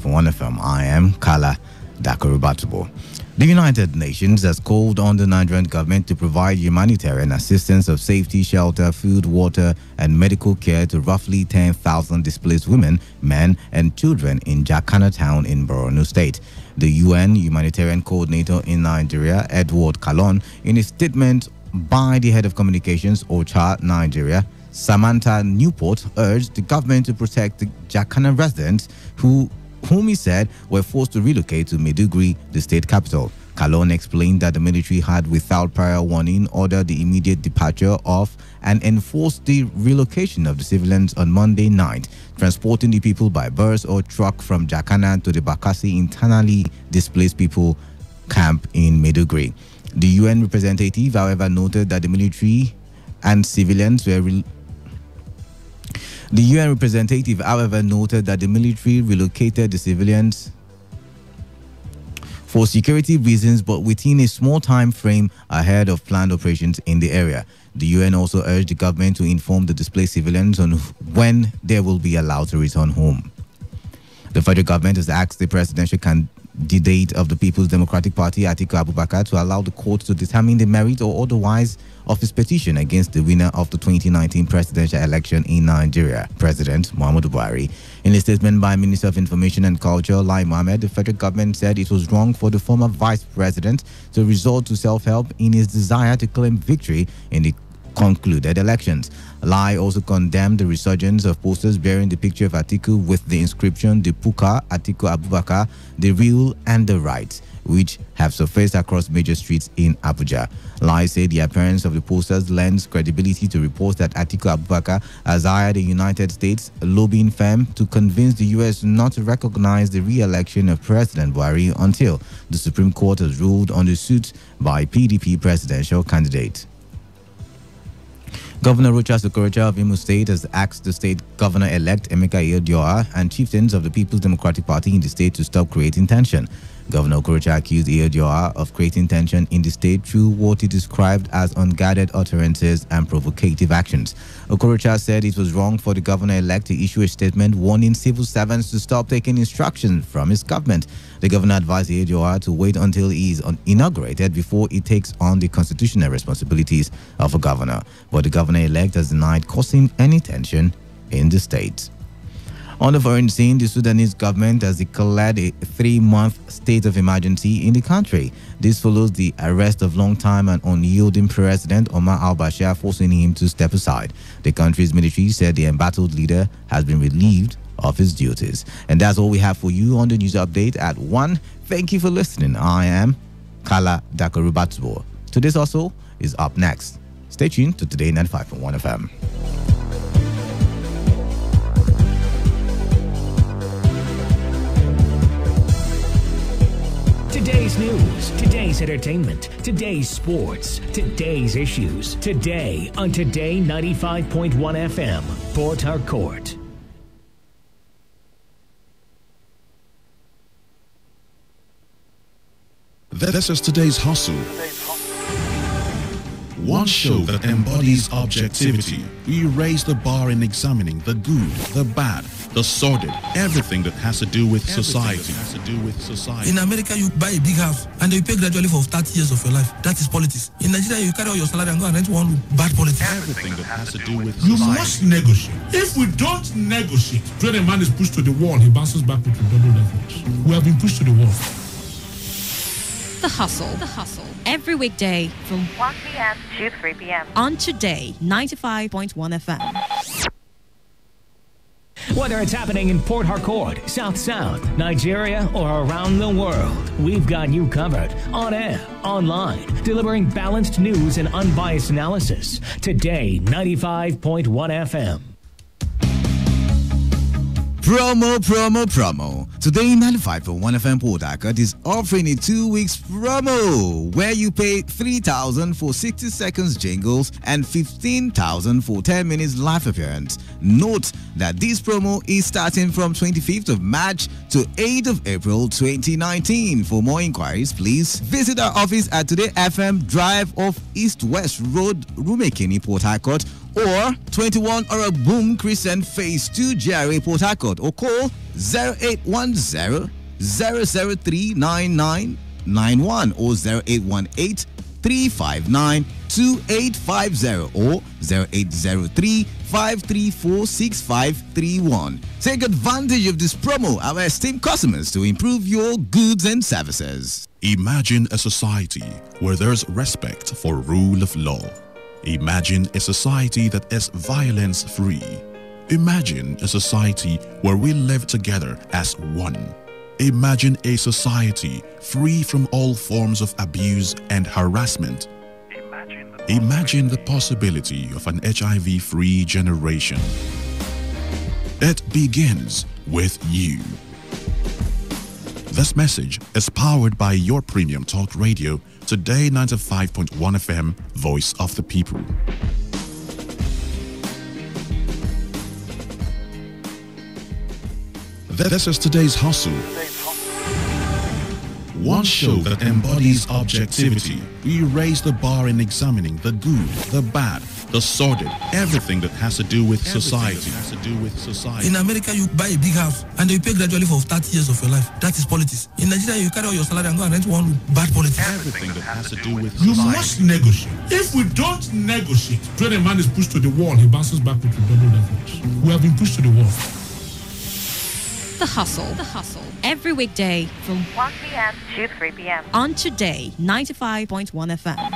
Today95.1fm. I am Kala Dakarubatubo. The United Nations has called on the Nigerian government to provide humanitarian assistance of safety, shelter, food, water, and medical care to roughly 10,000 displaced women, men, and children in Jakana town in Borno State. The UN Humanitarian Coordinator in Nigeria, Edward Kalon, in a statement by the head of communications, OCHA, Nigeria, Samantha Newport, urged the government to protect the Jakana residents whom he said were forced to relocate to Maiduguri, the state capital. Kalon explained that the military had, without prior warning, ordered the immediate departure of and enforced the relocation of the civilians on Monday night, transporting the people by bus or truck from Jakana to the Bakassi internally displaced people camp in Maiduguri. The UN representative, however, noted that the military and civilians were relocated the civilians for security reasons, but within a small time frame ahead of planned operations in the area. The UN also urged the government to inform the displaced civilians on when they will be allowed to return home. The federal government has asked the presidential candidate of the People's Democratic Party, Atiku Abubakar, to allow the court to determine the merit or otherwise of his petition against the winner of the 2019 presidential election in Nigeria, President Muhammadu Buhari. In a statement by Minister of Information and Culture, Lai Mohammed, the federal government said it was wrong for the former vice president to resort to self-help in his desire to claim victory in the concluded elections. Lai also condemned the resurgence of posters bearing the picture of Atiku with the inscription "The Puka, Atiku Abubakar, the real and the right," which have surfaced across major streets in Abuja. Lai said the appearance of the posters lends credibility to reports that Atiku Abubakar has hired a United States lobbying firm to convince the U.S. not to recognize the re-election of President Buhari until the Supreme Court has ruled on the suit by PDP presidential candidate. Governor Rochas Okorocha of Imo State has asked the state governor-elect Emeka Iyodioha and chieftains of the People's Democratic Party in the state to stop creating tension. Governor Okorocha accused Iyodioha of creating tension in the state through what he described as unguarded utterances and provocative actions. Okorocha said it was wrong for the governor-elect to issue a statement warning civil servants to stop taking instructions from his government. The governor advised Iyodioha to wait until he is inaugurated before he takes on the constitutional responsibilities of a governor. But the governor-elect has denied causing any tension in the state. On the foreign scene, the Sudanese government has declared a 3-month state of emergency in the country. This follows the arrest of long-time and unyielding President Omar al-Bashir, forcing him to step aside. The country's military said the embattled leader has been relieved of his duties. And that's all we have for you on the news update at 1. Thank you for listening. I am Kala Dakarubatubo. Today's also is up next. Stay tuned to Today 95.1 FM. Today's news, today's entertainment, today's sports, today's issues. Today on Today 95.1 FM, Port Harcourt. This is today's hustle. One show that embodies objectivity. We raise the bar in examining the good, the bad, the sordid, everything that has to do with society. In America, you buy a big house and you pay gradually for 30 years of your life. That is politics. In Nigeria, you carry out your salary and go and rent one room. Bad politics. Everything that has to do with you society. must negotiate. If we don't negotiate, when a man is pushed to the wall, he bounces back with double levels. We have been pushed to the wall. The Hustle. Every weekday from 1 p.m. to 3 p.m. on Today 95.1 FM. Whether it's happening in Port Harcourt, South South, Nigeria, or around the world, we've got you covered. On air, online, delivering balanced news and unbiased analysis. Today 95.1 FM. Promo. Today, 95.1 FM Port Harcourt is offering a 2 weeks promo where you pay 3,000 for 60 seconds jingles and 15,000 for 10 minutes live appearance. Note that this promo is starting from 25th of March to 8th of April 2019. For more inquiries, please visit our office at Today FM Drive off East West Road, Rumekini, Port Harcourt, or 21 Boom Crescent Phase 2 GRA Port Harcourt, or call 0810 003 9991 or 0818 359 2850 or 0803 534 6531. Take advantage of this promo, our esteemed customers, to improve your goods and services. Imagine a society where there's respect for rule of law. Imagine a society that is violence-free. Imagine a society where we live together as one. Imagine a society free from all forms of abuse and harassment. Imagine the possibility of an HIV-free generation. It begins with you. This message is powered by your premium talk radio, Today95.1 FM, Voice of the People. This is today's hustle. One show that embodies objectivity. We raise the bar in examining the good, the bad, the sordid, everything that has to do with society. In America, you buy a big house and you pay gradually for 30 years of your life. That is politics. In Nigeria, you carry all your salary and go and rent one room. Bad politics. Everything that has to do with You society. must negotiate. If we don't negotiate, when a man is pushed to the wall, he bounces back with double levels. We have been pushed to the wall. The Hustle. Every weekday from 1 p.m. to 3 p.m. on Today 95.1 FM.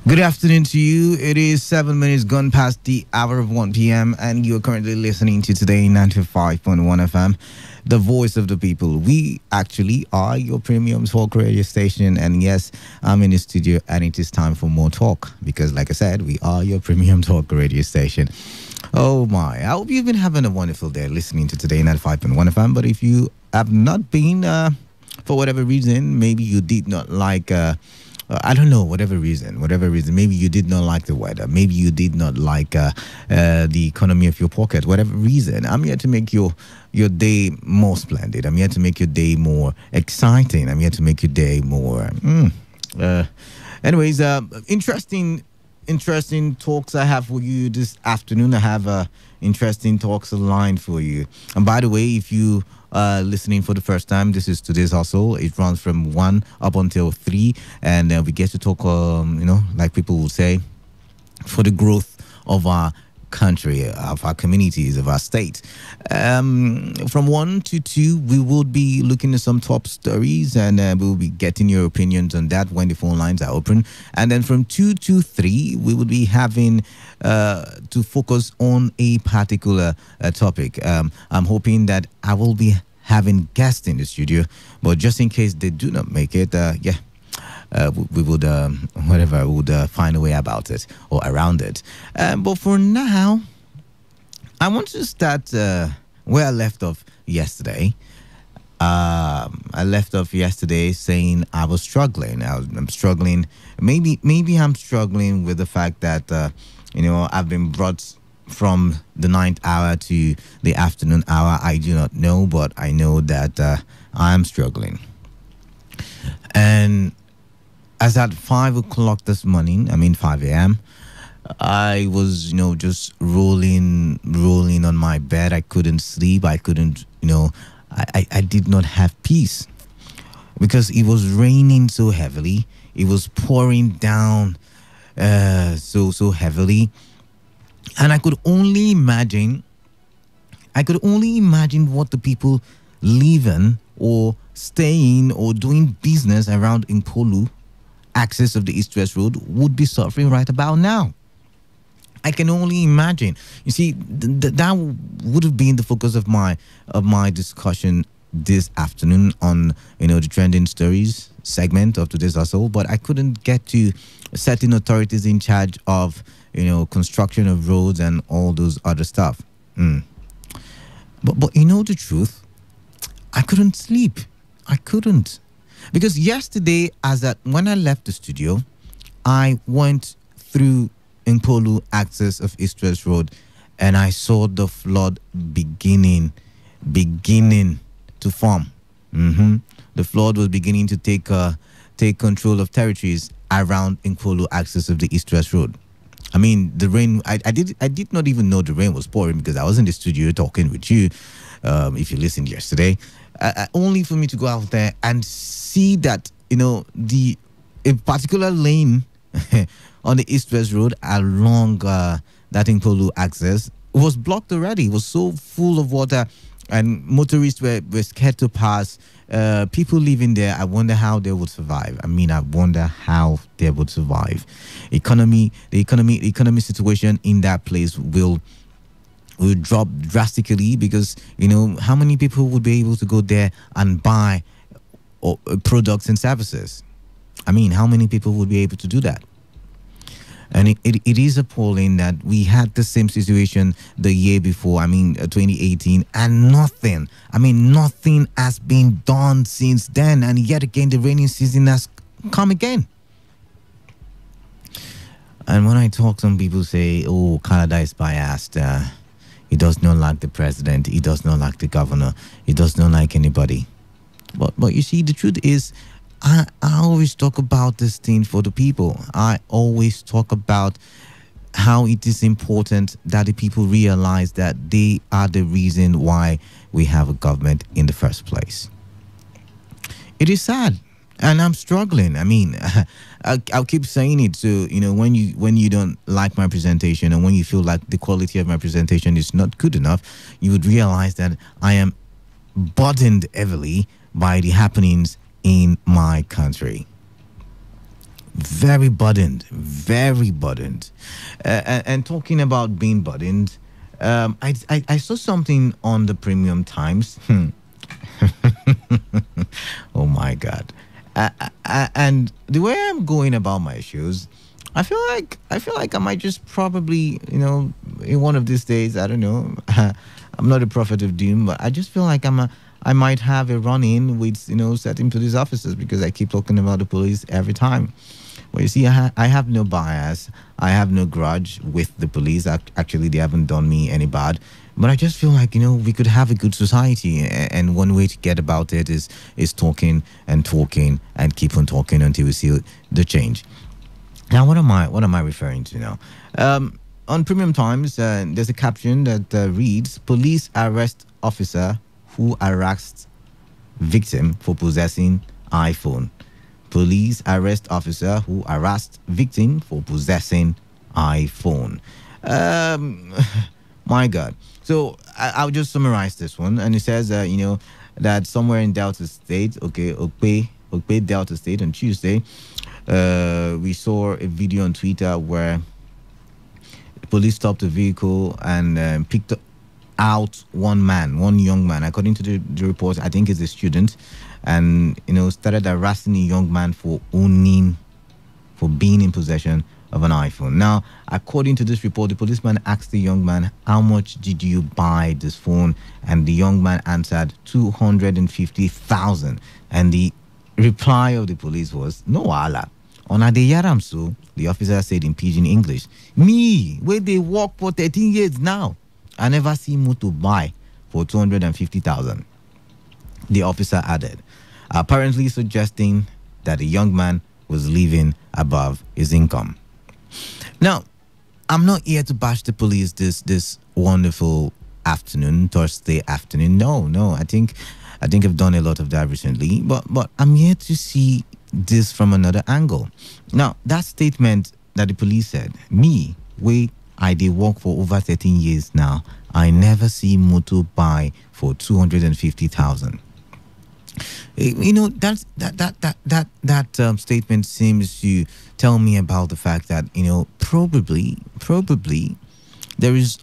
Good afternoon to you. It is 7 minutes gone past the hour of 1 p.m. and you're currently listening to Today 95.1 FM, the voice of the people. We actually are your premium talk radio station, and yes, I'm in the studio and it is time for more talk because, like I said, we are your premium talk radio station. Oh my, I hope you've been having a wonderful day listening to Today 95.1 FM, but if you have not been, for whatever reason, maybe you did not like... I don't know, whatever reason, maybe you did not like the weather, maybe you did not like the economy of your pocket, whatever reason, I'm here to make your day more splendid. I'm here to make your day more exciting. I'm here to make your day more... Anyways, interesting talks I have for you this afternoon. I have interesting talks aligned for you. And by the way, if you listening for the first time, this is Today's Hustle. It runs from 1 up until 3, and we get to talk, like people will say, for the growth of our country, of our communities, of our state. From 1 to 2, we will be looking at some top stories, and we will be getting your opinions on that when the phone lines are open. And then from 2 to 3, we will be having to focus on a particular topic. I'm hoping that I will be having guests in the studio, but just in case they do not make it, we would find a way about it or around it. But for now, I want to start where I left off yesterday. I left off yesterday saying I was struggling. I'm struggling. Maybe I'm struggling with the fact that I've been brought from the 9th hour to the afternoon hour. I do not know, but I know that I am struggling. And as at 5 o'clock this morning, 5 a.m., I was, just rolling on my bed. I couldn't sleep. I couldn't, I did not have peace because it was raining so heavily. It was pouring down so heavily. And I could only imagine what the people living or staying or doing business around Impolu, access of the East-West Road, would be suffering right about now. I can only imagine. You see, that would have been the focus of my discussion this afternoon on the trending stories segment of Today's Hustle, but I couldn't get to certain authorities in charge of construction of roads and all those other stuff. But the truth, I couldn't sleep. I couldn't. Because yesterday, when I left the studio, I went through Nkpolu access of East West Road, and I saw the flood beginning to form. The flood was beginning to take control of territories around Nkpolu access of the East West Road. I mean, the rain. I did not even know the rain was pouring because I was in the studio talking with you. If you listened yesterday, only for me to go out there and see that a particular lane on the East West Road along that Nkpolu access was blocked already. It was so full of water, and motorists were scared to pass. People living there, I wonder how they would survive. I wonder how they would survive. The economy situation in that place will drop drastically because how many people would be able to go there and buy products and services? How many people would be able to do that? And it is appalling that we had the same situation the year before, 2018, and nothing has been done since then. And yet again, the rainy season has come again. And when I talk, some people say, oh, Canada is biased. He does not like the president. He does not like the governor. He does not like anybody. But you see, the truth is, I always talk about this thing for the people. I always talk about how it is important that the people realize that they are the reason why we have a government in the first place. It is sad, and I'm struggling. I'll keep saying it. So when you don't like my presentation, and when you feel like the quality of my presentation is not good enough, you would realize that I am burdened heavily by the happenings in my country. Very burdened. And talking about being burdened, I saw something on the Premium Times. Oh my God. And the way I'm going about my issues, I feel like I might just probably, in one of these days, I don't know, I'm not a prophet of doom, but I just feel like I might have a run-in with, certain police officers because I keep talking about the police every time. Well, you see, I have no bias. I have no grudge with the police. Actually, they haven't done me any bad. But I just feel like, we could have a good society. And one way to get about it is talking and keep on talking until we see the change. Now, what am I referring to now? On Premium Times, there's a caption that reads, "Police arrest officer who harassed victim for possessing iPhone." Police arrest officer who harassed victim for possessing iPhone. My God. So I'll just summarize this one. And it says, that somewhere in Delta State, Okpe, Delta State, on Tuesday, we saw a video on Twitter where the police stopped a vehicle and picked out one young man. According to the report, I think he's a student, and started harassing a young man for being in possession of an iPhone. Now, according to this report, the policeman asked the young man, "How much did you buy this phone?" And the young man answered 250,000. And the reply of the police was, "No wala. On a de yaramso," the officer said in pidgin English, "Me, where they work for 13 years now, I never see motor buy for 250,000. The officer added, apparently suggesting that the young man was living above his income. Now, I'm not here to bash the police this wonderful afternoon, Thursday afternoon. No. I think I've done a lot of that recently, but I'm here to see this from another angle. Now, that statement that the police said, "Me, I did work for over 13 years now, I never see motor buy for 250,000. That statement seems to tell me about the fact that probably there is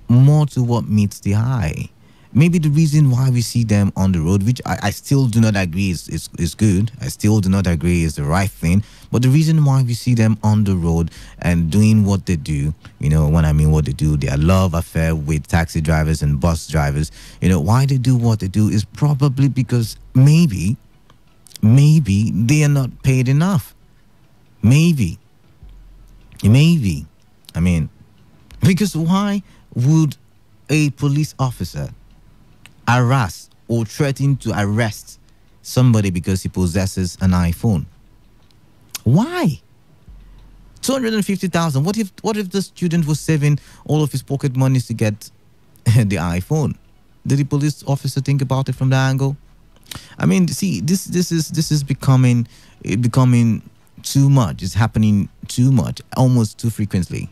more to what meets the eye. maybe the reason why we see them on the road, which I still do not agree is good. I still do not agree is the right thing. But the reason why we see them on the road and doing what they do, when I mean what they do, their love affair with taxi drivers and bus drivers, why they do what they do is probably because maybe they are not paid enough. Maybe. I mean, because why would a police officer harass or threaten to arrest somebody because he possesses an iPhone? Why? 250,000. What if the student was saving all of his pocket money to get the iPhone? Did the police officer think about it from that angle? I mean, see, this is becoming too much. It's happening too much, almost too frequently.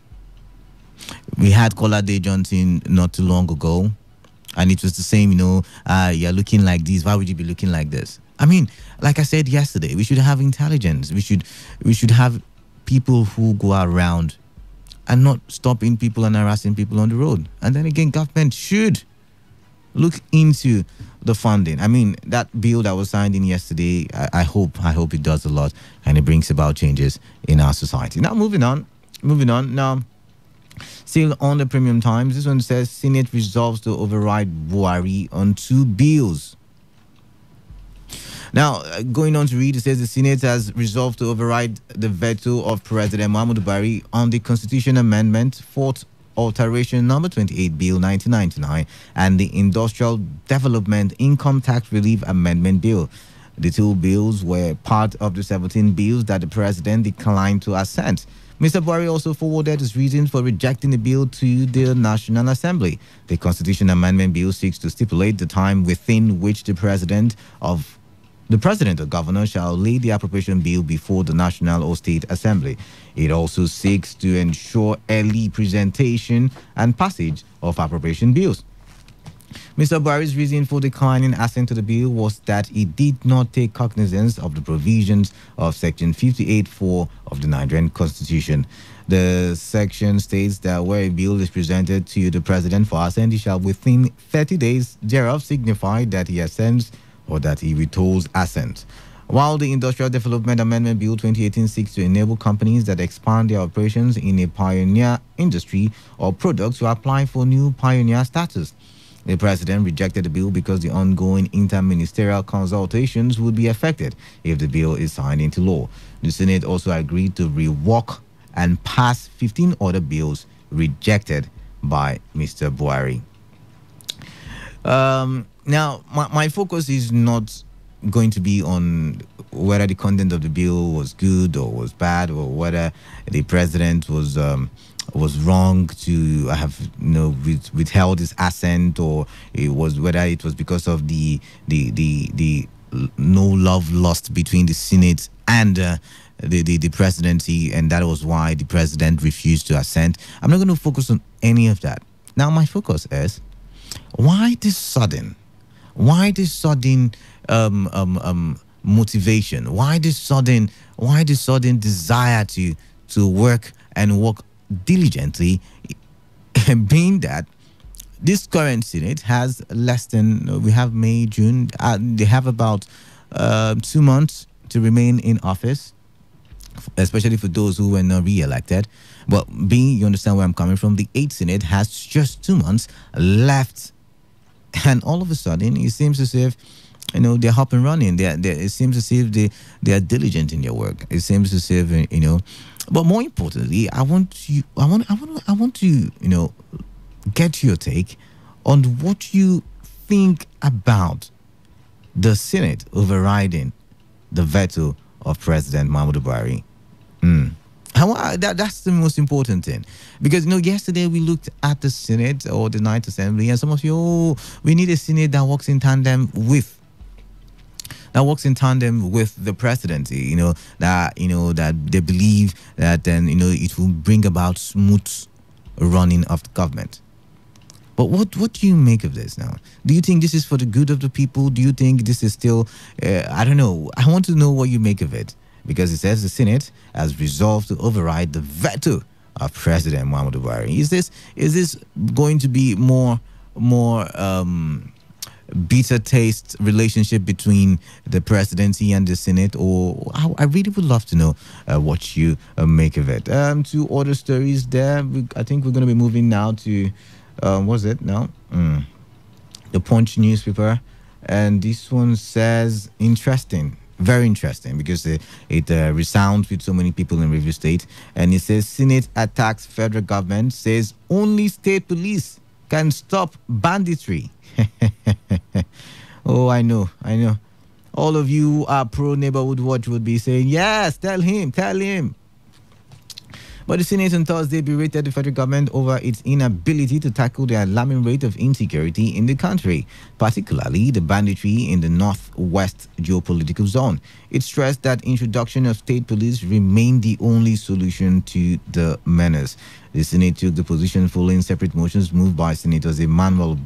We had Kolade Johnson not too long ago, and it was the same, you're looking like this. Why would you be looking like this? I mean, like I said yesterday, we should have intelligence. We should have people who go around and not stopping people and harassing people on the road. And then again, government should look into the funding. I mean, that bill that was signed in yesterday, I hope it does a lot and it brings about changes in our society. Now, moving on. Now, still on the premium times, this one says Senate resolves to override Buhari on 2 bills. Now, going on to read, it says the Senate has resolved to override the veto of President Muhammadu Buhari on the Constitution Amendment, 4th Alteration Number 28 Bill 1999, and the Industrial Development Income Tax Relief Amendment Bill. The 2 bills were part of the 17 bills that the President declined to assent. Mr. Buhari also forwarded his reasons for rejecting the bill to the National Assembly. The Constitution Amendment Bill seeks to stipulate the time within which the President or Governor shall lay the appropriation bill before the National or State Assembly. It also seeks to ensure early presentation and passage of appropriation bills. Mr. Buhari's reason for declining assent to the bill was that it did not take cognizance of the provisions of Section 58(4) of the Nigerian Constitution. The section states that where a bill is presented to the President for assent, he shall within 30 days thereof signify that he assents or that he withholds assent. While the Industrial Development Amendment Bill 2018 seeks to enable companies that expand their operations in a pioneer industry or product to apply for new pioneer status. The President rejected the bill because the ongoing interministerial consultations would be affected if the bill is signed into law. The Senate also agreed to rework and pass 15 other bills rejected by Mr. Buhari. Now, my focus is not going to be on whether the content of the bill was good or was bad, or whether the President was wrong to have withheld his assent, or whether it was because of the no love lost between the Senate and the presidency, and that was why the President refused to assent. I'm not going to focus on any of that. Now, my focus is why this sudden motivation? Why this sudden desire to work diligently, being that this current Senate has less than, we have May, June, they have about 2 months to remain in office, especially for those who were not re-elected. But you understand where I'm coming from, the 8th Senate has just 2 months left, and all of a sudden it seems as if they're up and running. It seems as if they are diligent in their work. It seems as if but more importantly, I want to get your take on what you think about the Senate overriding the veto of President Muhammadu Buhari. That's the most important thing, because yesterday we looked at the Senate or the Ninth Assembly, and some of you, we need a Senate that works in tandem with the presidency. That they believe that then it will bring about smooth running of the government. But what do you make of this now? Do you think this is for the good of the people? Do you think this is still I don't know. I want to know what you make of it, because it says the Senate has resolved to override the veto of President Muhammadu Buhari. Is this going to be more bitter taste relationship between the presidency and the Senate? Or I really would love to know what you make of it. Two other stories there. I think we're going to be moving now to, what's it now? The Punch newspaper. And this one says, interesting, very interesting, because it resounds with so many people in Rivers State. And it says, Senate attacks federal government, says only state police can stop banditry. Oh, I know. All of you who are pro neighborhood watch would be saying, yes, tell him. But the Senate on Thursday berated the federal government over its inability to tackle the alarming rate of insecurity in the country, particularly the banditry in the northwest geopolitical zone. It stressed that introduction of state police remained the only solution to the menace. The Senate took the position following separate motions moved by Senators Emmanuel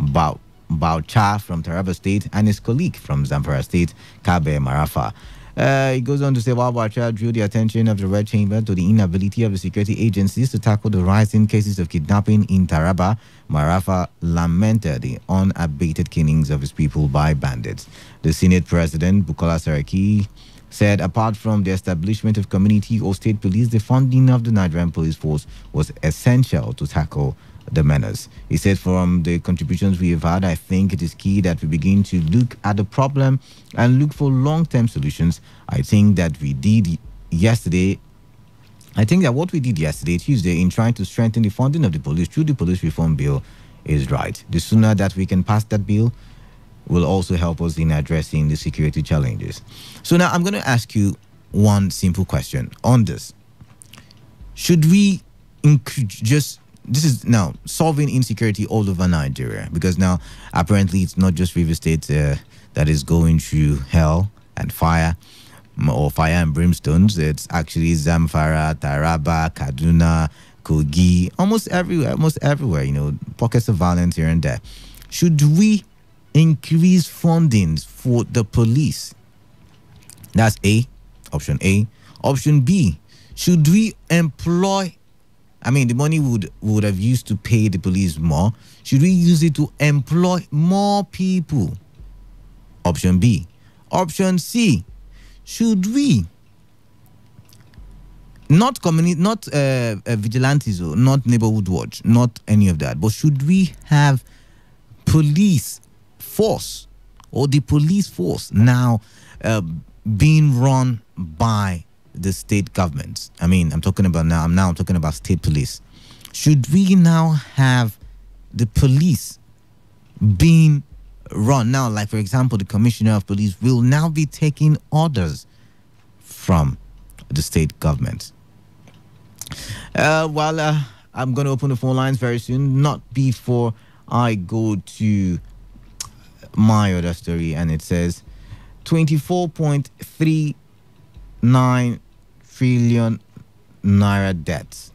Baucha from Taraba State and his colleague from Zamfara State, Kabe Marafa. It goes on to say, while Baucha drew the attention of the Red Chamber to the inability of the security agencies to tackle the rising cases of kidnapping in Taraba, Marafa lamented the unabated killings of his people by bandits. The Senate President, Bukola Saraki, said apart from the establishment of community or state police, the funding of the Nigerian police force was essential to tackle the menace. He said, from the contributions we have had, I think it is key that we begin to look at the problem and look for long-term solutions. I think that what we did yesterday, Tuesday, in trying to strengthen the funding of the police through the police reform bill is right. The sooner that we can pass that bill will also help us in addressing the security challenges. So now I'm going to ask you one simple question on this. Should we this is now solving insecurity all over Nigeria, because now apparently it's not just Rivers State that is going through hell and fire, or fire and brimstones. It's actually Zamfara, Taraba, Kaduna, Kogi, almost everywhere, pockets of violence here and there. Should we increase fundings for the police? That's option A. Option B, should we employ, the money would have used to pay the police more. Should we use it to employ more people? Option B. Option C, should we not vigilantes, not neighborhood watch, not any of that, but should we have police force, or the police force now being run by the state governments? I'm talking about state police. Should we now have the police being run now, like for example, the commissioner of police will now be taking orders from the state government? I'm going to open the phone lines very soon, not before I go to my other story, and it says 24.39 trillion naira debt.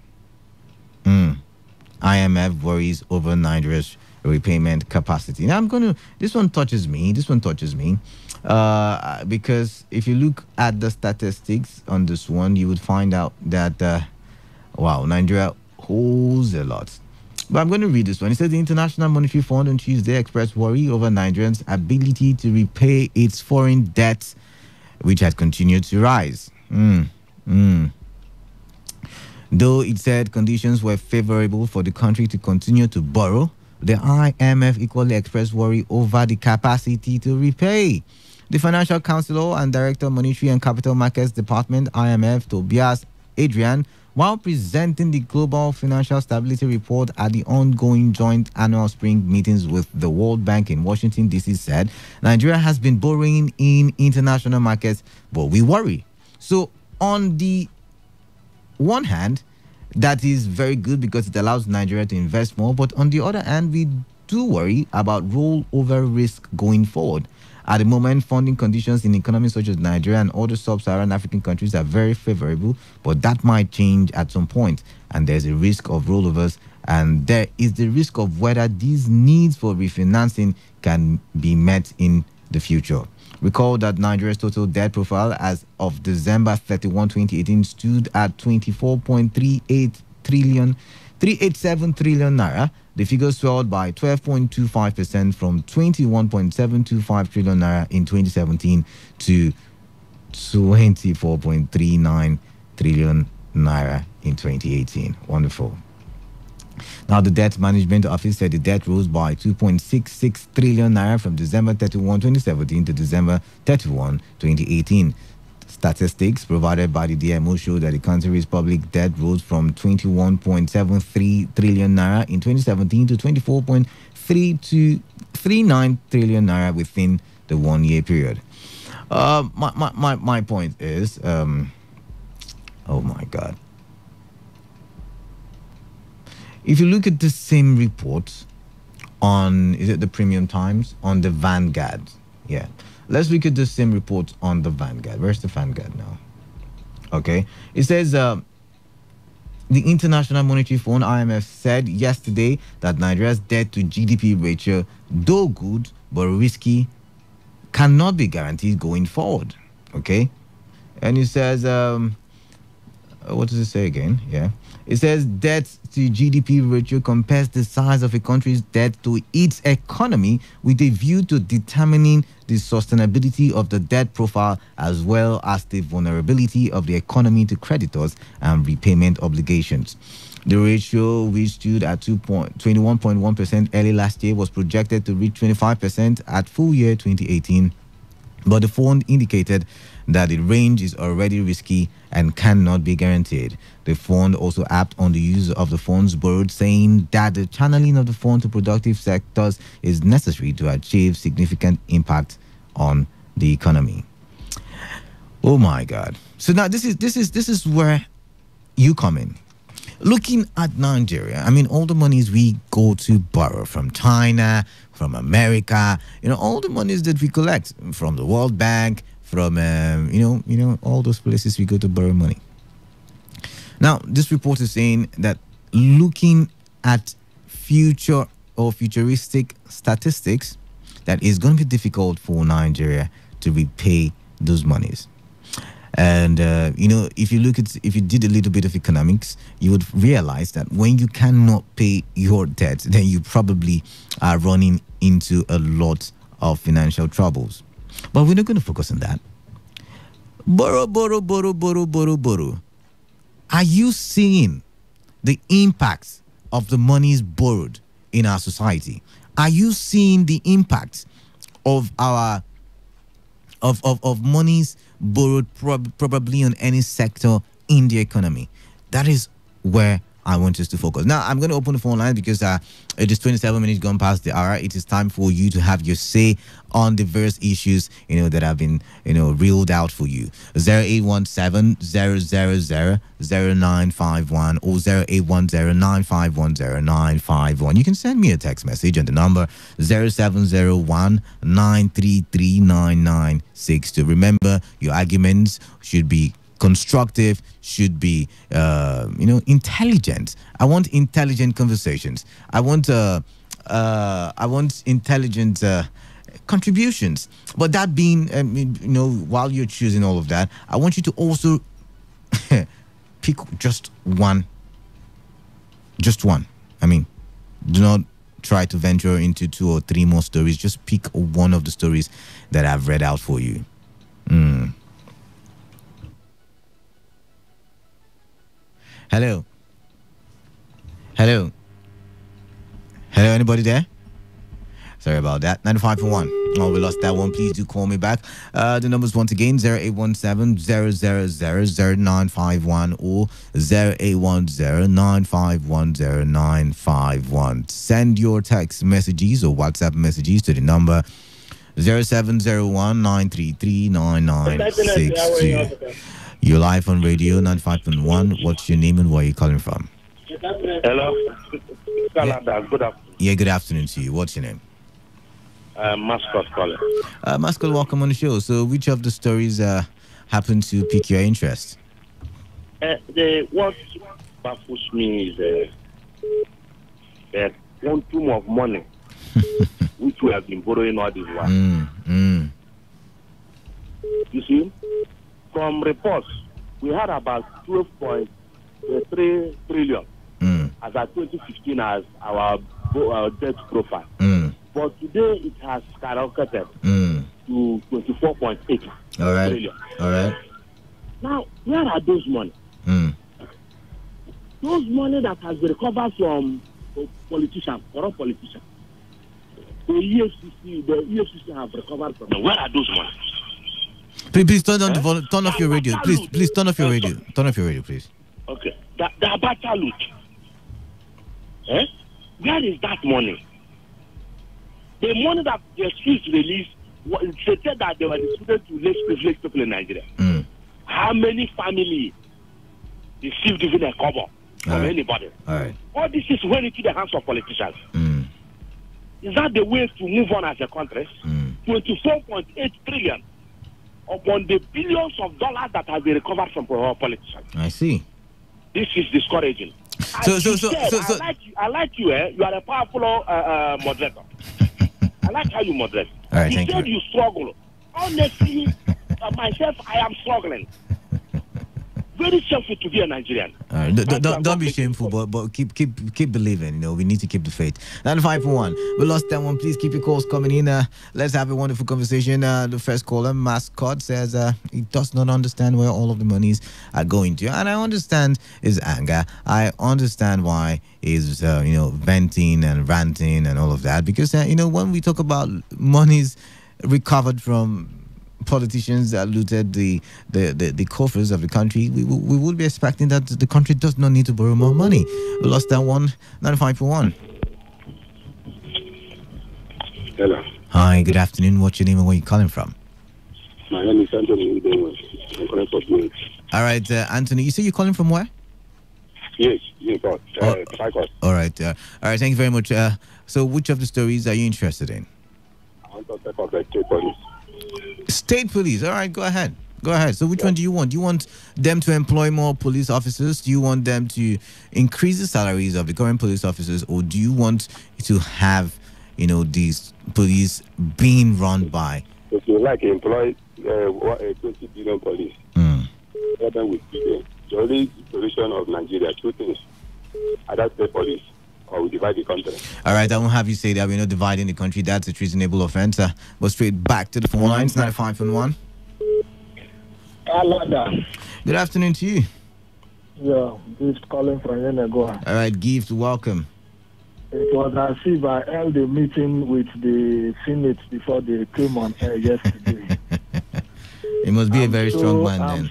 IMF worries over Nigeria's repayment capacity. Now this one touches me because if you look at the statistics on this one, you would find out that Nigeria holds a lot. But I'm going to read this one. It says the International Monetary Fund on Tuesday expressed worry over Nigeria's ability to repay its foreign debt, which had continued to rise. Though it said conditions were favorable for the country to continue to borrow, the IMF equally expressed worry over the capacity to repay. The Financial Counselor and Director of Monetary and Capital Markets Department, IMF, Tobias Adrian, while presenting the Global Financial Stability Report at the ongoing joint annual spring meetings with the World Bank in Washington, D.C., said Nigeria has been borrowing in international markets, but we worry. So on the one hand, that is very good because it allows Nigeria to invest more. But on the other hand, we do worry about rollover risk going forward. At the moment, funding conditions in economies such as Nigeria and other sub-Saharan African countries are very favorable, but that might change at some point, and there's a risk of rollovers, and there is the risk of whether these needs for refinancing can be met in the future. Recall that Nigeria's total debt profile as of December 31, 2018 stood at 24.38 trillion 387 trillion naira. The figure swelled by 12.25% from 21.725 trillion naira in 2017 to 24.39 trillion naira in 2018. Wonderful. Now, the Debt Management Office said the debt rose by 2.66 trillion naira from December 31, 2017 to December 31, 2018. Statistics provided by the DMO show that the country's public debt rose from 21.73 trillion naira in 2017 to 24.39 trillion naira within the 1 year period. My point is, oh my God. If you look at the same report on, is it the Premium Times? On the Vanguard. Yeah. Let's look at the same report on the Vanguard. Where's the Vanguard now? Okay. It says, the International Monetary Fund, IMF, said yesterday that Nigeria's debt to GDP ratio, though good but risky, cannot be guaranteed going forward. Okay. And it says, what does it say again? Yeah. It says debt to GDP ratio compares the size of a country's debt to its economy with a view to determining the sustainability of the debt profile as well as the vulnerability of the economy to creditors and repayment obligations. The ratio, which stood at 21.1% early last year, was projected to reach 25% at full year 2018. But the fund indicated that the range is already risky and cannot be guaranteed. The fund also upped on the use of the funds borrowed, saying that the channeling of the fund to productive sectors is necessary to achieve significant impact on the economy. Oh my God! So now this is where you come in. Looking at Nigeria, I mean, all the monies we go to borrow from China, from America, all the monies that we collect from the World Bank, from all those places we go to borrow money. Now, this report is saying that looking at future or futuristic statistics, that is going to be difficult for Nigeria to repay those monies. And if you did a little bit of economics, you would realize that when you cannot pay your debt, then you probably are running into a lot of financial troubles. But we're not going to focus on that. Borrow. Are you seeing the impacts of the monies borrowed in our society? Are you seeing the impacts of our of monies borrowed probably on any sector in the economy? That is where I want us to focus. Now, I'm going to open the phone line because it is 27 minutes gone past the hour. It is time for you to have your say on the various issues, that have been, reeled out for you. 0817-000-0951 or 0810-951-0951. You can send me a text message on the number 0701-933-9962. Remember, your arguments should be constructive, should be intelligent. I want intelligent conversations. I want intelligent contributions. But that being while you're choosing all of that, I want you to also pick just one. I mean, do not try to venture into 2 or 3 more stories. Just pick one of the stories that I've read out for you. Hello, anybody there? Sorry about that. 95.1. Oh, we lost that one. Please do call me back. The numbers once again, 0817-000-0951 or 0810-951-0951. Send your text messages or WhatsApp messages to the number 0701-933-9962. You're live on radio 95.1. What's your name and where are you calling from? Hello. Canada. Good afternoon. Yeah, good afternoon to you. What's your name? Mascot calling. Mascot, welcome on the show. So, which of the stories happen to pique your interest? What baffles me is the quantum of money which we have been borrowing all this while. You see? From reports, we had about 12.3 trillion as at 2015 as our debt profile. But today it has skyrocketed to 24.8 trillion. All right. Now, where are those money? Those money that has been recovered from politicians, corrupt politicians. The EFCC have recovered from them. Where are those money? Please turn on the volume. Turn off your radio. Please turn off your radio. Turn off your radio, please. Okay. The Abacha loot. Where is that money? The money that the streets released, they said that they were distributed to less privileged people in Nigeria. How many families received even a cover from anybody? All this is went into the hands of politicians. Is that the way to move on as a country? 24.8 trillion upon the billions of dollars that have been recovered from politicians. I see. This is discouraging. I like you. You are a powerful moderator. I like how you moderate. All right, you said you struggle. Honestly, myself, I am struggling. Very shameful to be a Nigerian. All right. Don't be shameful, but keep believing. We need to keep the faith. 95.1. We lost that one. Please keep your calls coming in. Let's have a wonderful conversation. The first caller, Mascot, says he does not understand where all of the monies are going to, and I understand his anger. I understand why he's venting and ranting and all of that, because when we talk about monies recovered from politicians that looted the coffers of the country, we would be expecting that the country does not need to borrow more money. We lost that one. 95.1. Hello. Hi, good afternoon. What's your name and where you calling from? My name is Anthony. I'm calling from All right, Anthony, you say you're calling from where? Yes, all right. Thank you very much. So which of the stories are you interested in? I want to talk about the state police. State police. All right, go ahead. So which one do you want? Do you want them to employ more police officers? Do you want them to increase the salaries of the current police officers? Or do you want to have, these police being run by? If you like employ 20 billion police, then with the only solution of Nigeria, two things. Either state police or we divide the country. All right, I won't have you say that we're not dividing the country. That's a treasonable offense. But straight back to the phone lines, 95.1. Good afternoon to you. Yeah, Gift calling from Yenagoa. All right, Gift, welcome. It was as if I held a meeting with the Senate before they came on air yesterday. It must be a very strong man then.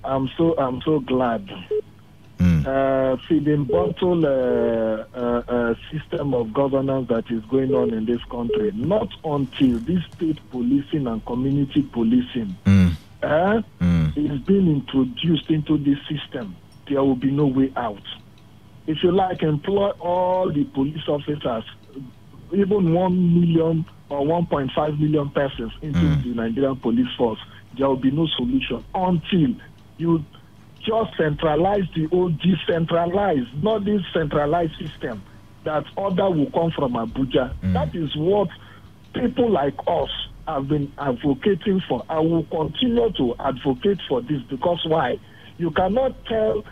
I'm so glad. Feeding bottle system of governance that is going on in this country. Not until this state policing and community policing is being introduced into this system, there will be no way out. If you like, employ all the police officers, even 1 million or 1.5 million persons into the Nigerian police force, there will be no solution until you just centralize the old decentralized, not this centralized system that order will come from Abuja. That is what people like us have been advocating for. I will continue to advocate for this because why? You cannot tell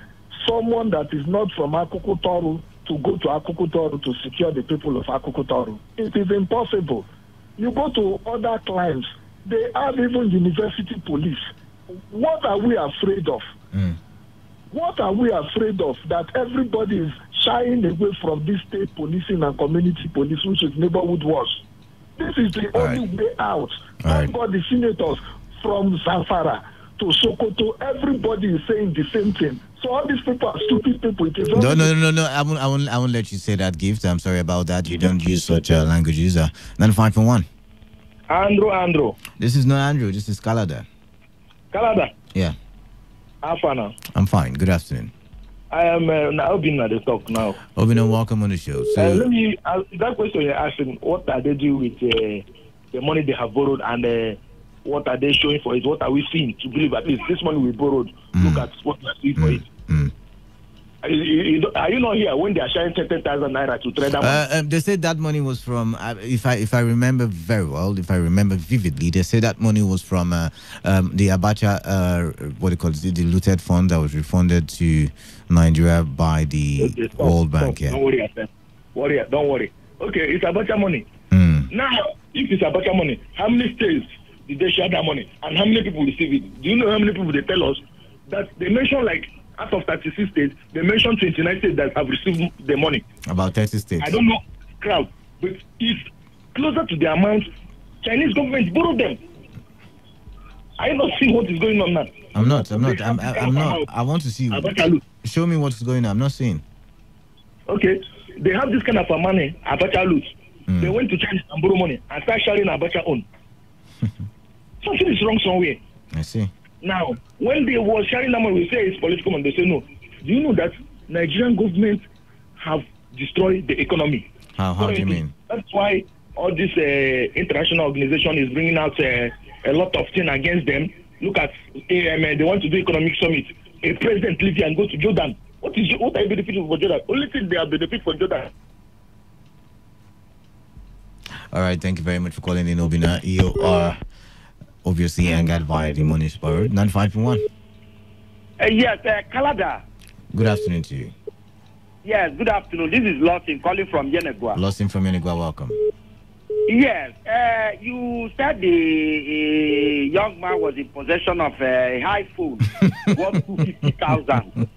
someone that is not from Akukutoru to go to Akukutoru to secure the people of Akukutoru. It is impossible. You go to other clients, they have even university police. What are we afraid of? What are we afraid of? That everybody is shying away from this state policing and community police, which is neighborhood watch. This is the only way out. Thank God the senators from Zamfara to Sokoto, everybody is saying the same thing. So all these people are stupid people. No. I won't let you say that, Gift. I'm sorry about that. You don't use such languages. 95.1. Andrew. This is not Andrew. This is Kalada. Yeah. How far now? I'm fine. Good afternoon. I am Obin at the talk now. Obin, welcome on the show. So, let me that question you're asking, what are they doing with the money they have borrowed and what are they showing for it? What are we seeing to believe at least this money we borrowed? Look at what we are seeing for it. Are you not here when they are sharing 10,000 naira to trade that money? They said that money was from, if I remember very well, if I remember vividly, they said that money was from the Abacha, what do you call it, the looted fund that was refunded to Nigeria by the World Bank. Yeah. Don't worry, don't worry. Okay, it's Abacha money. Now, if it's Abacha money, how many states did they share that money? And how many people receive it? Do you know how many people they tell us? That they mention like out of 36 states, they mentioned 29 states that have received the money. About 30 states. I don't know, crowd, but it's closer to the amount Chinese government borrowed them. I not see what is going on now. I'm not. I want to see. Show me what's going on. I'm not seeing. Okay, they have this kind of money, Abacha loot. They went to China and borrow money and start sharing Abacha own. Something is wrong somewhere. I see. Now, when they were sharing that money, we say it's political money. They say no. Do you know that Nigerian government have destroyed the economy? How do you mean? That's why all this international organization is bringing out a lot of things against them. Look at they want to do economic summit. A president leave here and go to Jordan. What are you benefiting for Jordan? Only thing they are benefiting for Jordan. All right, thank you very much for calling in, Obina. You are obviously angered by the money borrowed. 95.1. Yes, Kalada. Good afternoon to you. Yes, good afternoon. This is Lawson calling from Yenegua. Lawson from Yenegua, welcome. Yes, you said the young man was in possession of a high phone worth 250,000.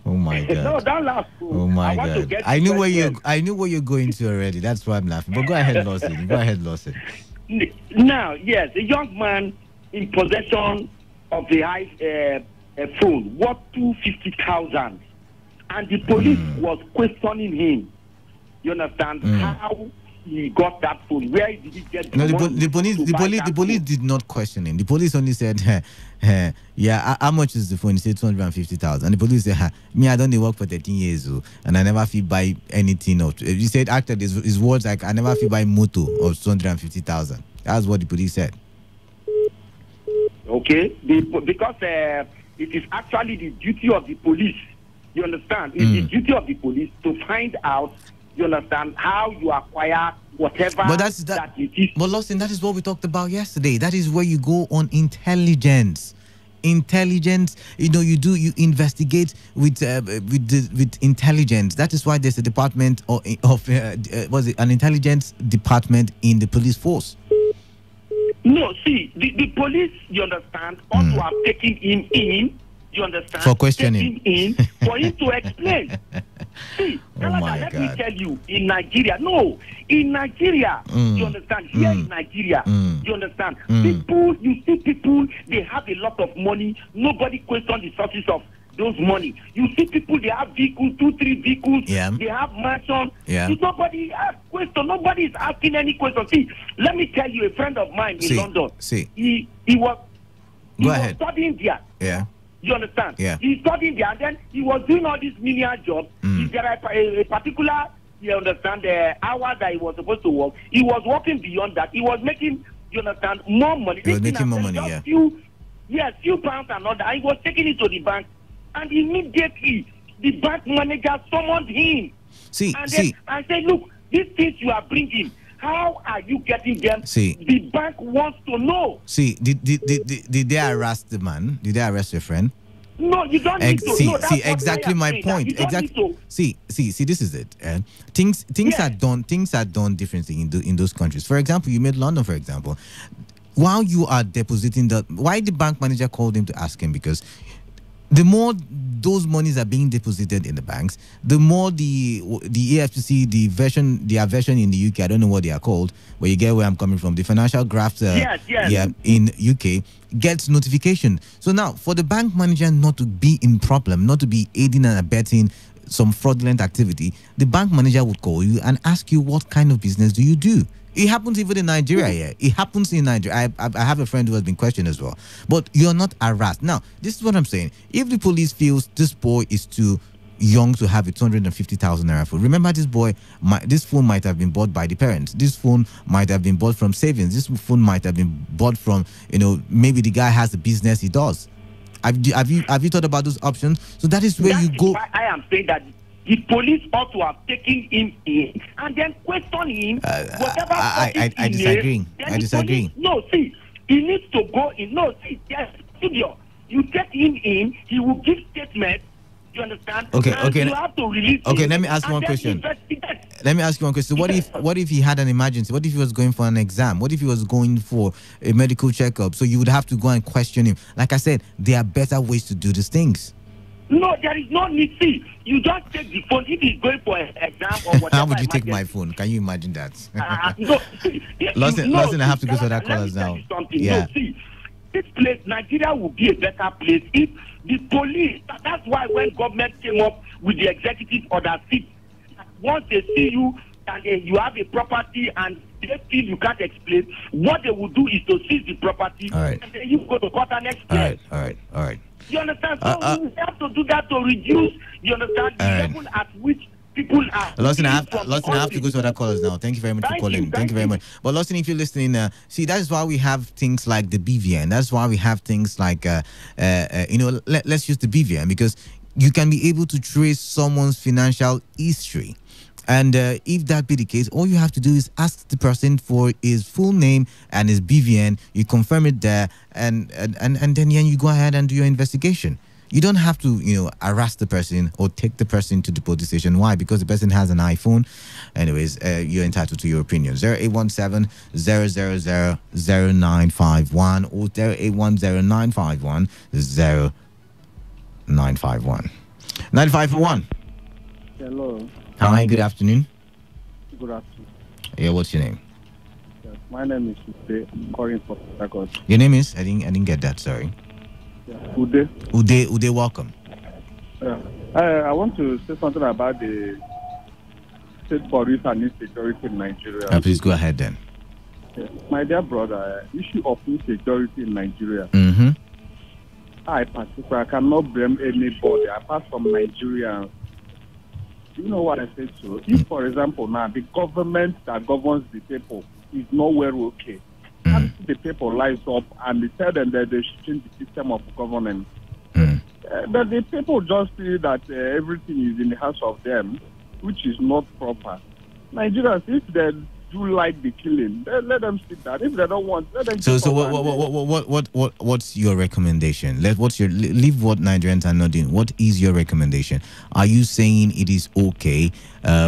Oh my God! No, don't laugh. Oh my God! I knew where you're going to already. That's why I'm laughing. But go ahead, Lawson. Go ahead, Lawson. Now, yes, a young man in possession of a high phone worth 250,000, and the police was questioning him. You understand how he got that phone? Where did he get? No, the police did not question him. The police only said, "Yeah, how much is the phone?" He said 250,000. And the police said, "Me, I don't work for 13 years, and I never feel buy anything." He said, "After his words like I never feel buy moto of 250,000." That's what the police said. Okay, because it is actually the duty of the police. You understand? It's the duty of the police to find out. You understand how you acquire whatever that it is. But Lawson, that is what we talked about yesterday. That is where you go on intelligence. Intelligence, you investigate with intelligence. That is why there's a department of an intelligence department in the police force. No, see, the police, you understand, ought to have taken him in. You understand? For questioning. In for him to explain. See, let me tell you, in Nigeria, you understand, here in Nigeria, you understand, you see people, they have a lot of money, nobody questions the sources of those money. You see people, they have vehicles, 2-3 vehicles, they have mansions, nobody asks question, nobody is asking any question. See, let me tell you, a friend of mine in London, he was studying there. Yeah. You understand? Yeah. He studied there, and then he was doing all these menial jobs. If there are a particular, you understand, the hours that he was supposed to work, he was working beyond that. He was making, you understand, more money. He was making more money, yeah. Few pounds and all that. He was taking it to the bank, and immediately the bank manager summoned him. I said, look, these things you are bringing, how are you getting them? The bank wants to know. Did they arrest the man? Did they arrest your friend? No, you don't need to. Exactly my point. Exactly. See, this is it. Things are done differently in those countries. For example, you made London, for example. While you are depositing why the bank manager called him to ask him? Because the more those monies are being deposited in the banks, the more the AFCC, their version in the UK, I don't know what they are called, where you get where I'm coming from, the financial graphs in UK gets notification. So now, for the bank manager not to be in problem, not to be aiding and abetting some fraudulent activity, the bank manager would call you and ask you, what kind of business do you do? It happens even in Nigeria here. It happens in Nigeria. I have a friend who has been questioned as well. But you're not harassed. Now, this is what I'm saying. If the police feels this boy is too young to have a 250,000 naira phone, remember this phone might have been bought by the parents. This phone might have been bought from savings. This phone might have been bought from, maybe the guy has a business he does. Have you thought about those options? So that is where you go. I am saying that the police ought to have taken him in and then question him. Whatever I disagree. I disagree. See, he needs to go in. Yes, studio. You take him in, he will give statements. You understand? Okay. You have to release him. Let me ask you one question. What if he had an emergency? What if he was going for an exam? What if he was going for a medical checkup? So you would have to go and question him. Like I said, there are better ways to do these things. No, there is no need. See, you just take the phone. If he's going for an exam or whatever. How would you take my phone? Can you imagine that? Listen, I have to go to that callers now. Yeah. No, see, this place, Nigeria, will be a better place if the police. That's why when government came up with the executive order, once they see you and you have a property and they feel you can't explain, what they will do is to seize the property and then you go to court and explain. All right. You understand? So we have to do that to reduce, you understand, the level at which people are. Lawson, I have to go to other callers now. Thank you very much for calling. Thank you very much. But Lawson, if you're listening, see, that is why we have things like the BVN. That's why we have things like, let's use the BVN, because you can be able to trace someone's financial history. And if that be the case, all you have to do is ask the person for his full name and his BVN. You confirm it there, and then you go ahead and do your investigation. You don't have to, harass the person or take the person to the police station. Why? Because the person has an iPhone. Anyways, you're entitled to your opinion. 0817-000-0951 or 0810-951-0951. 95.1. Hello. Hi, good afternoon. Good afternoon. Yeah, what's your name? Yes, my name is Ude. I'm calling from Port. Your name is? I didn't get that. Sorry. Yeah, Ude. Ude, welcome. I want to say something about the state police and insecurity in Nigeria. Please go ahead then. Yes. My dear brother, issue of insecurity in Nigeria. Mm-hmm. I particularly cannot blame anybody apart from Nigerians. You know what I said to? If, for example, now the government that governs the people is nowhere okay, and the people rise up and they tell them that they should change the system of governance, but the people just feel that everything is in the hands of them, which is not proper. Nigerians, if they do like the killing, then let them sit down. If they don't want, let them. So what's your recommendation? Leave what Nigerians are not doing. What is your recommendation? Are you saying it is okay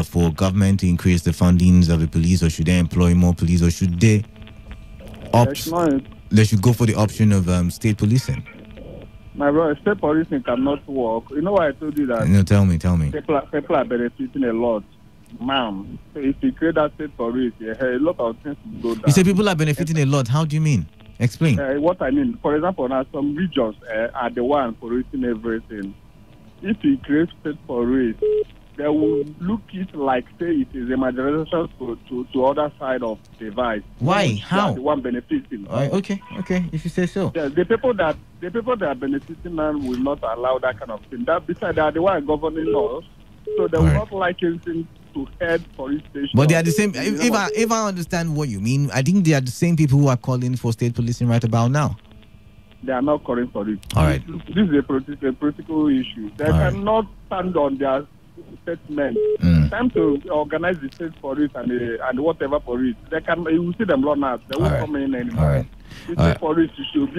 for government to increase the fundings of the police, or should they employ more police, or should they they should go for the option of state policing? My brother, state policing cannot work. You know why I told you that? No, tell me. People are benefiting a lot. Ma'am, so if you create that state police, a lot of things will go down. You say people are benefiting a lot. How do you mean? Explain. What I mean, for example, now some regions are the one policing everything. If you create state police, they will look it like, say, it is a marginalization to other side of the divide. Why? How? The one benefiting. Okay. If you say so. Yeah, the people that are benefiting now will not allow that kind of thing. That besides, they are the one governing us, so they will not like anything to head police station. But they are the same. If I understand what you mean, I think they are the same people who are calling for state policing right about now. They are not calling for it. All right. This is a political issue. They cannot stand on their statement. Time to organize the state police and whatever police. You will see them run out. They won't come in anymore. All right. The state police should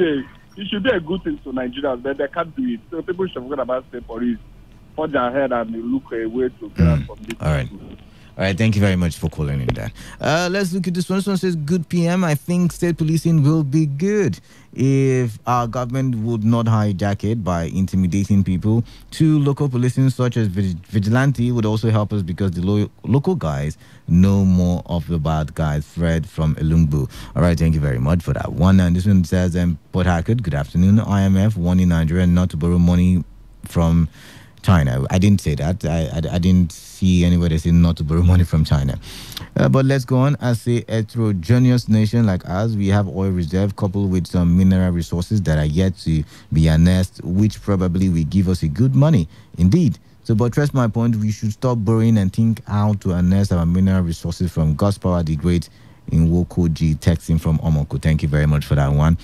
be a good thing to Nigerians, but they can't do it. So people should forget about state police. Put their head and look away to get out from this. All right. Thank you very much for calling in that. Let's look at this one. This one says, good PM. I think state policing will be good if our government would not hijack it by intimidating people. Two, local policing such as vigilante would also help us because the local guys know more of the bad guys. Fred from Elungbu. All right. Thank you very much for that one. And this one says, Port Harcourt, good afternoon. IMF warning Nigeria not to borrow money from China. I didn't say that. I didn't see anybody saying not to borrow money from China. But let's go on. As a heterogeneous nation like us, we have oil reserve coupled with some mineral resources that are yet to be harnessed, which probably will give us a good money. Indeed. So, but trust my point, we should stop borrowing and think how to harness our mineral resources from God's power, the great in Woko G, texting from Omoko. Thank you very much for that one.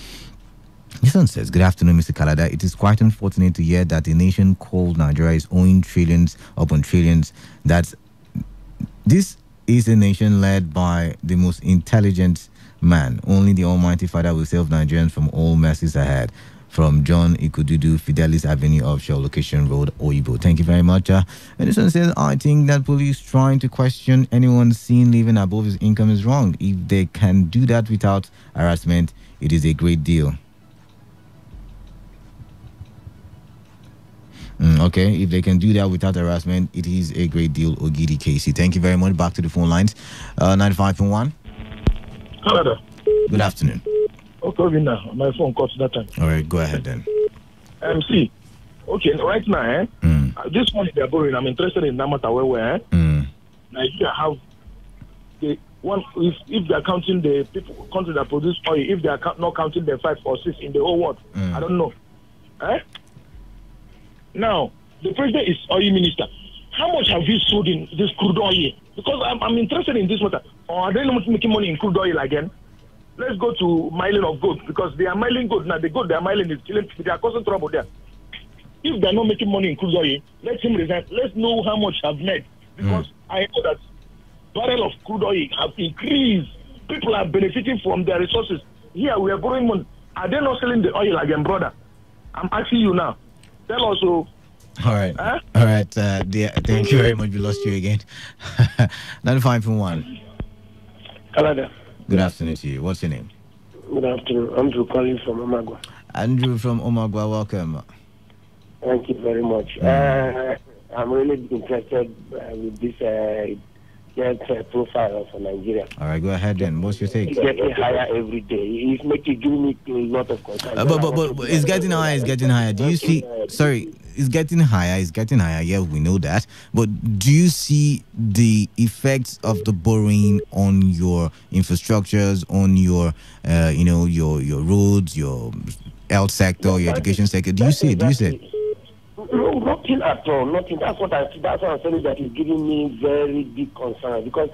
This one says, good afternoon, Mr. Kalada. It is quite unfortunate to hear that a nation called Nigeria is owing trillions upon trillions. This is a nation led by the most intelligent man. Only the Almighty Father will save Nigerians from all messes ahead. From John Ikududu, Fidelis Avenue, Offshore Location Road, Oibo. Thank you very much. And this one says, I think that police trying to question anyone seen living above his income is wrong. If they can do that without harassment, it is a great deal. Okay, if they can do that without harassment, it is a great deal. Ogidi Casey. Thank you very much. Back to the phone lines. 95.1. Hello. Good afternoon. Okay, now my phone calls that time. All right, go ahead then. MC. Okay, right now, this money they're borrowing, I'm interested in that matter where Nigeria have the one if they're counting the people country that produce oil, if they are not counting the 5 or 6 in the whole world, I don't know. Now, the president is oil minister. How much have you sold in this crude oil? Because I'm interested in this matter. Or are they not making money in crude oil again? Let's go to miling of gold, because they are miling gold now. The gold they are miling is killing. They are causing trouble there. If they are not making money in crude oil, let him resign. Let's know how much have made, because I know that barrel of crude oil have increased. People are benefiting from their resources. Here we are borrowing money. Are they not selling the oil again, brother? I'm asking you now. Tell us so. All right. All right. Thank you very much. We lost you again. 95.1. Canada. Good afternoon to you. What's your name? Good afternoon. Andrew calling from Omagua. Andrew from Omagua. Welcome. Thank you very much. I'm really interested with this profile of Nigeria. All right, go ahead then. What's your take? It's getting higher every day. It's giving me a lot of concern. But it's getting higher. It's getting higher. Do you see? Sorry, it's getting higher. It's getting higher. Yeah, we know that. But do you see the effects of the borrowing on your infrastructures, on your, your roads, your health sector, your education sector? Do you see it? Do you see it? No, nothing at all. Nothing. That's what I'm saying. That is giving me very big concern, because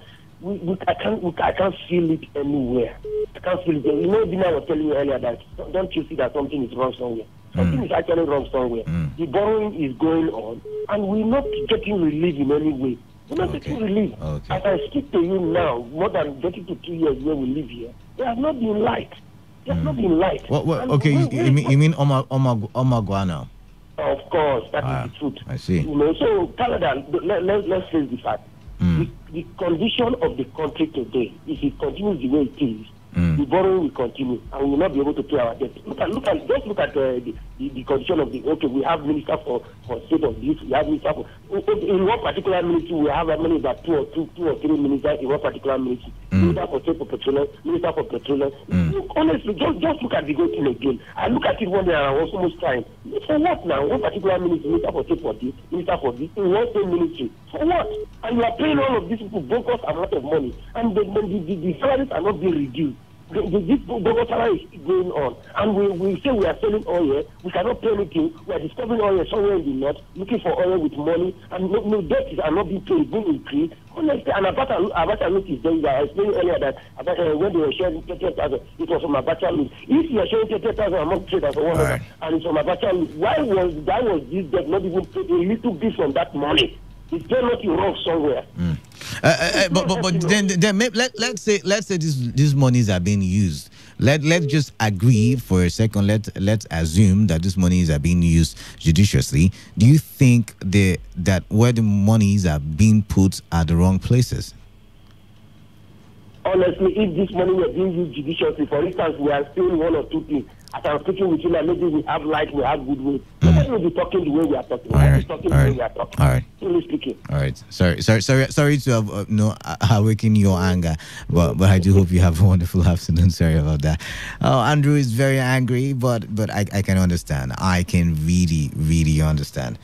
I can't feel it anywhere. I can't feel it. You know, Dina was telling you earlier that don't you see that something is wrong somewhere? Something is actually wrong somewhere. The borrowing is going on, and we're not getting relief in any way. We're not getting relief. As I speak to you now, more than getting to 2 years where we live here, there has not been light. There has not been light. Okay, you mean Omagua now? Of course, that is the truth. I see. You know, so Canada, let's face the fact. The condition of the country today, if it continues the way it is, the borrowing will continue, and we will not be able to pay our debt. Look at the condition of we have minister for state of this, we have minister for in one particular ministry we have about two or three ministers in one particular ministry. Minister for state for petroleum, minister for petroleum. Honestly, just look at the whole thing again. I look at it one day and I was almost crying. For what now? One particular ministry, minister for state for this, minister for this, in one same ministry. For what? And you are paying all of these people bogus amount of money, and the salaries are not being reduced. This bogus salary is going on, and we say we are selling oil. We cannot pay anything. We are discovering oil somewhere in the north, looking for oil with money, and no debts are not being paid, being increased. Honestly, and Abacha look is there. I explained earlier that when they were sharing 30,000, it was from Abacha look. If you are sharing 30,000 among traders or whatever, and it's from Abacha look, why was this debt not even paid a little bit from that money? Is there nothing wrong somewhere? But then let's say these monies are being used. Let's just agree for a second. Let's assume that these monies are being used judiciously. Do you think that where the monies are being put are the wrong places? Honestly, if this money were being used judiciously, for instance, we are saying one or two things. As I'm speaking with you, and maybe we have light, we have good will. Nobody will be talking the way we are talking. All right. The way we are talking. All right. Truly speaking. All right. Sorry to have awakened your anger, but I do hope you have a wonderful afternoon. Sorry about that. Oh, Andrew is very angry, but I can understand. I can really understand.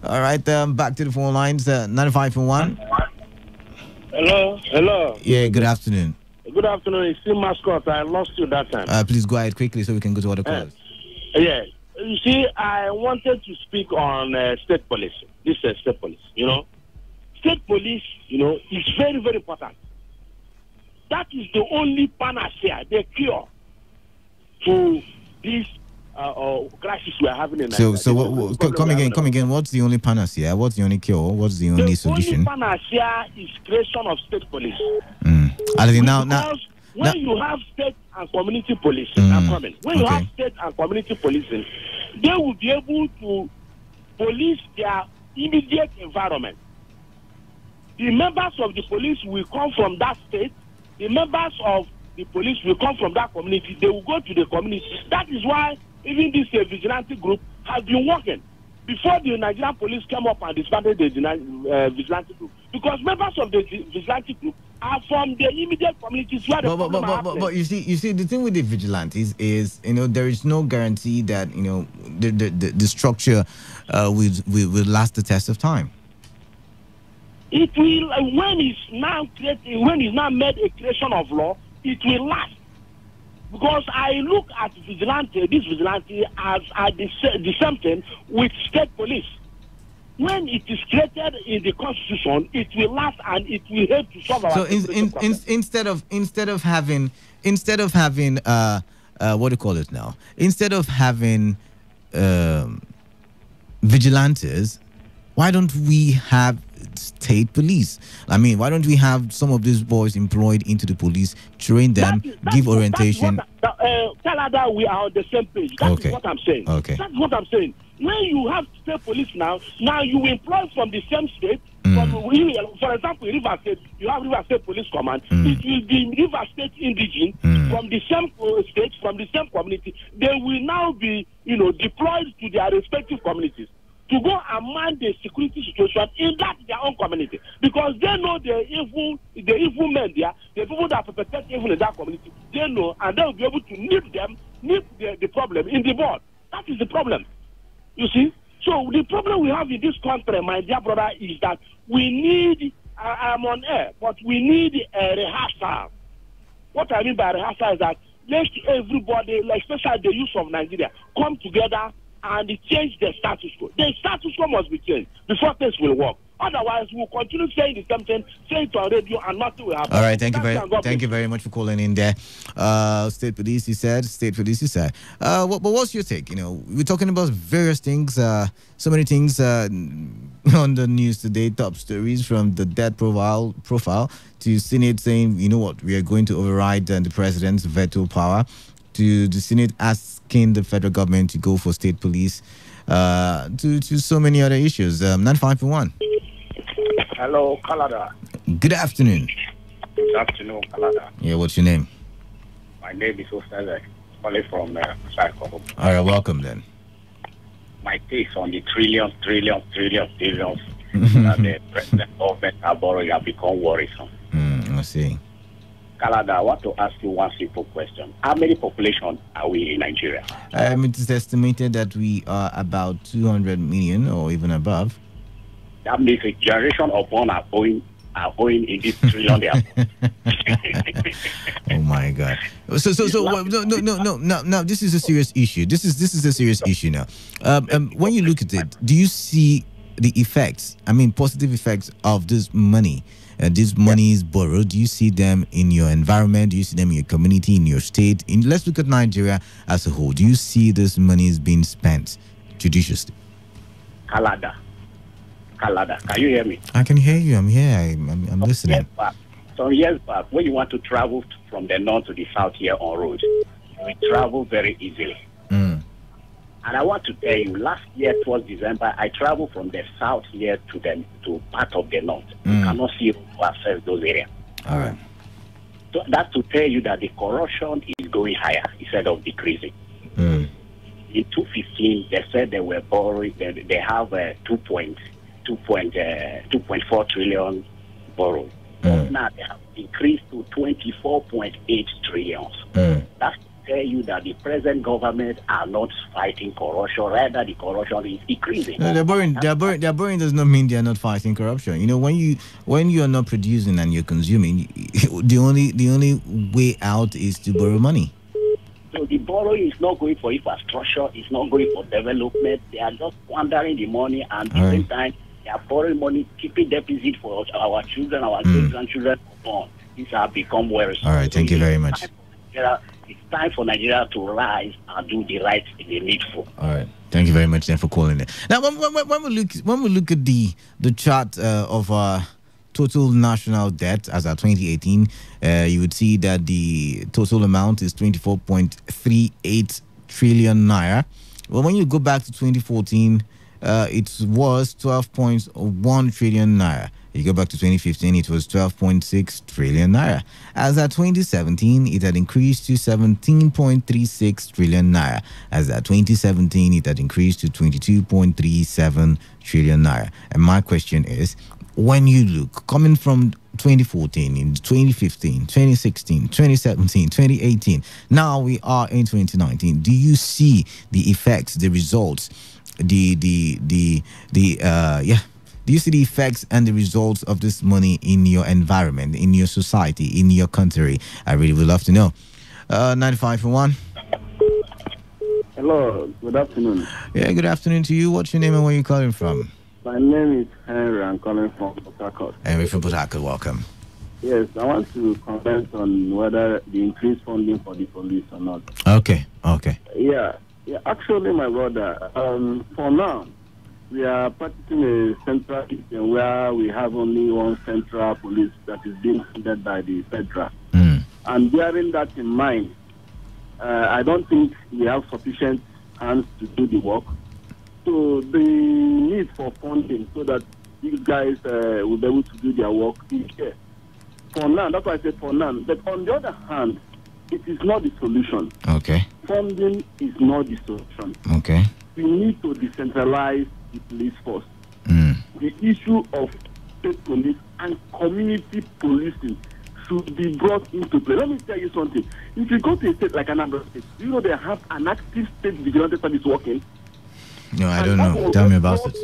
All right. Back to the phone lines. 95.1. Hello. Yeah. Good afternoon. Good afternoon. It's still Mascot. I lost you that time. Please go ahead quickly so we can go to other calls. Yeah. You see, I wanted to speak on state police. This is state police, State police, is very, very important. That is the only panacea, the cure to this crisis we are having in So, Nigeria. come again. What's the only panacea? What's the only cure? What's the only solution? The only panacea is creation of state police. When you have state and community policing, when you have state and community policing, they will be able to police their immediate environment. The members of the police will come from that state. The members of the police will come from that community. They will go to the community. That is why even this vigilante group has been working before the Nigerian police came up and disbanded the vigilante group. Because members of the vigilante group are from the immediate communities where but you see the thing with the vigilantes is there is no guarantee that the structure will last the test of time. It will when it's now made a creation of law, it will last. Because I look at this vigilante as the same thing with state police. When it is created in the constitution, it will last and it will help to solve our problem. Instead of having what do you call it now? Instead of having vigilantes, why don't we have state police? I mean, why don't we have some of these boys employed into the police, train them, give orientation? Canada, we are on the same page. That is what I'm saying. Okay. That's what I'm saying. When you have state police now you employ from the same state. For example, River State, you have River State Police Command. It will be River State indigene from the same state, from the same community. They will now be, deployed to their respective communities to go and man the security situation in their own community, because they know the evil men there, the people that perpetrate evil in that community. They know, and they will be able to nip the problem in the bud. That is the problem. You see? So the problem we have in this country, my dear brother, is that we need, I'm on air, but we need a rehearsal. What I mean by rehearsal is that let everybody, especially the youth of Nigeria, come together and change the status quo. The status quo must be changed before things will work. Otherwise, we'll continue saying the same thing, say it on radio, and nothing will happen. All right, thank you very much for calling in there. State police, he said. But what's your take? We're talking about various things, so many things on the news today. Top stories from the death profile to Senate saying, we are going to override the president's veto power, to the Senate asking the federal government to go for state police, to so many other issues. 95.1. Hello, Canada. Good afternoon. Good afternoon, Canada. Yeah, what's your name? My name is Ostele, calling from Cycle. All right, welcome then. My takes on the trillions that the president government are borrowing have become worrisome. I see. Canada, I want to ask you one simple question. How many population are we in Nigeria? It is estimated that we are about 200 million or even above. That means a generation of one are going in this trillion. Oh my God! So no. This is a serious issue. This is a serious issue now. When you look at it, do you see the effects? I mean, positive effects of this money. This money is borrowed. Do you see them in your environment? Do you see them in your community, in your state? Let's look at Nigeria as a whole. Do you see this money is being spent judiciously? Canada, can you hear me? I can hear you. I'm here. I'm listening. Some years back, when you want to travel from the north to the south here on road, you travel very easily. And I want to tell you, last year towards December, I traveled from the south here to part of the north. You cannot see road to access those areas. All right. So that's to tell you that the corruption is going higher instead of decreasing. In 2015, they said they were borrowing. They have 2.4 trillion borrowed. Now they have increased to 24.8 trillion. That's to tell you that the present government are not fighting corruption. Rather, the corruption is decreasing. No, they're borrowing. They're borrowing does not mean they're not fighting corruption. When you are not producing and you're consuming, the only way out is to borrow money. So the borrowing is not going for infrastructure. It's not going for development. They are just squandering the money, and at the same time, they are borrowing money, keeping deposit for our children, our great grandchildren. These have become worrisome. All right, thank you very much. It's time for Nigeria to rise and do the right in the needful. All right. Thank you very much then for calling in. Now, when we look at the chart of total national debt as at 2018, you would see that the total amount is 24.38 trillion naira. Well, when you go back to 2014, it was 12.1 trillion naira. You go back to 2015, it was 12.6 trillion naira. As at 2017, it had increased to 17.36 trillion naira. As at 2017, it had increased to 22.37 trillion naira. And my question is, when you look, coming from 2014, in 2015, 2016, 2017, 2018, now we are in 2019, do you see the effects, the results, do you see the effects and the results of this money in your environment, in your society, in your country? I really would love to know. 95.1. Hello, good afternoon. Yeah, good afternoon to you. What's your name and where are you calling from? My name is Henry. I'm calling from Port Harcourt. Henry from Port Harcourt, welcome. Yes, I want to comment on whether the increased funding for the police or not. Okay. Yeah, actually, my brother, for now, we are practicing a central system where we have only one central police that is being funded by the federal. And bearing that in mind, I don't think we have sufficient hands to do the work. So the need for funding so that these guys will be able to do their work is here. For now, that's why I said for now. But on the other hand, it is not the solution. Okay. Funding is not the solution. Okay. We need to decentralize the police force. The issue of state police and community policing should be brought into play. Let me tell you something. If you go to a state like Anambra State, you know they have an active state vigilante service working. No, I don't know. Tell me about it.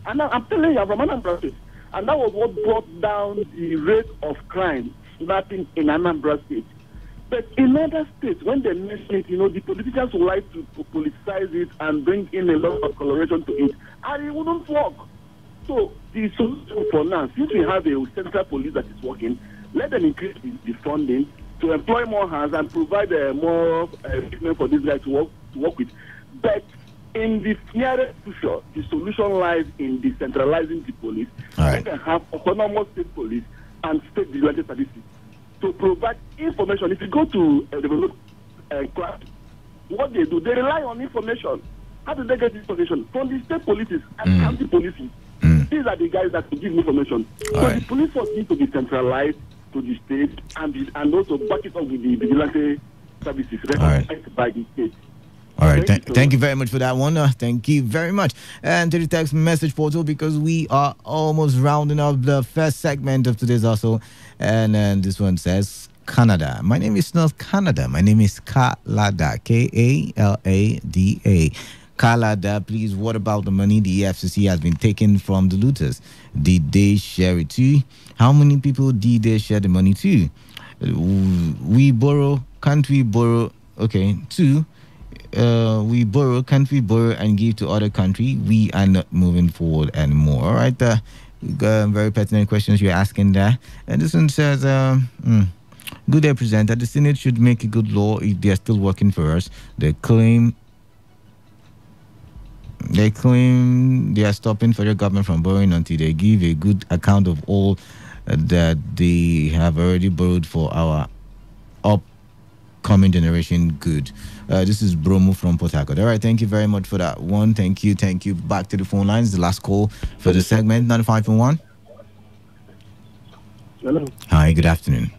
And I'm telling you, I'm from Anambra State. And that was what brought down the rate of crime snapping in Anambra State. But in other states, when they mention it, the politicians would like to politicize it and bring in a lot of coloration to it. And it wouldn't work. So the solution for now, since we have a central police that is working, let them increase the funding to employ more hands and provide more equipment for these guys to work with. But in the nearest future, the solution lies in decentralizing the police. We can have autonomous state police and state vigilante services to provide information. If you go to develop class, what they do, they rely on information. How do they get information? From the state polices and county polices. These are the guys that will give information. The police force needs to be centralized to the state and also back it up with the vigilante services recognized by the state. All right. Thank you very much for that one. Thank you very much. And to the text message portal, because we are almost rounding up the first segment of today's hustle. And this one says, Canada. My name is not Canada. My name is Kalada. Kalada. Kalada, please, what about the money the EFCC has been taken from the looters? Did they share it too? How many people did they share the money to? We borrow, can't we borrow? Okay, two. We borrow, can't we borrow and give to other country? We are not moving forward anymore. All right, very pertinent questions you're asking there. And this one says, good day, presenter. The Senate should make a good law if they are still working for us. They claim they are stopping federal government from borrowing until they give a good account of all that they have already borrowed for our upcoming generation good. This is Bromo from Port Harcourt. All right, thank you very much for that one. Thank you. Back to the phone lines. The last call for the segment, 95.1. Hello. Hi, good afternoon.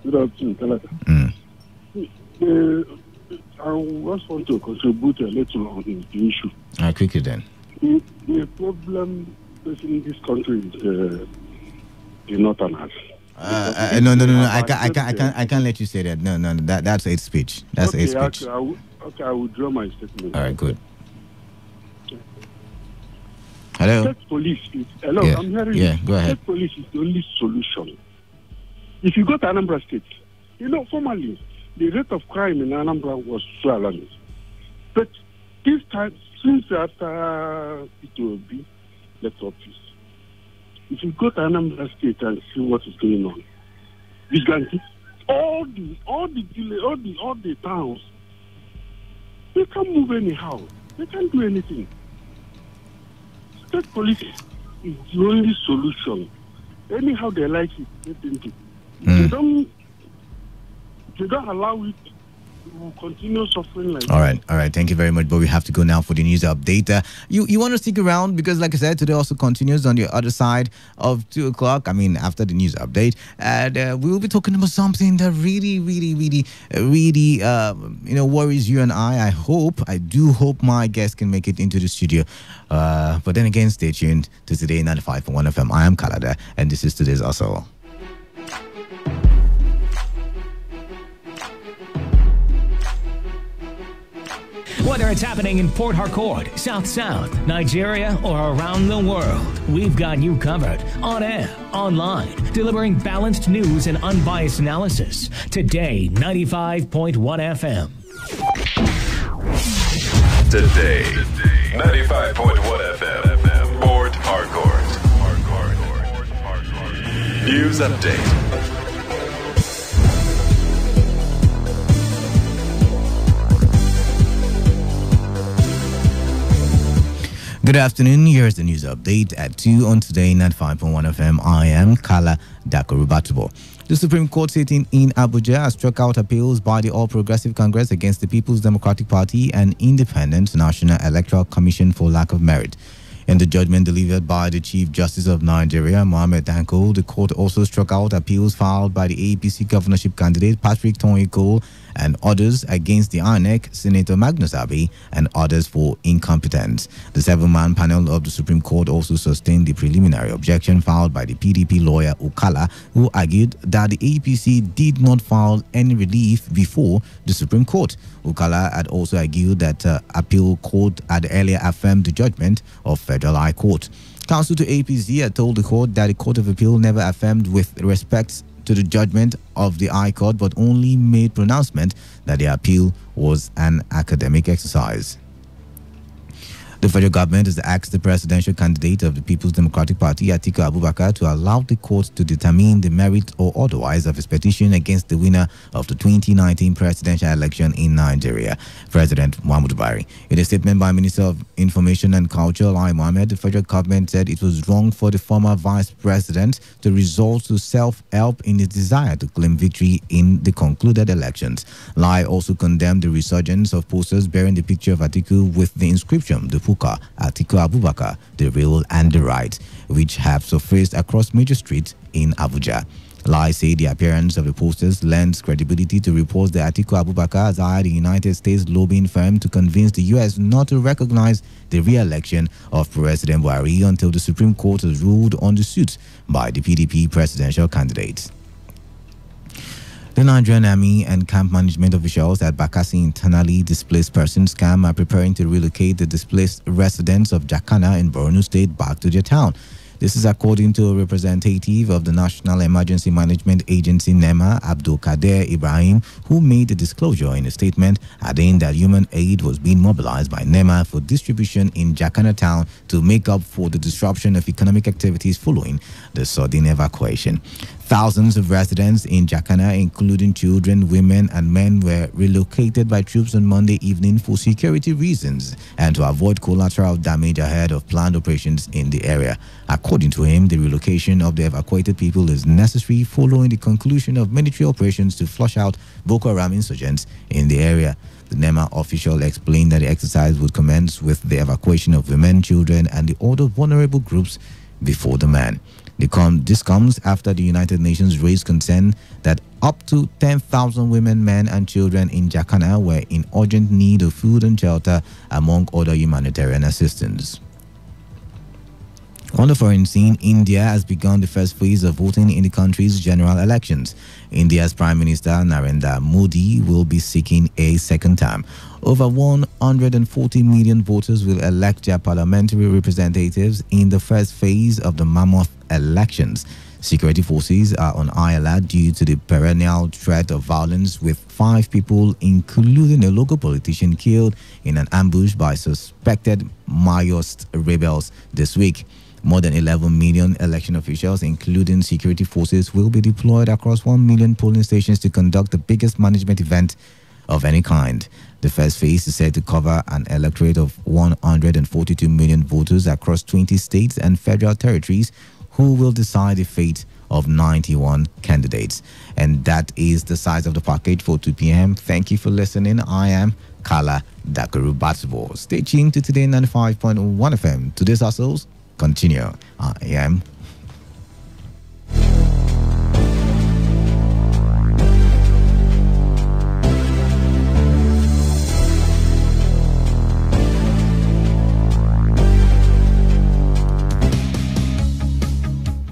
Good afternoon. I just want to contribute a little on the issue. Quickly then. The problem facing this country is the northerners. No. I can't let you say that. No. That's hate speech. That's hate speech. I will draw my statement. All right, good. Hello. State police is hello. Yeah. I'm hearing. Yeah, go ahead. State police is the only solution. If you go to Anambra State, formerly the rate of crime in Anambra was so alarming. But this time, since after P2B left office, if you go to Anambra State and see what is going on, vigilante, all the towns, they can't move anyhow. They can't do anything. State police is the only solution. Anyhow they like it, they think it. They don't allow it to continue suffering like All right. Thank you very much. But we have to go now for the news update. You want to stick around because, like I said, today also continues on the other side of 2 o'clock. I mean, after the news update, and we will be talking about something that really, worries you and I. I do hope my guests can make it into the studio. But then again, stay tuned to Today 95.1 FM. I am Kalada, and this is today's Hustle. Whether it's happening in Port Harcourt, South Sound, Nigeria, or around the world, we've got you covered on air, online, delivering balanced news and unbiased analysis. Today, 95.1 FM. Today, 95.1 FM, Port Harcourt. News update. Good afternoon. Here's the news update at 2 on Today 95.1 FM. I am Kala Dakorubatubo. The Supreme Court sitting in Abuja has struck out appeals by the All Progressive Congress against the People's Democratic Party and Independent National Electoral Commission for lack of merit. In the judgment delivered by the Chief Justice of Nigeria, Mohammed Danko, the court also struck out appeals filed by the APC governorship candidate Patrick Tonye and others against the INEC, Senator Magnus Abbey, and others for incompetence. The 7-man panel of the Supreme Court also sustained the preliminary objection filed by the PDP lawyer Okala, who argued that the APC did not file any relief before the Supreme Court. Okala had also argued that appeal court had earlier affirmed the judgment of Federal High Court. Counsel to APC had told the court that the Court of Appeal never affirmed with respect to the judgment of the High Court, but only made pronouncement that the appeal was an academic exercise. The federal government has asked the presidential candidate of the People's Democratic Party, Atiku Abubakar, to allow the court to determine the merit or otherwise of his petition against the winner of the 2019 presidential election in Nigeria, President Muhammadu Buhari. In a statement by Minister of Information and Culture, Lai Mohammed, the federal government said it was wrong for the former vice president to resort to self-help in his desire to claim victory in the concluded elections. Lai also condemned the resurgence of posters bearing the picture of Atiku with the inscription, the Atiku Abubakar, the real and the right, which have surfaced across major streets in Abuja. Lai said the appearance of the posters lends credibility to reports that Atiku Abubakar has hired a United States lobbying firm to convince the U.S. not to recognize the re-election of President Buhari until the Supreme Court has ruled on the suit by the PDP presidential candidate. The Nigerian Army and camp management officials at Bakassi Internally Displaced Persons Camp are preparing to relocate the displaced residents of Jakana in Borno State back to their town. This is according to a representative of the National Emergency Management Agency, NEMA, Abdul Kader Ibrahim, who made the disclosure in a statement, adding that human aid was being mobilized by NEMA for distribution in Jakana town to make up for the disruption of economic activities following the sudden evacuation. Thousands of residents in Jakana, including children, women, and men, were relocated by troops on Monday evening for security reasons and to avoid collateral damage ahead of planned operations in the area. According to him, the relocation of the evacuated people is necessary following the conclusion of military operations to flush out Boko Haram insurgents in the area. The NEMA official explained that the exercise would commence with the evacuation of women, children, and the other vulnerable groups before the man. This comes after the United Nations raised concern that up to 10,000 women, men, and children in Jakana were in urgent need of food and shelter, among other humanitarian assistance. On the foreign scene, India has begun the first phase of voting in the country's general elections. India's Prime Minister Narendra Modi will be seeking a second term. Over 140 million voters will elect their parliamentary representatives in the first phase of the mammoth elections. Security forces are on high alert due to the perennial threat of violence, with 5 people, including a local politician, killed in an ambush by suspected Maoist rebels this week. More than 11 million election officials, including security forces, will be deployed across 1 million polling stations to conduct the biggest management event of any kind. The first phase is said to cover an electorate of 142 million voters across 20 states and federal territories, who will decide the fate of 91 candidates. And that is the size of the package for 2 p.m. Thank you for listening. I am Kala Dakaru Batsbo. Stay tuned to Today 95.1 FM. Today's hustles continue. I am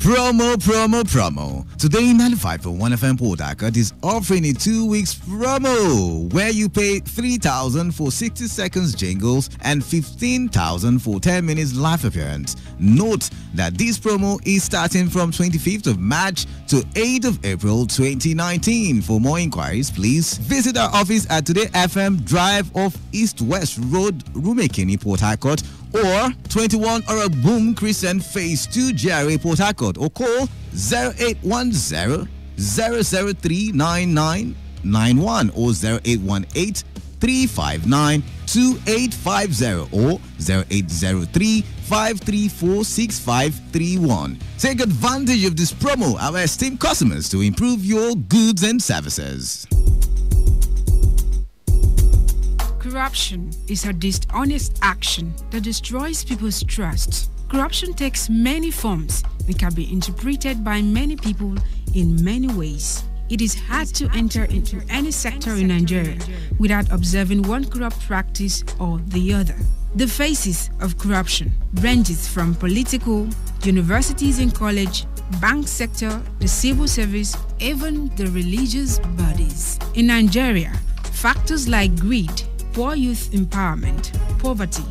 Promo. Today, 95.1 FM Port Harcourt is offering a 2 weeks promo where you pay 3,000 for 60 seconds jingles and 15,000 for 10 minutes live appearance. Note that this promo is starting from 25th of March to 8th of April 2019. For more inquiries, please visit our office at Today FM Drive off East West Road, Rumekini, Port Harcourt, or 21 Boom Crescent Phase 2 GRA Port Harcourt, or call 0810 003 9991 or 0818 359 2850 or 0803 534 6531. Take advantage of this promo, our esteemed customers, to improve your goods and services. Corruption is a dishonest action that destroys people's trust. Corruption takes many forms and can be interpreted by many people in many ways. It is hard to enter into any sector in Nigeria without observing one corrupt practice or the other. The faces of corruption ranges from political, universities and college, bank sector, the civil service, even the religious bodies. In Nigeria, factors like greed, poor youth empowerment, poverty,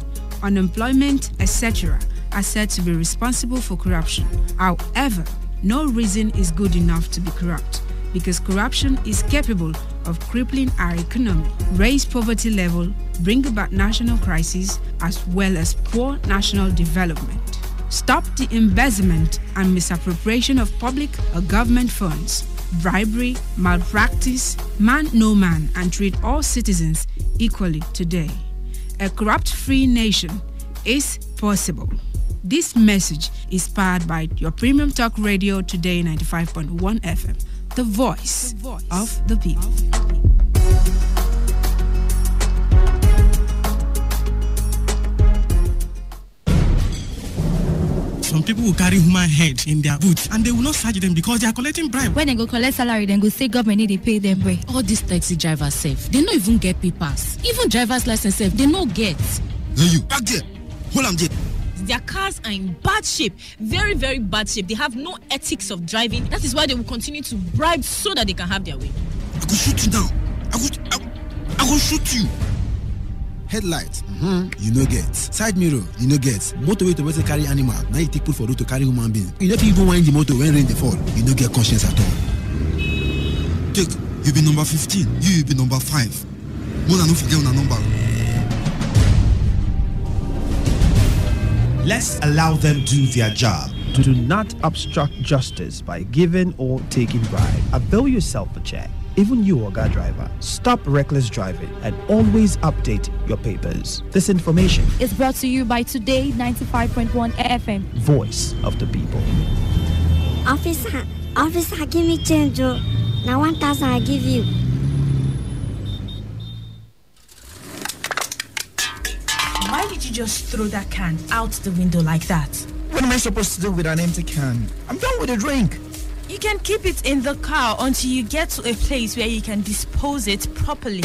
unemployment, etc. are said to be responsible for corruption. However, no reason is good enough to be corrupt, because corruption is capable of crippling our economy, raise poverty level, bring about national crisis, as well as poor national development. Stop the embezzlement and misappropriation of public or government funds, bribery, malpractice, man no man, and treat all citizens equally today. A corrupt-free nation is possible. This message is powered by your premium talk radio Today 95.1 FM, the voice of the people. Some people will carry human head in their boots and they will not search them because they are collecting bribe. When they go collect salary, then go say government need to pay them way. All these taxi drivers safe. They don't even get papers. Even driver's license safe, they no get. Hey you, back there. Hold on there. Their cars are in bad shape, very, very bad shape. They have no ethics of driving. That is why they will continue to bribe so that they can have their way. I will shoot you down. I will shoot you. Headlight, you no get. Side mirror, you no get. Motorway to carry animal. Now you take put for road to carry human being. You never even wind the motor when rain they fall. You no get conscience at all. Take, you be number 15. You be number 5. More than no forget on a number. Let's allow them do their job. Do not obstruct justice by giving or taking bribe. Avail yourself a check. Even you, Oga driver, stop reckless driving and always update your papers. This information is brought to you by Today 95.1 FM, voice of the people. Officer, give me change. Now 1,000 I give you. Why did you just throw that can out the window like that? What am I supposed to do with an empty can? I'm done with the drink. You can keep it in the car until you get to a place where you can dispose it properly.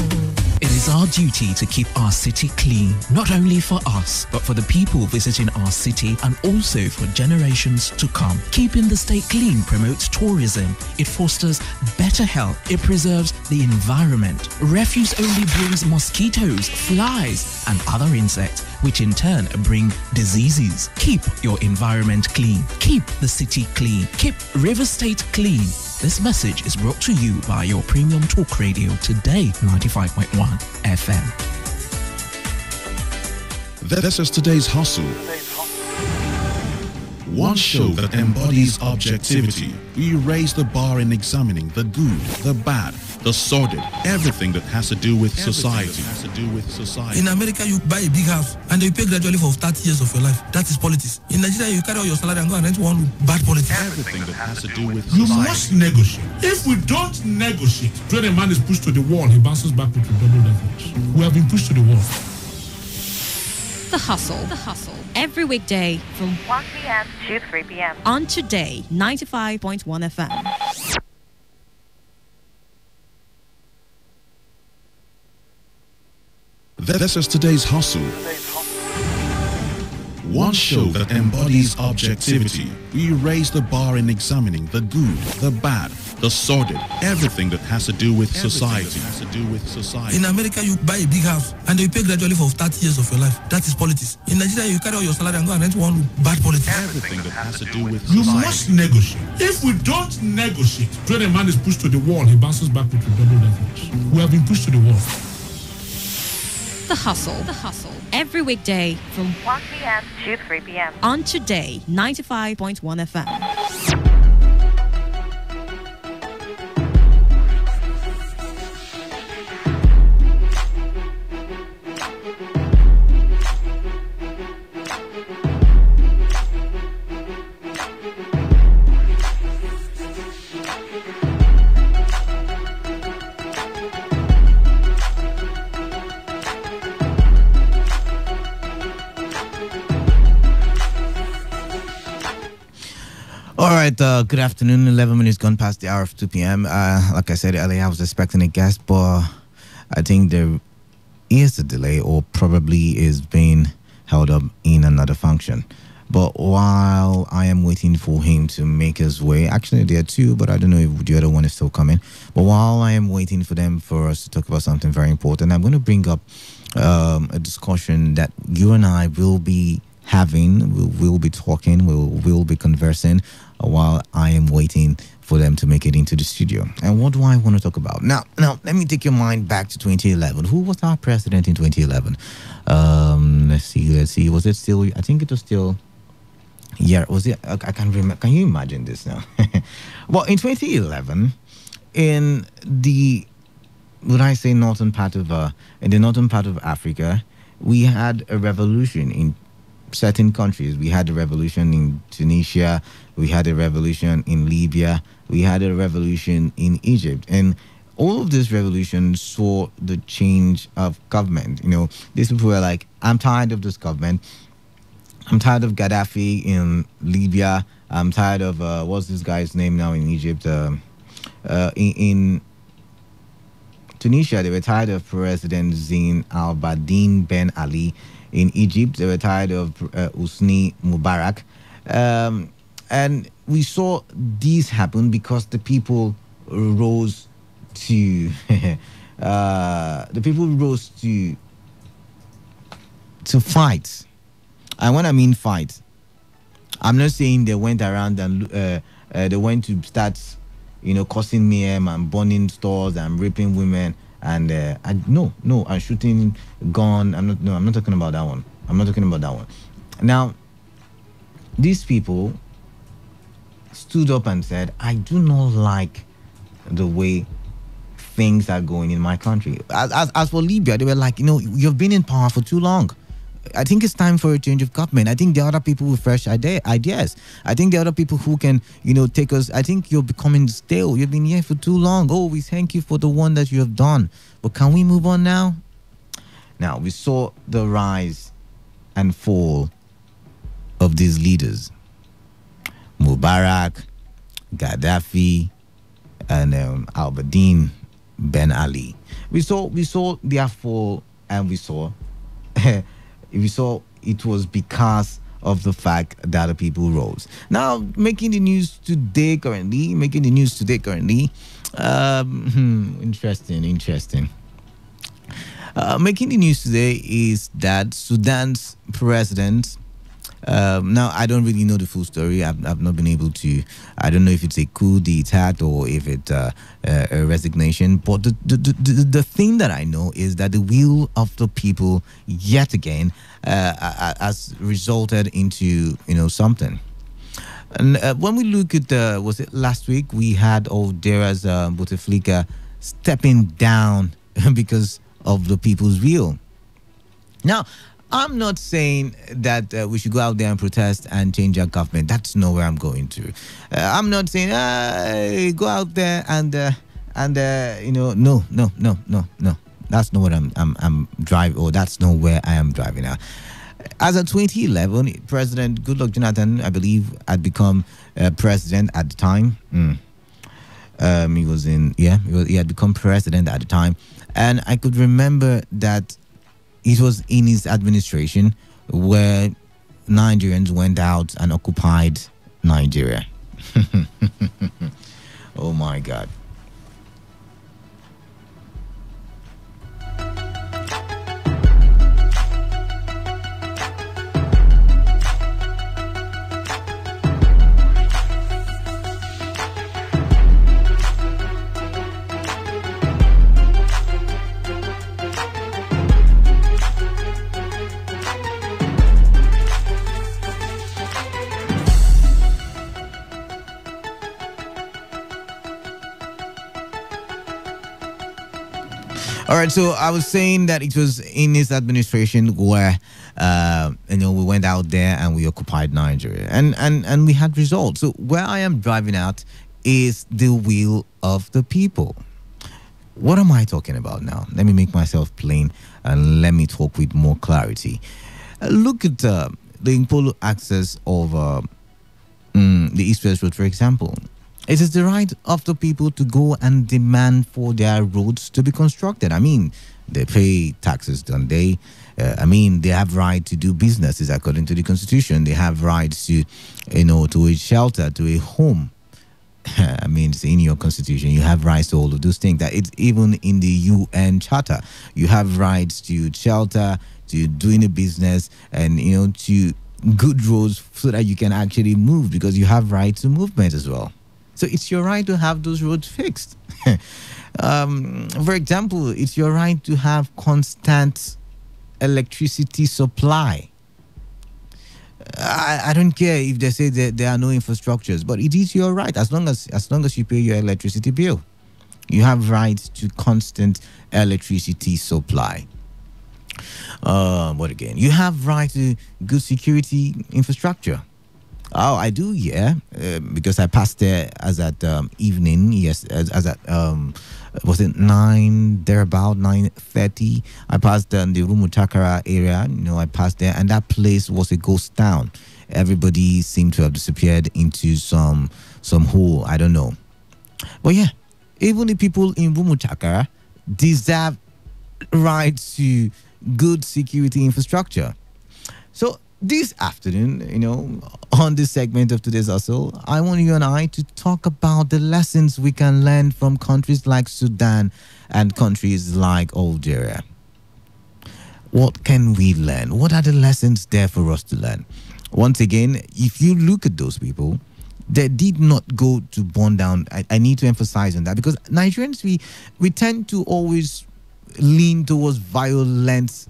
It is our duty to keep our city clean, not only for us, but for the people visiting our city and also for generations to come. Keeping the state clean promotes tourism. It fosters better health. It preserves the environment. Refuse only brings mosquitoes, flies, and other insects, which in turn bring diseases. Keep your environment clean. Keep the city clean. Keep River State clean. This message is brought to you by your premium talk radio Today 95.1 FM. This is today's hustle. One show that embodies objectivity. We raise the bar in examining the good, the bad, the sordid, everything that has to do with society. In America, you buy a big house and you pay gradually for 30 years of your life. That is politics. In Nigeria, you carry out your salary and go and rent one bad politics. Everything that has to do with you society. must negotiate. If we don't negotiate, when a man is pushed to the wall, he bounces back with double levels. We have been pushed to the wall. The Hustle. Every weekday from 1 p.m. to 3 p.m. on Today 95.1 FM. This is today's hustle. One show that embodies objectivity. We raise the bar in examining the good, the bad, the sordid, everything that has to do with society. In America, you buy a big house and you pay gradually for 30 years of your life. That is politics. In Nigeria, you carry out your salary and go and rent one bad politics. Everything that has to do with you society. must negotiate. If we don't negotiate, when a man is pushed to the wall, he bounces back with double levels. We have been pushed to the wall. The Hustle. Every weekday from 1 p.m. to 3 p.m. on Today 95.1 FM. All right, good afternoon. 11 minutes gone past the hour of 2 p.m. Like I said earlier, I was expecting a guest, but I think there is a delay or probably is being held up in another function. But while I am waiting for him to make his way, actually there are two, but I don't know if the other one is still coming. But while I am waiting for us to talk about something very important, I'm going to bring up a discussion that you and I will be having, we'll be talking, we'll be conversing while I am waiting for them to make it into the studio. And what do I want to talk about? Now, let me take your mind back to 2011. Who was our president in 2011? Let's see. Was it still, I think it was still, yeah, was it, I can't remember. Can you imagine this now? Well, in 2011, in the, would I say northern part of Africa, we had a revolution in certain countries. We had a revolution in Tunisia, we had a revolution in Libya, we had a revolution in Egypt, and all of these revolutions saw the change of government. You know, these people were like, I'm tired of this government. I'm tired of Gaddafi in Libya. I'm tired of what's this guy's name now in Egypt? In Tunisia, they were tired of President Zine al-Abidine Ben Ali. In Egypt, they were tired of Hosni Mubarak. And we saw these happen because the people rose to fight. And when I mean fight, I'm not saying they went around and they went to start, causing mayhem and burning stores and raping women. And and shooting gun. I'm not talking about that one. Now, these people stood up and said, I do not like the way things are going in my country. As for Libya, they were like, you've been in power for too long. I think it's time for a change of government. I think there are other people with fresh ideas. I think there are other people who can, take us. I think you're becoming stale. You've been here for too long. Oh, we thank you for the one that you have done. But can we move on now? Now, we saw the rise and fall of these leaders. Mubarak, Gaddafi, and al-Abidine Ben Ali. We saw their fall, and we saw it was because of the fact that the people rose. Now, making the news today currently. Interesting. Making the news today is that Sudan's president. Now, I don't really know the full story. I've not been able to. I don't know if it's a coup d'etat or if it's a resignation. But the thing that I know is that the will of the people yet again has resulted into something. And when we look at, was it last week, we had Aldera's Bouteflika stepping down because of the people's will. Now, I'm not saying that we should go out there and protest and change our government. That's not where I'm going to. I'm not saying go out there and no. That's not what I'm driving, or that's not where I am driving at. As of 2011, President Goodluck Jonathan, I believe, had become president at the time. He had become president at the time, and I could remember that it was in his administration where Nigerians went out and occupied Nigeria. Oh my God. All right, so I was saying that it was in his administration where, we went out there and we occupied Nigeria, and we had results. So where I am driving at is the will of the people. What am I talking about now? Let me make myself plain and let me talk with more clarity. Look at the Impolo access of the East-West Road, for example. It is the right of the people to go and demand for their roads to be constructed. I mean, they pay taxes, don't they? They have right to do businesses according to the Constitution. They have rights to, to a shelter, to a home. It's in your Constitution. You have rights to all of those things. That it's even in the UN Charter. You have rights to shelter, to doing a business, and to good roads so that you can actually move, because you have right to movement as well. So it's your right to have those roads fixed. For example, it's your right to have constant electricity supply. I don't care if they say that there are no infrastructures, but it is your right as long as you pay your electricity bill. You have right to constant electricity supply. What again? You have right to good security infrastructure. Oh, I do, yeah, because I passed there as at evening. Yes, as at was it 9:30? I passed the Rumutakara area. I passed there, and that place was a ghost town. Everybody seemed to have disappeared into some hole. I don't know, but yeah, even the people in Rumutakara deserve right to good security infrastructure. So this afternoon, on this segment of Today's Hustle, I want you and I to talk about the lessons we can learn from countries like Sudan and countries like Algeria. What can we learn? What are the lessons there for us to learn? Once again, if you look at those people, they did not go to burn down. I need to emphasize on that, because Nigerians, we tend to always lean towards violent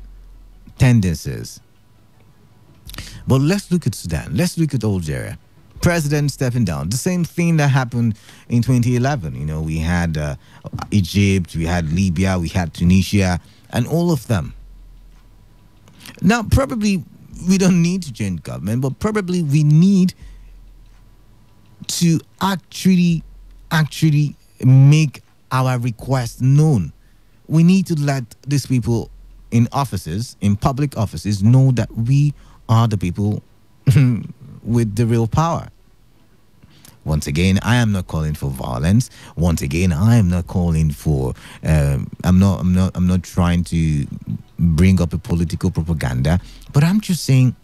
tendencies. But let's look at Sudan. Let's look at Algeria. President stepping down. The same thing that happened in 2011. We had Egypt, we had Libya, we had Tunisia, and all of them. Now, probably we don't need to change government, but probably we need to actually make our request known. We need to let these people in offices, in public offices, know that we are the people with the real power. Once again, I am not calling for violence. Once again, I am not calling for. I'm not trying to bring up a political propaganda, but I'm just saying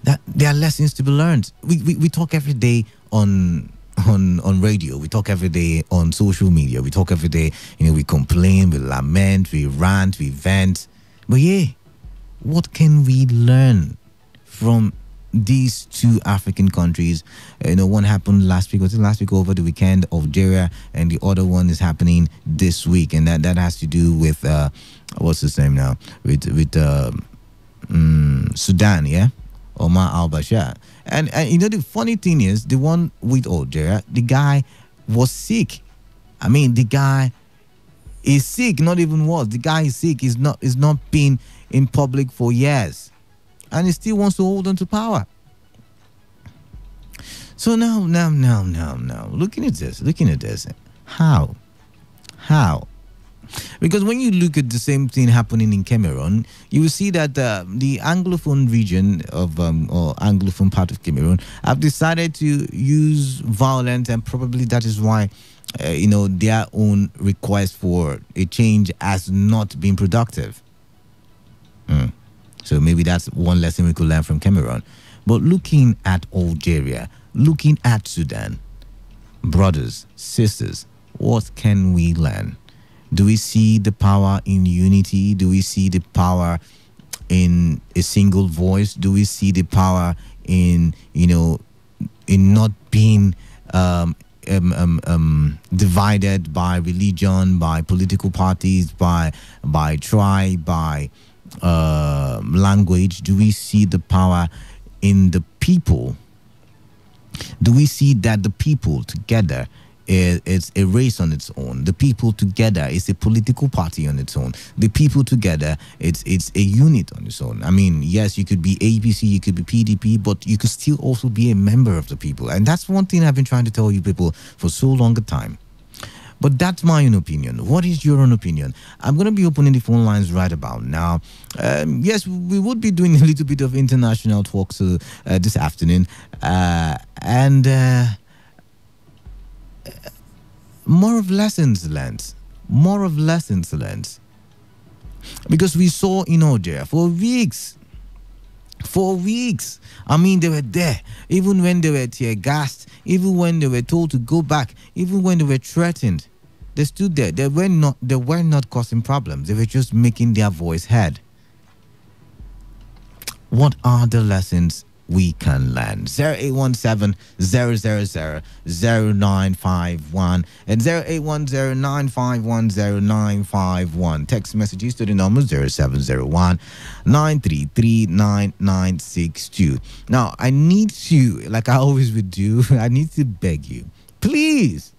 that there are lessons to be learned. We talk every day on radio. We talk every day on social media. We talk every day. We complain, we lament, we rant, we vent. But yeah, what can we learn from these two African countries? One happened last week. Was it last week, over the weekend, Algeria, and the other one is happening this week, and that has to do with what's his name now? With Sudan, yeah, Omar al-Bashir. And the funny thing is, the one with Algeria, the guy was sick. I mean, the guy is sick, not even worse. The guy is sick. He's not been in public for years. And he still wants to hold on to power. So now, looking at this, how? Because when you look at the same thing happening in Cameroon, you will see that the Anglophone region of or Anglophone part of Cameroon have decided to use violence, and probably that is why their own request for a change has not been productive. So maybe that's one lesson we could learn from Cameroon. But looking at Algeria, looking at Sudan, brothers, sisters, what can we learn? Do we see the power in unity? Do we see the power in a single voice? Do we see the power in not being divided by religion, by political parties, by tribe, by language? Do we see the power in the people? Do we see that the people together it's a race on its own? The people together is a political party on its own. The people together, it's a unit on its own. I mean, yes, you could be ABC, you could be PDP, but you could still also be a member of the people. And that's one thing I've been trying to tell you people for so long a time. But that's my own opinion. What is your own opinion? I'm going to be opening the phone lines right about now. Yes, we would be doing a little bit of international talks this afternoon. More of lessons learned. Because we saw in Algeria for weeks. I mean, they were there. Even when they were tear gassed, even when they were told to go back, even when they were threatened, they stood there. They were not causing problems. They were just making their voice heard. What are the lessons we can learn? 0817-000-0951 and 0810-951-0951. Text messages to the number 0701-933-9962. Now, I need to, like I always would do, I need to beg you, please,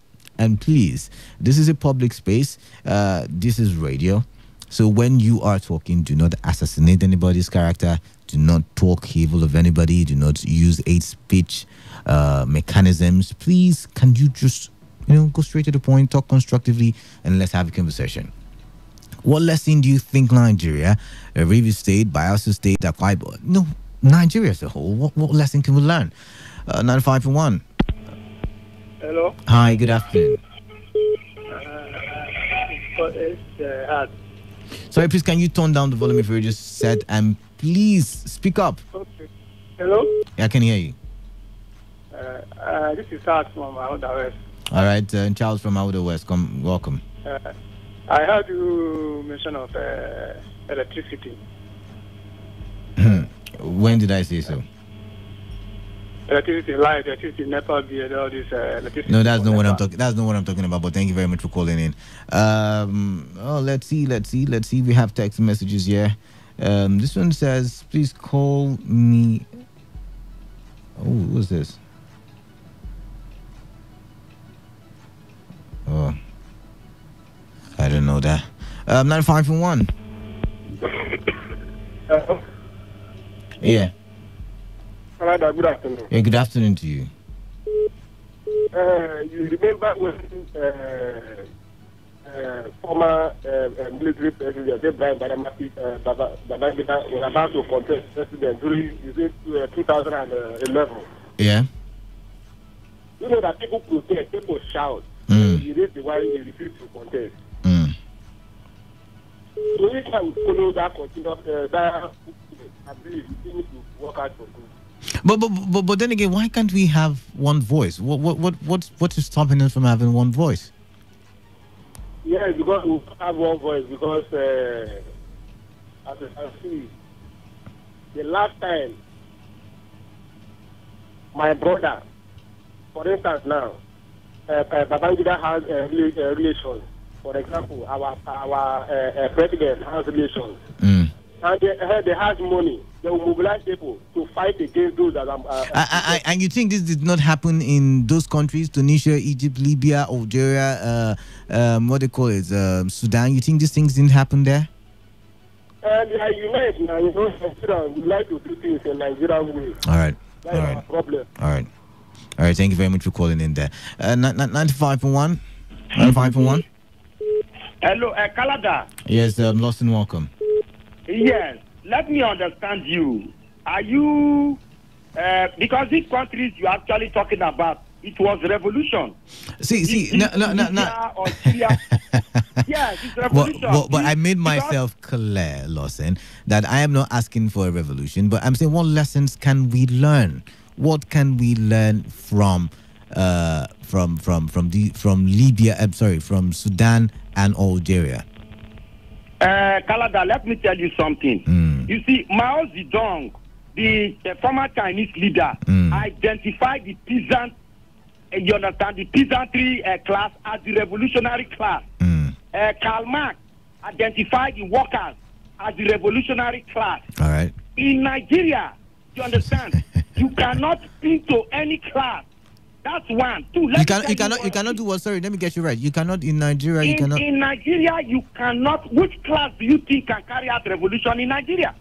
this is a public space. This is radio. So when you are talking, do not assassinate anybody's character. Do not talk evil of anybody. Do not use hate speech mechanisms. Please, can you just, go straight to the point, talk constructively, and let's have a conversation. What lesson do you think Nigeria, Rivers State, Bayelsa State, Akwa Ibom, Nigeria as a whole, what lesson can we learn? 95.1. Hello. Hi, good afternoon. Sorry, please, can you tone down the volume if you're just set, and please speak up. Okay. Hello? Yeah, I can hear you. This is Charles from Outer West. All right, Charles from Outer West, welcome. I heard you mention of electricity. When did I say so? Electricity, light, electricity, NEPA, all this electricity. No, that's not what I'm talking. That's not what I'm talking about. But thank you very much for calling in. Let's see. We have text messages here. This one says, "Please call me." Oh, who's this? Oh, I don't know that. 95.1. Yeah. Canada, good afternoon. Yeah, good afternoon to you. You remember when former military president Babangida was about to contest president during 2011? Yeah. You know that people protest, people shout. You raise the why they refuse to contest. So if I would follow that that I believe things will work out for good. But then again, why can't we have one voice? What is stopping us from having one voice? Yes, because we have one voice. Because as I can see, the last time my brother, for instance, now Babangida has relations. For example, our president has relations, and they have money. they will mobilize people to fight against those that and you think this did not happen in those countries, Tunisia, Egypt, Libya, Algeria, what they call it, Sudan? You think these things didn't happen there? And they are united now. You know, Nigeria, we like to do things in Nigerian way. All right. That's our problem. All right. All right. Thank you very much for calling in there. 95.1. 95.1. Hello, Kalada. Yes, Lawson, welcome. Yes, let me understand you. Are you, because these countries you're actually talking about, it was revolution. See, no. Yes, it's revolution. But I made myself clear, Lawson, that I am not asking for a revolution, but I'm saying what lessons can we learn? What can we learn from Libya? I'm sorry, from Sudan and Algeria. Kalada, let me tell you something. You see, Mao Zedong, the former Chinese leader, identified the peasant. You understand, the peasantry class as the revolutionary class. Karl Marx identified the workers as the revolutionary class. All right. In Nigeria, you understand, you cannot speak to any class. That's one. Two. You cannot do what? Sorry, let me get you right. You cannot in Nigeria. You cannot. In Nigeria, you cannot. Which class do you think can carry out revolution in Nigeria?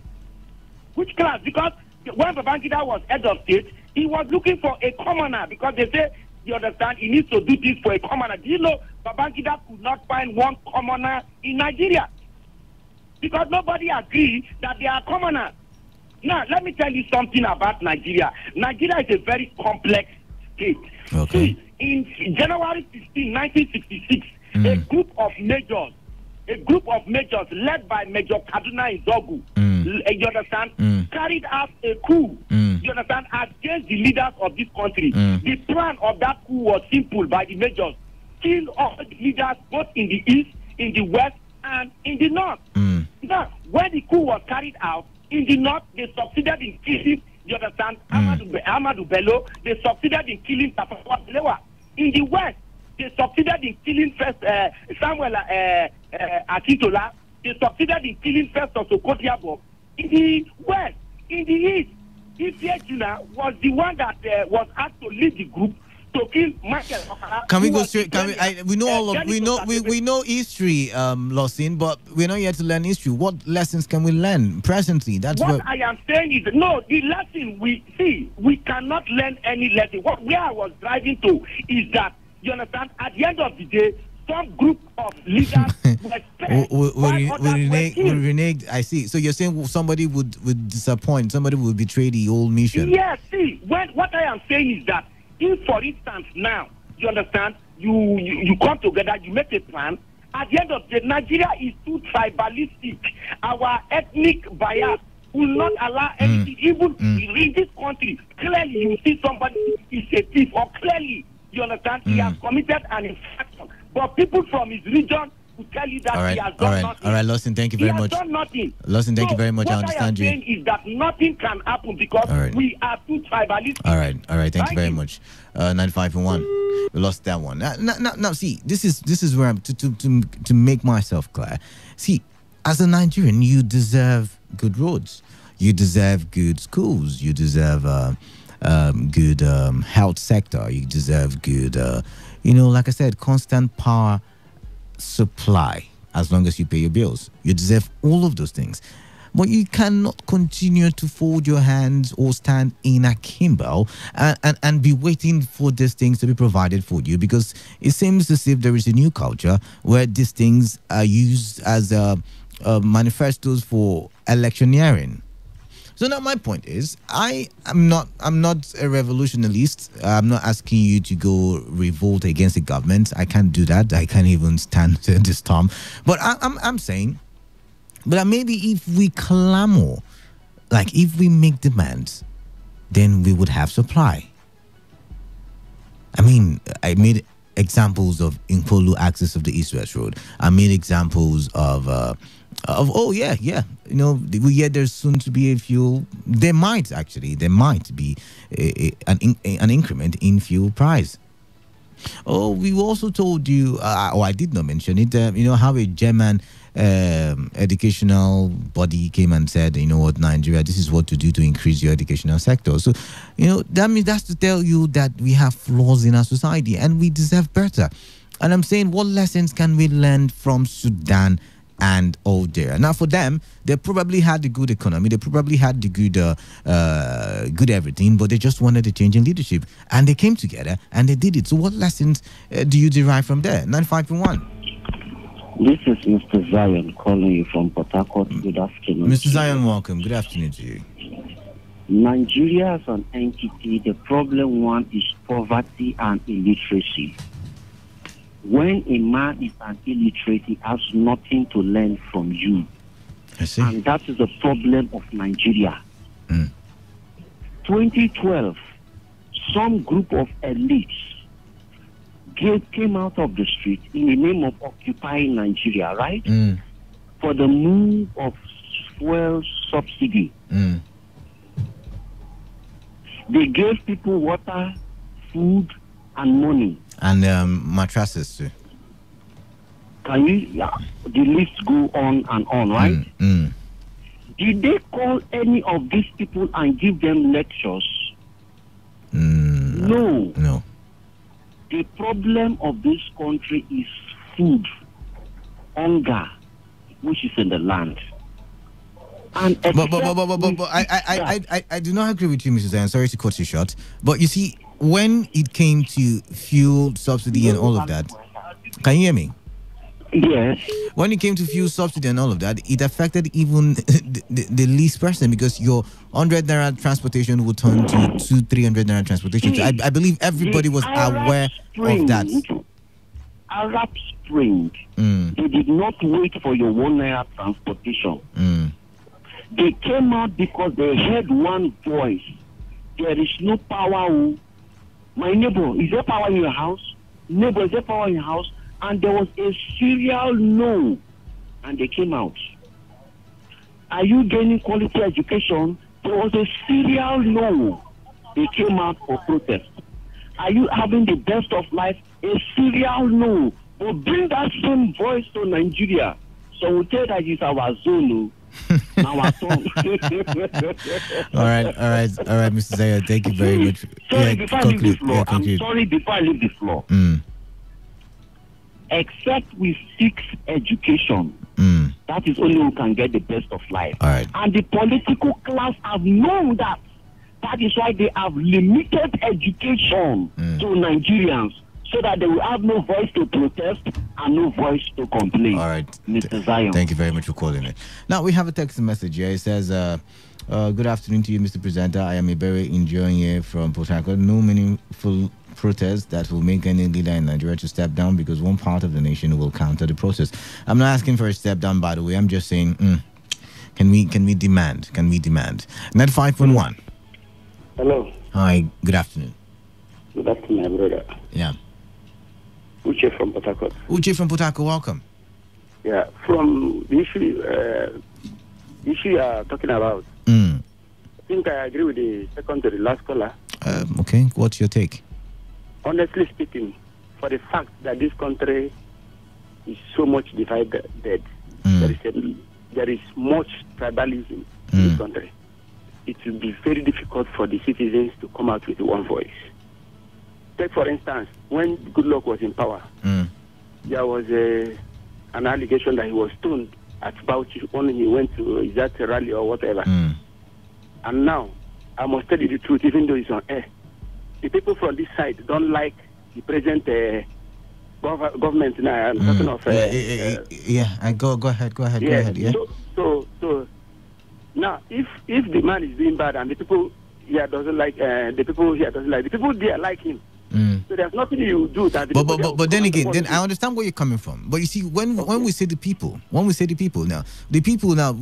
Which class? Because when Babangida was head of state, he was looking for a commoner because they say, you understand, he needs to do this for a commoner. Do you know Babangida could not find one commoner in Nigeria because nobody agreed that they are commoners. Now, let me tell you something about Nigeria. Nigeria is a very complex state. Okay. See, in January 16, 1966, a group of majors led by Major Kaduna Izogu, you understand, carried out a coup, you understand, against the leaders of this country. The plan of that coup was simple by the majors. Kill all the leaders both in the east, in the west, and in the north. Now, when the coup was carried out, in the north, they succeeded in killing, you understand, Amadou Bello. They succeeded in killing Tafawa Balewa. In the west, they succeeded in killing first Samuel Akintola. They succeeded in killing first Osokotiabo. In the west, in the east, Ifeanyi Juna was the one that was asked to lead the group to kill Michael Okara. Can we go straight? We know all of we know history, Lawson, but we're not yet to learn history. What lessons can we learn presently? That's what I am saying is no. The lesson we cannot learn any lesson. Where I was driving to is that, you understand, at the end of the day, some group of leaders we renege. I see. So you're saying somebody would disappoint, somebody would betray the old mission. Yes. See, what I am saying is that, if, for instance, now, you understand, you come together, you make a plan, at the end of the day, Nigeria is too tribalistic. Our ethnic bias will not allow anything, even in this country. Clearly, you see somebody is a thief, or clearly, you understand, he has committed an infraction. But people from his region will tell you that he has done nothing. All right, Lawson, thank you very much. He has done nothing. Lawson, thank you very much. I understand you. What I am saying is that nothing can happen because we are too tribalistic. All right. Thank you very much. 95.1. We lost that one. Now, see, this is where I'm to make myself clear. See, as a Nigerian, you deserve good roads. You deserve good schools. You deserve good health sector. You deserve good, like I said, constant power supply as long as you pay your bills. You deserve all of those things. But you cannot continue to fold your hands or stand in a kimbo and be waiting for these things to be provided for you, because it seems as if there is a new culture where these things are used as manifestos for electioneering. So now my point is, I'm not a revolutionist. I'm not asking you to go revolt against the government. I can't do that. I can't even stand this term. But I'm saying, but maybe if we clamor, like if we make demands, then we would have supply. I mean, I made examples of Nkolu access of the East-West Road. I made examples of we hear there's soon to be a fuel. There might be an increment in fuel price. Oh, we also told you, I did not mention it, how a German educational body came and said, you know what, Nigeria, this is what to do to increase your educational sector. So, that means that's to tell you that we have flaws in our society and we deserve better. And I'm saying, what lessons can we learn from Sudan and Algeria? Now, for them, they probably had the good economy, they probably had the good everything, but they just wanted a change in leadership, and they came together and they did it. So, what lessons do you derive from there? 95.1. This is Mr. Zion calling you from Port Harcourt. Good afternoon. Mr. Zion, welcome. Good afternoon to you. Nigeria as an entity, the problem one is poverty and illiteracy. When a man is an illiterate, he has nothing to learn from you. I see. And that is the problem of Nigeria. 2012, some group of elites came out of the street in the name of occupying Nigeria, right? For the move of fuel subsidy. They gave people water, food, and money. And mattresses too. Can you? Yeah, the list go on and on, right? Did they call any of these people and give them lectures? No. No. The problem of this country is food, hunger, which is in the land. And but I do not agree with you, Mrs. Zion. Sorry to cut you short. But you see, when it came to fuel subsidy and all of that, can you hear me? Yes. When it came to fuel subsidy and all of that, it affected even the least person, because your 100 naira transportation would turn to 200-300 naira transportation. So I believe everybody was aware of that. Arab Spring, they did not wait for your 1 naira transportation. They came out because they heard one voice. There is no power. My neighbor, is there power in your house? Neighbor, is there power in your house? And there was a serial no. And they came out. Are you gaining quality education? There was a serial no. They came out for protest. Are you having the best of life? A serial no. But bring that same voice to Nigeria. So we'll tell that it's our zone. Our all right, Mr. Zaya, thank you very much. Sorry, before I leave the floor, I'm sorry, before I leave the floor. Except we seek education, that is only who can get the best of life. All right. And the political class have known that. That is why they have limited education to Nigerians, so that they will have no voice to protest and no voice to complain. All right. Mr. Zion. Thank you very much for calling it. Now, we have a text message here. It says, good afternoon to you, Mr. Presenter. I am a very enjoying here from Port Harcourt. No meaningful protest that will make any leader in Nigeria to step down, because one part of the nation will counter the process. I'm not asking for a step down, by the way. I'm just saying, can we demand? 95.1. Hello. Hi, good afternoon. Good afternoon, my brother. Yeah. Uche from Port Harcourt. Uche from Port Harcourt, welcome. Yeah, from the issue you are talking about, I think I agree with the second to the last caller. Okay, what's your take? Honestly speaking, for the fact that this country is so much divided, there is much tribalism in this country. It will be very difficult for the citizens to come out with one voice. Take, for instance, when Goodluck was in power, there was an allegation that he was stoned at Bauchi when he went to that rally or whatever. And now, I must tell you the truth, even though it's on air. The people from this side don't like the present government now. I'm talking of... Go ahead. Yeah. So now, if the man is doing bad and the people here doesn't like, the people there like him. So there's nothing you do that. But then again, I understand where you're coming from. But you see, when we say the people now, we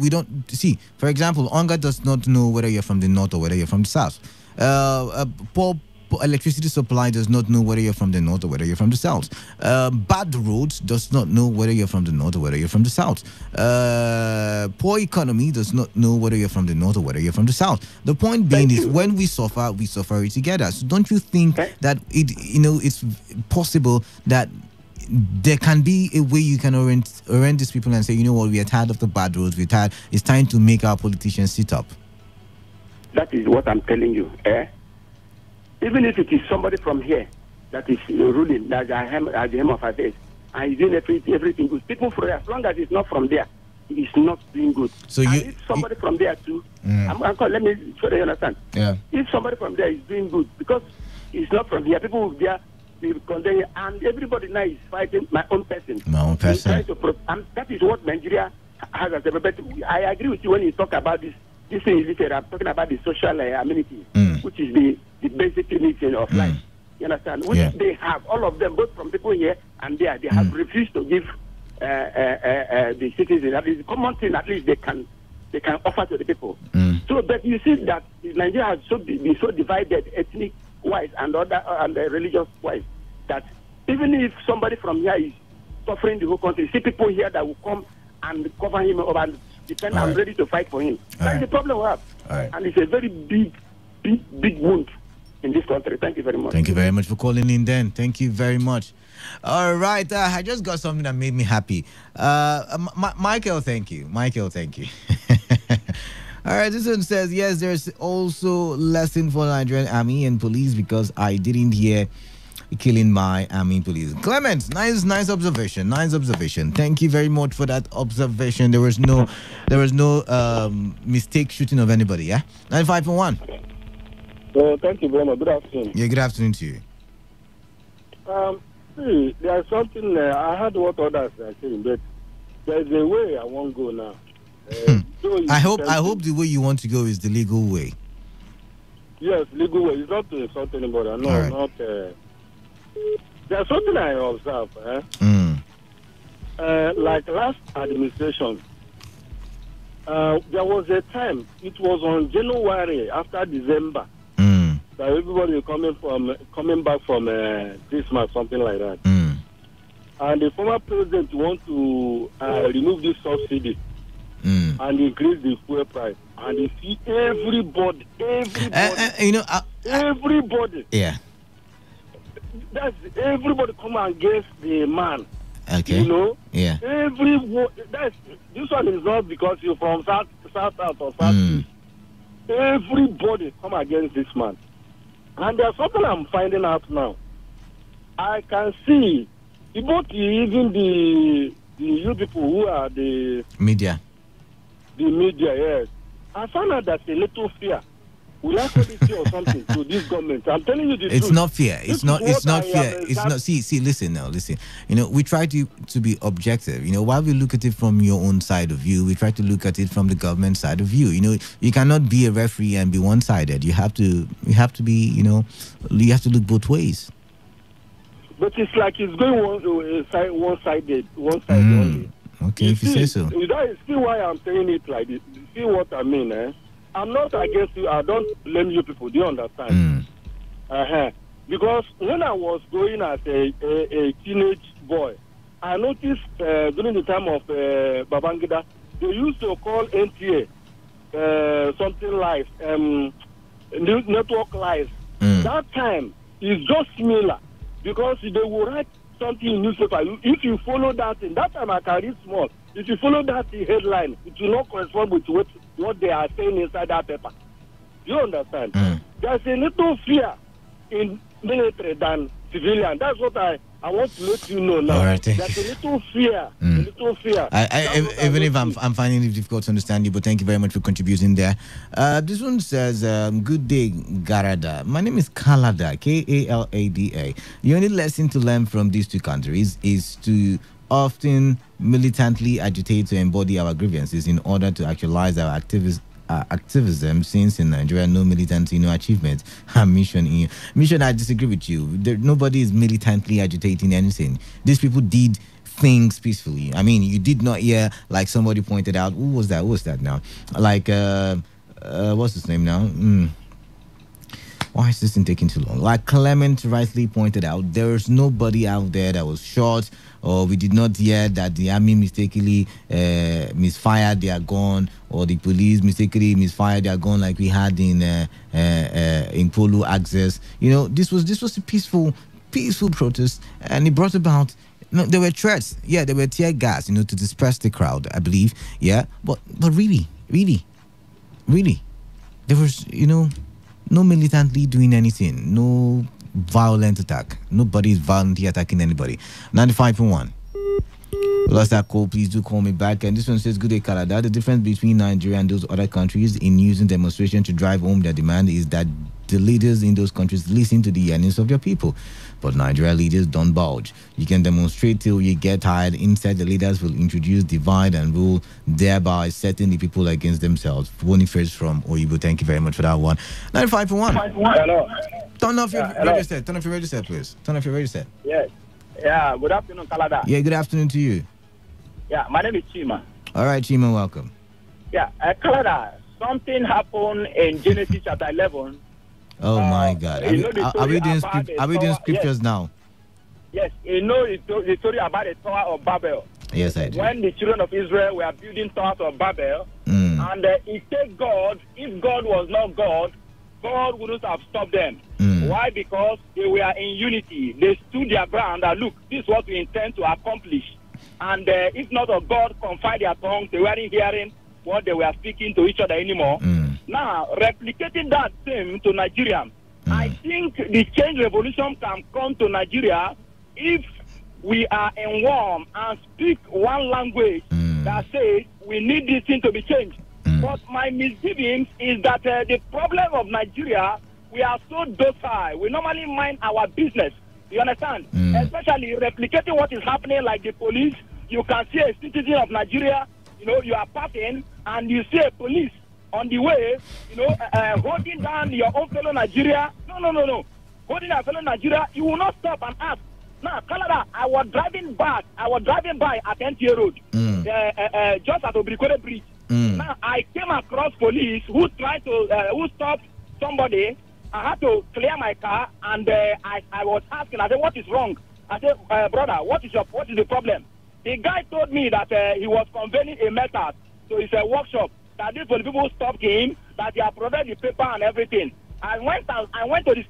don't see. For example, Onga does not know whether you're from the north or whether you're from the south. Poor electricity supply does not know whether you're from the north or whether you're from the south. Bad roads does not know whether you're from the north or whether you're from the south. Poor economy does not know whether you're from the north or whether you're from the south. The point being is when we suffer it together. So don't you think that it's possible that there can be a way you can orient these people and say, you know what, we are tired of the bad roads, it's time to make our politicians sit up? That is what I'm telling you. Even if it is somebody from here that is ruling, at the helm of affairs, and he's doing everything good, people from there, as long as it's not from there, it's not doing good. So if somebody from there too, let me so that you understand. Yeah. If somebody from there is doing good, because it's not from here, people will there will condemn, and everybody now is fighting my own person. That is what Nigeria has as a. But I agree with you when you talk about this. This thing is I'm talking about the social amenities, which is the basic needs of life. You understand? Which they have, all of them, both from people here and there, they have refused to give the citizens. That is the common thing, at least they can offer to the people. So, but you see that Nigeria has been so divided, ethnic wise and religious wise, that even if somebody from here is suffering the whole country, see people here that will come and cover him over and defend and ready to fight for him. That's the problem we have. And it's a very big wound in this country. Thank you very much. Thank you very much for calling in then. Thank you very much. All right. I just got something that made me happy. Michael, thank you. All right, this one says, yes, there's also lesson for Nigerian army and police because I didn't hear killing my army police. Clement, nice observation. Thank you very much for that observation. There was no mistake shooting of anybody, yeah? 95.1. So thank you very much. Good afternoon. Yeah, good afternoon to you. See, there's something, I heard what others are saying, but there's a way I won't go now. I hope the way you want to go is the legal way. Yes, legal way. It's not to insult anybody. No, not. There's something I observe. Like last administration, there was a time. It was on January after December that everybody coming back from Christmas, something like that. And the former president want to remove this subsidy. And increase the fuel price, and you see everybody, everybody. Yeah. That's everybody come against the man. Okay. You know. Yeah. This one is not because you're from south or south. Everybody come against this man, and there's something I'm finding out now. I can see even the you people who are the media. The media, yes. I found out that a little fear. Will I call it fear or something to this government? I'm telling you the truth. It's not fear. It's not fear. It's not. See. Listen now. Listen. We try to be objective. While we look at it from your own side of view, we try to look at it from the government side of view. You cannot be a referee and be one-sided. You have to be. You have to look both ways. But it's like it's going one-sided only. Okay, if you say so. That is still why I'm saying it like this. You see what I mean, I'm not against you. I don't blame you people. Do you understand? Because when I was going as a teenage boy, I noticed during the time of Babangida, they used to call NTA something live, network live. That time is just similar because they will write something in newspaper. If you follow that in that time, I can read small. If you follow that headline, it will not correspond with what they are saying inside that paper. You understand? There's a little fear in military than civilian. That's what I want to let you know now. All right, there's a little fear. A little fear. Even if I'm finding it difficult to understand you, but thank you very much for contributing there. This one says, good day, Garada. My name is Kalada, Kalada. The only lesson to learn from these two countries is to often militantly agitate to embody our grievances in order to actualize our activism, since in Nigeria, no militancy, no achievement. Mission, I disagree with you. Nobody is militantly agitating anything. These people did things peacefully. I mean, you did not hear, like somebody pointed out, who was that now? Like, what's his name now? Why is this thing taking too long? Like Clement rightly pointed out, there is nobody out there that was shot, or we did not hear that the army mistakenly misfired their gun, or the police mistakenly misfired their gun, like we had in Polo Access. You know, this was a peaceful protest, and it brought about. No, there were threats. Yeah, there were tear gas, to disperse the crowd, I believe. Yeah, but really, there was, no militantly doing anything, no violent attack. Nobody is violently attacking anybody. 95.1. Lost that call, please do call me back. And this one says, good day, Canada. The difference between Nigeria and those other countries in using demonstration to drive home their demand is that the leaders in those countries listen to the yearnings of their people. But Nigeria leaders don't budge. You can demonstrate till you get tired. Instead, the leaders will introduce divide and rule, thereby setting the people against themselves. Boniface from Oyibo, thank you very much for that one. 95.1. Hello. Turn off your radio set. Turn off your radio set, please. Turn off your radio set. Yes. Yeah, good afternoon, Canada. Yeah, good afternoon to you. Yeah, my name is Chima. All right, Chima, welcome. Yeah, Canada, something happened in Genesis chapter 11. Oh my God! Are we doing scriptures now? Yes, you know the story about the Tower of Babel. Yes, I do. When the children of Israel were building Towers of Babel, and it said God, if God was not God, God wouldn't have stopped them. Why? Because they were in unity. They stood their ground and look, this is what we intend to accomplish. And if not of God confide their tongues, they weren't hearing what they were speaking to each other anymore. Now, replicating that same to Nigeria, I think the change revolution can come to Nigeria if we are in warm and speak one language that says we need this thing to be changed. But my misgivings is that the problem of Nigeria, we are so docile. We normally mind our business. You understand? Especially replicating what is happening like the police. You can see a citizen of Nigeria, you are passing and you see a police on the way, holding down your own fellow Nigeria. No. Holding our fellow Nigeria, you will not stop and ask. Now, Canada, I was driving by at NTA Road, just at Obrikore Bridge. Now, I came across police who stopped somebody. I had to clear my car, and I was asking, I said, what is wrong? I said, brother, what is the problem? The guy told me that he was conveying a method to his workshop. That these people stopped him, that they have provided the paper and everything. I went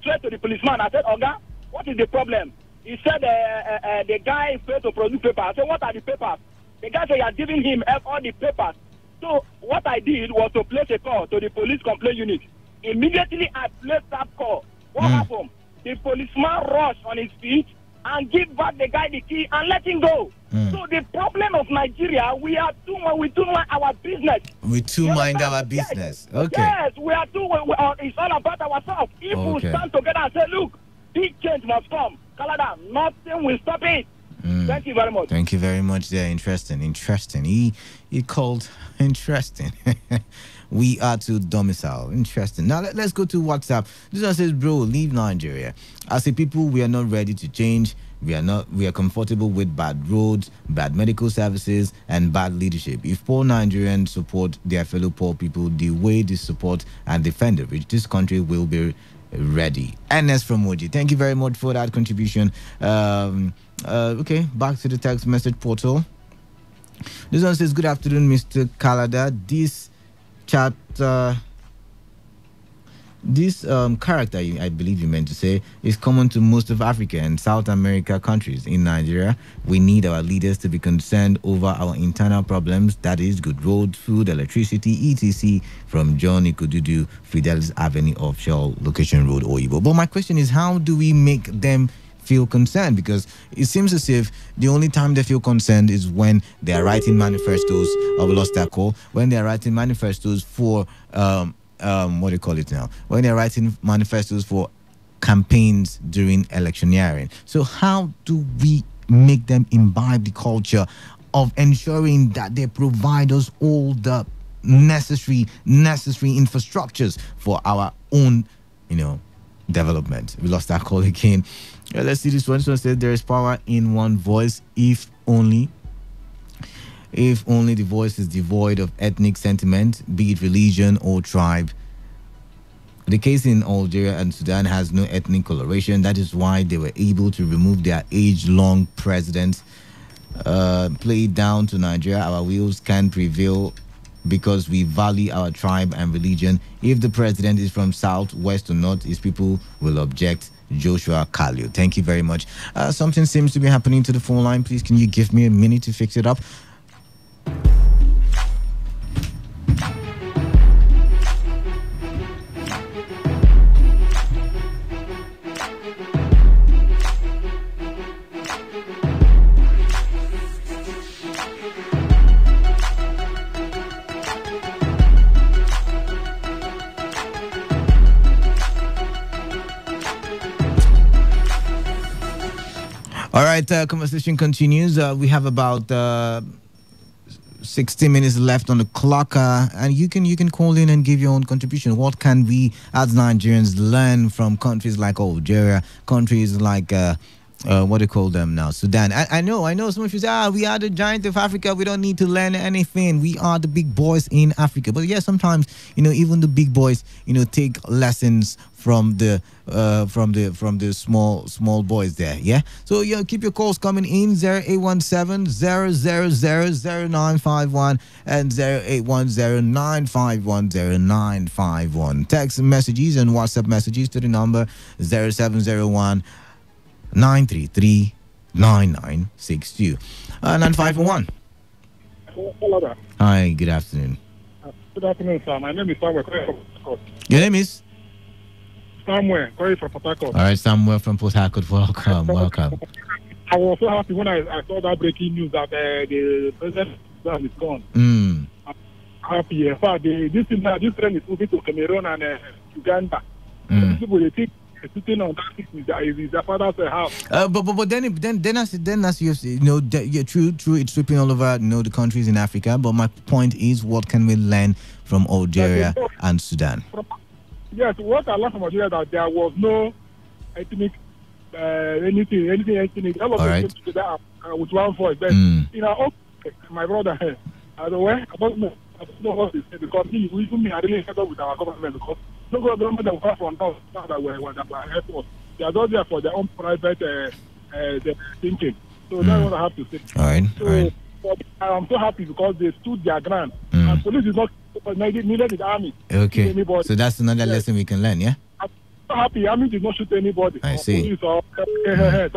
straight to the policeman. I said, Oga, what is the problem? He said the guy failed to produce paper. I said, what are the papers? The guy said, you are giving him all the papers. So what I did was to place a call to the police complaint unit. Immediately I placed that call. What happened? The policeman rushed on his feet and give back the guy the key and let him go. So the problem of Nigeria, we do mind our business. We too mind our business. Okay. Yes, it's all about ourselves. If we stand together and say, look, big change must come, Canada, nothing will stop it. Thank you very much. Thank you very much there. Interesting. He called interesting. We are to domicile. Interesting. Now let's go to WhatsApp. This one says, bro, leave Nigeria. As a people, we are not ready to change. We are comfortable with bad roads, bad medical services, and bad leadership. If poor Nigerians support their fellow poor people the way they support and defend the rich, this country will be ready. Ernest from Moji, thank you very much for that contribution. Okay, back to the text message portal. This one says, good afternoon, Mr. Kalada. This character, I believe you meant to say, is common to most of Africa and South America countries. In Nigeria, we need our leaders to be concerned over our internal problems, that is, good roads, food, electricity, etc. From John Ikududu, Fidelis Avenue Offshore Location Road, Oyibo. But my question is, how do we make them feel concerned? Because it seems as if the only time they feel concerned is when they are writing manifestos. We lost that call. When they are writing manifestos for what do you call it now? When they're writing manifestos for campaigns during electioneering. So how do we make them imbibe the culture of ensuring that they provide us all the necessary infrastructures for our own, development? We lost that call again. Let's see this one. This one says, there is power in one voice, if only the voice is devoid of ethnic sentiment, be it religion or tribe. The case in Algeria and Sudan has no ethnic coloration. That is why they were able to remove their age-long president. Play it down to Nigeria. Our wills can prevail because we value our tribe and religion. If the president is from south, west, or north, his people will object. Joshua Kalio. Thank you very much. Something seems to be happening to the phone line. Please, can you give me a minute to fix it up? All right, conversation continues. We have about 60 minutes left on the clock, and you can call in and give your own contribution. What can we as Nigerians learn from countries like Algeria, countries like what do you call them now? Sudan. I know some of you say, we are the giant of Africa. We don't need to learn anything. We are the big boys in Africa. But yeah, sometimes, even the big boys, take lessons from the small boys there. Yeah. So keep your calls coming in 0817-000-0951 and 0810-951-0951. Text messages and WhatsApp messages to the number 0701 933-9962. 951. Hello there. Hi, good afternoon. Good afternoon, sir. My name is Samuel. Your name is? Samuel, calling from Port Harcourt. All right, Samuel from Port Harcourt. Welcome. I was so happy when I saw that breaking news that the president is gone. I'm happy. In fact, this train is moving to Cameroon and Uganda. People, they think sitting on that is their father's house. But then as you say, true, it's sweeping all over, the countries in Africa. But my point is, what can we learn from Algeria and Sudan? Yes, what I learned from Algeria that there was no ethnic anything ethnic. All of us came together with one voice. But my brother, I don't know what to say because even me, I really fed up with our government because no government that was from us that were help us. They are not there for their own private thinking. So that's what I have to say. All right. I'm so happy because they stood their ground. And police is not needed the army. Okay. So that's another lesson we can learn, yeah? I'm so happy. Army did not shoot anybody. I see. So I'm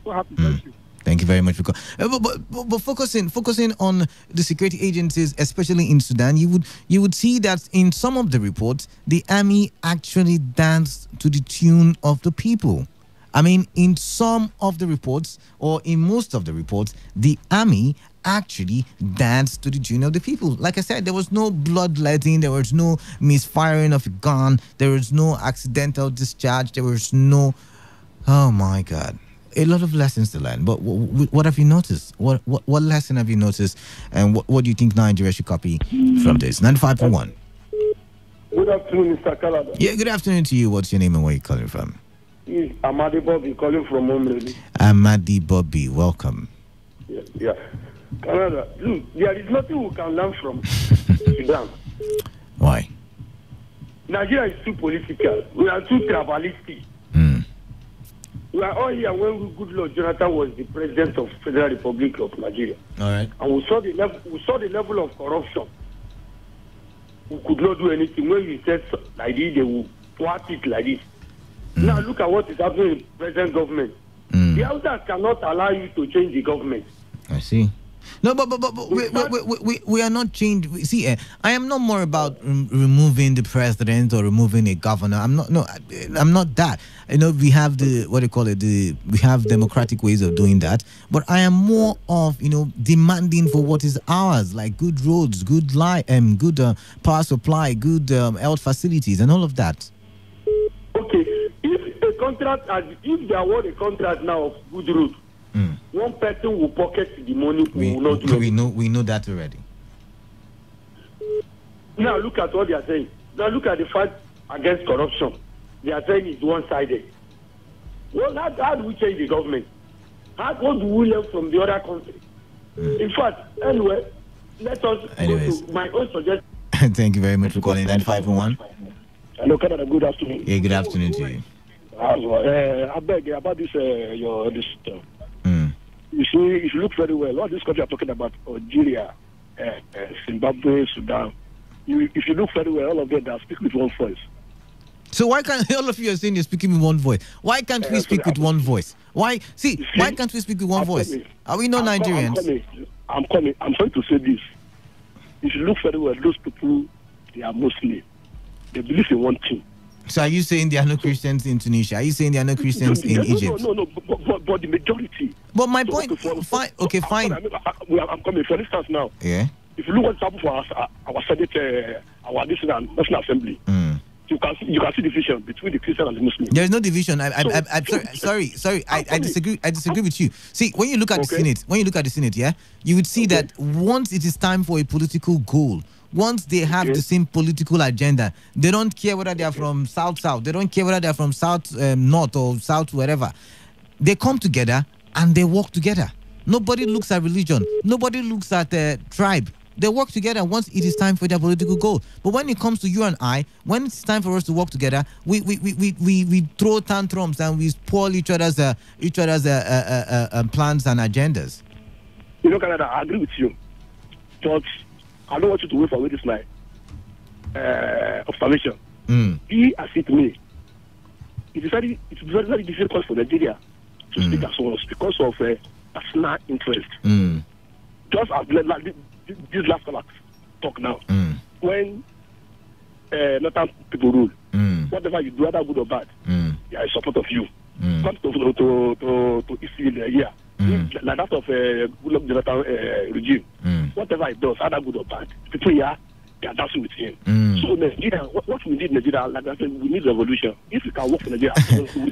so happy. Thank you. Thank you very much for but focusing on the security agencies, especially in Sudan, you would see that in some of the reports, the army actually danced to the tune of the people. I mean, in some of the reports, or in most of the reports, the army actually danced to the tune of the people. Like I said, there was no bloodletting, there was no misfiring of a gun, there was no accidental discharge, there was no... Oh my God. A lot of lessons to learn. But what have you noticed? What lesson have you noticed? And what do you think Nigeria should copy from this? 95.1. Good afternoon, Mr. Kalada. Yeah, good afternoon to you. What's your name and where you calling from? It's Amadi Bobby calling from Omreli. Amadi Bobby, welcome. Yeah. Canada, look, there is nothing we can learn from Sudan. Why? Nigeria is too political. We are too tribalistic. We are all here when Goodluck Jonathan was the president of Federal Republic of Nigeria. All right. And we saw the level of corruption. We could not do anything. When we said like this, they will thwart it like this. Now look at what is happening in the present government. The elders cannot allow you to change the government. I see. No, but we are not changed. See, I am not more about removing the president or removing a governor. I'm not that. We have we have democratic ways of doing that. But I am more of demanding for what is ours, like good roads, good power supply, good health facilities, and all of that. Okay, if there were a contract now of good roads. One person will pocket the money. We know that already. Now look at what they are saying. Now look at the fight against corruption. They are saying it's one-sided. Well, how do we change the government? What do we learn from the other country? In fact, anyway, let us go to my own suggestion. Thank you very much for calling 951. Hello, Canada. Good afternoon. Yeah, good afternoon to you. I beg about this. You see, if you look very well, all these countries are talking about Algeria, Zimbabwe, Sudan. If you look very well, all of them are speaking with one voice. So why can't all of you are saying you're speaking with one voice? Why can't we speak with one voice? Why can't we speak with one voice? Are we not Nigerians? I'm coming. I'm trying to say this. If you look very well, those people, they are Muslim. They believe in one thing. So are you saying there are no Christians in Tunisia? Are you saying there are no Christians in Egypt? No, but the majority. But my point, fine. I'm coming. For instance now, yeah. If you look what's happened for our Senate, our National Assembly, you can see division between the Christian and the Muslim. There is no division. I'm sorry. I disagree. I disagree with you. See, when you look at the Senate, yeah, you would see that once it is time for a political goal, once they have the same political agenda, they don't care whether they are from South. They don't care whether they are from South North or South wherever. They come together and they work together. Nobody looks at religion. Nobody looks at tribe. They work together once it is time for their political goal. But when it comes to you and I, when it's time for us to work together, we throw tantrums and we spoil each other's plans and agendas. You know, Canada, I agree with you, but I don't want you to wait for this my observation. He as it may, it's very difficult for Nigeria to speak as well because of personal interest. Just as this last talk now, when northern people rule, whatever you do, whether good or bad, they are in support of you. Come to Israel here, like that of Goodluck Jonathan regime, whatever it does, either good or bad, people here, they are dancing with him. So Nigeria, what we need in Nigeria, like I said, we need revolution. If we can work in Nigeria,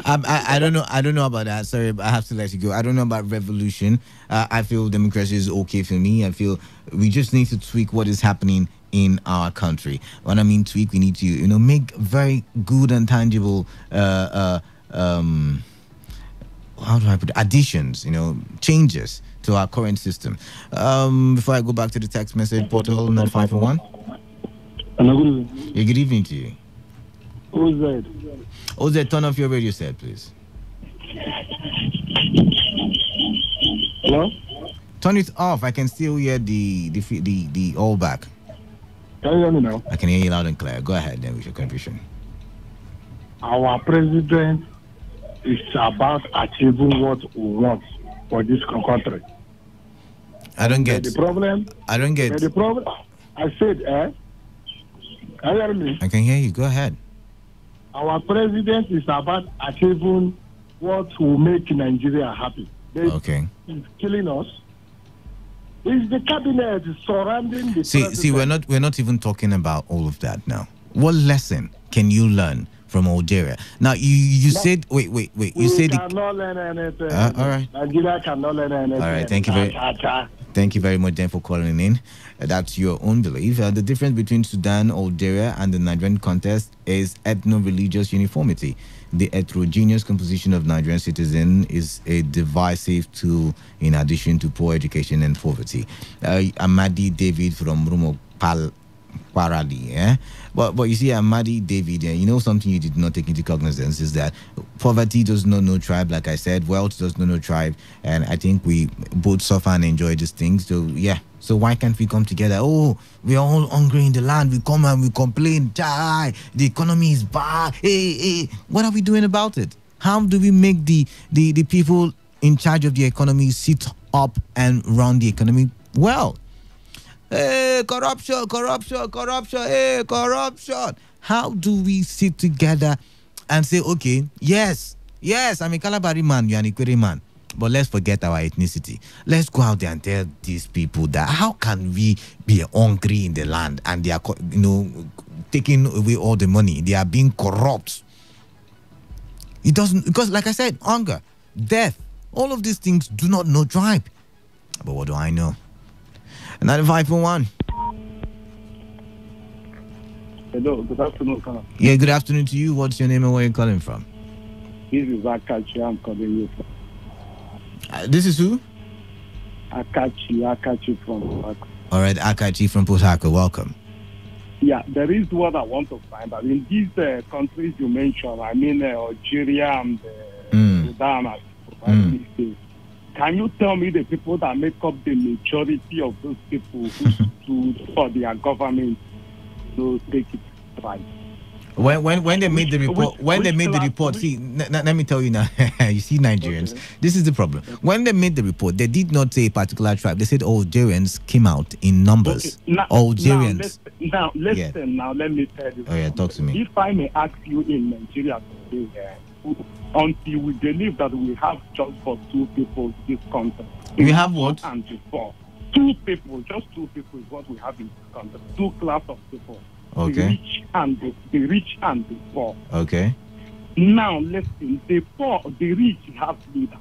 I don't know about that. Sorry, but I have to let you go. I don't know about revolution. I feel democracy is okay for me. I feel we just need to tweak what is happening in our country. When I mean tweak, we need to make very good and tangible how do I put it? Additions, changes to our current system. Before I go back to the text message portal, 95.1. Hello, good evening. Yeah, good evening to you. OZ, turn off your radio set, please. Hello? Turn it off. I can still hear the all back. Can you hear me now? I can hear you loud and clear. Go ahead then with your contribution. Our president is about achieving what we want for this country. I don't get the problem. The problem. I said, can you hear me? I can hear you. Go ahead. Our president is about achieving what will make Nigeria happy. He's killing us. It's the cabinet surrounding the president. See, we're not even talking about all of that now. What lesson can you learn from Algeria? Now you said wait. You said cannot learn anything. All right. Nigeria cannot learn anything. All right. Thank you very much then for calling in. That's your own belief. The difference between Sudan, Algeria, and the Nigerian contest is ethno-religious uniformity. The heterogeneous composition of Nigerian citizens is a divisive tool in addition to poor education and poverty. Amadi David from Rumo Parali, But you see, Amadi David, something you did not take into cognizance is that poverty does not know tribe, like I said, wealth does not know tribe, and I think we both suffer and enjoy these things. So yeah, so why can't we come together? Oh, we are all hungry in the land. We come and we complain. The economy is bad. Hey, what are we doing about it? How do we make the people in charge of the economy sit up and run the economy well? Hey, corruption, hey, corruption. How do we sit together and say, okay, yes, I'm a Calabari man, you're an Ikwere man, but let's forget our ethnicity. Let's go out there and tell these people that how can we be hungry in the land and they are, taking away all the money. They are being corrupt. It doesn't, because like I said, hunger, death, all of these things do not know tribe. But what do I know? 95.1. Hello, good afternoon, Colonel. Yeah, good afternoon to you. What's your name and where you're calling from? This is Akachi. I'm calling you from. This is who? Akachi from Port Harcourt. All right, Akachi from Port Harcourt. Welcome. Yeah, there is what I want to find out. In these countries you mentioned, I mean Algeria and Sudan, can you tell me the people that make up the majority of those people who for their government to take it right? When they made the report, see, let me tell you now. You see, Nigerians, this is the problem. When they made the report, they did not say a particular tribe. They said Algerians came out in numbers. Algerians. Now, listen. Now, let me tell you. Oh yeah, talk to me. If I may ask you, in Nigeria today, until we believe that we have just for two people this country. We have what? And before. Two people, just two people is what we have in this country. Two class of people. Okay. The rich and the poor. Okay. Now listen, the rich have leaders,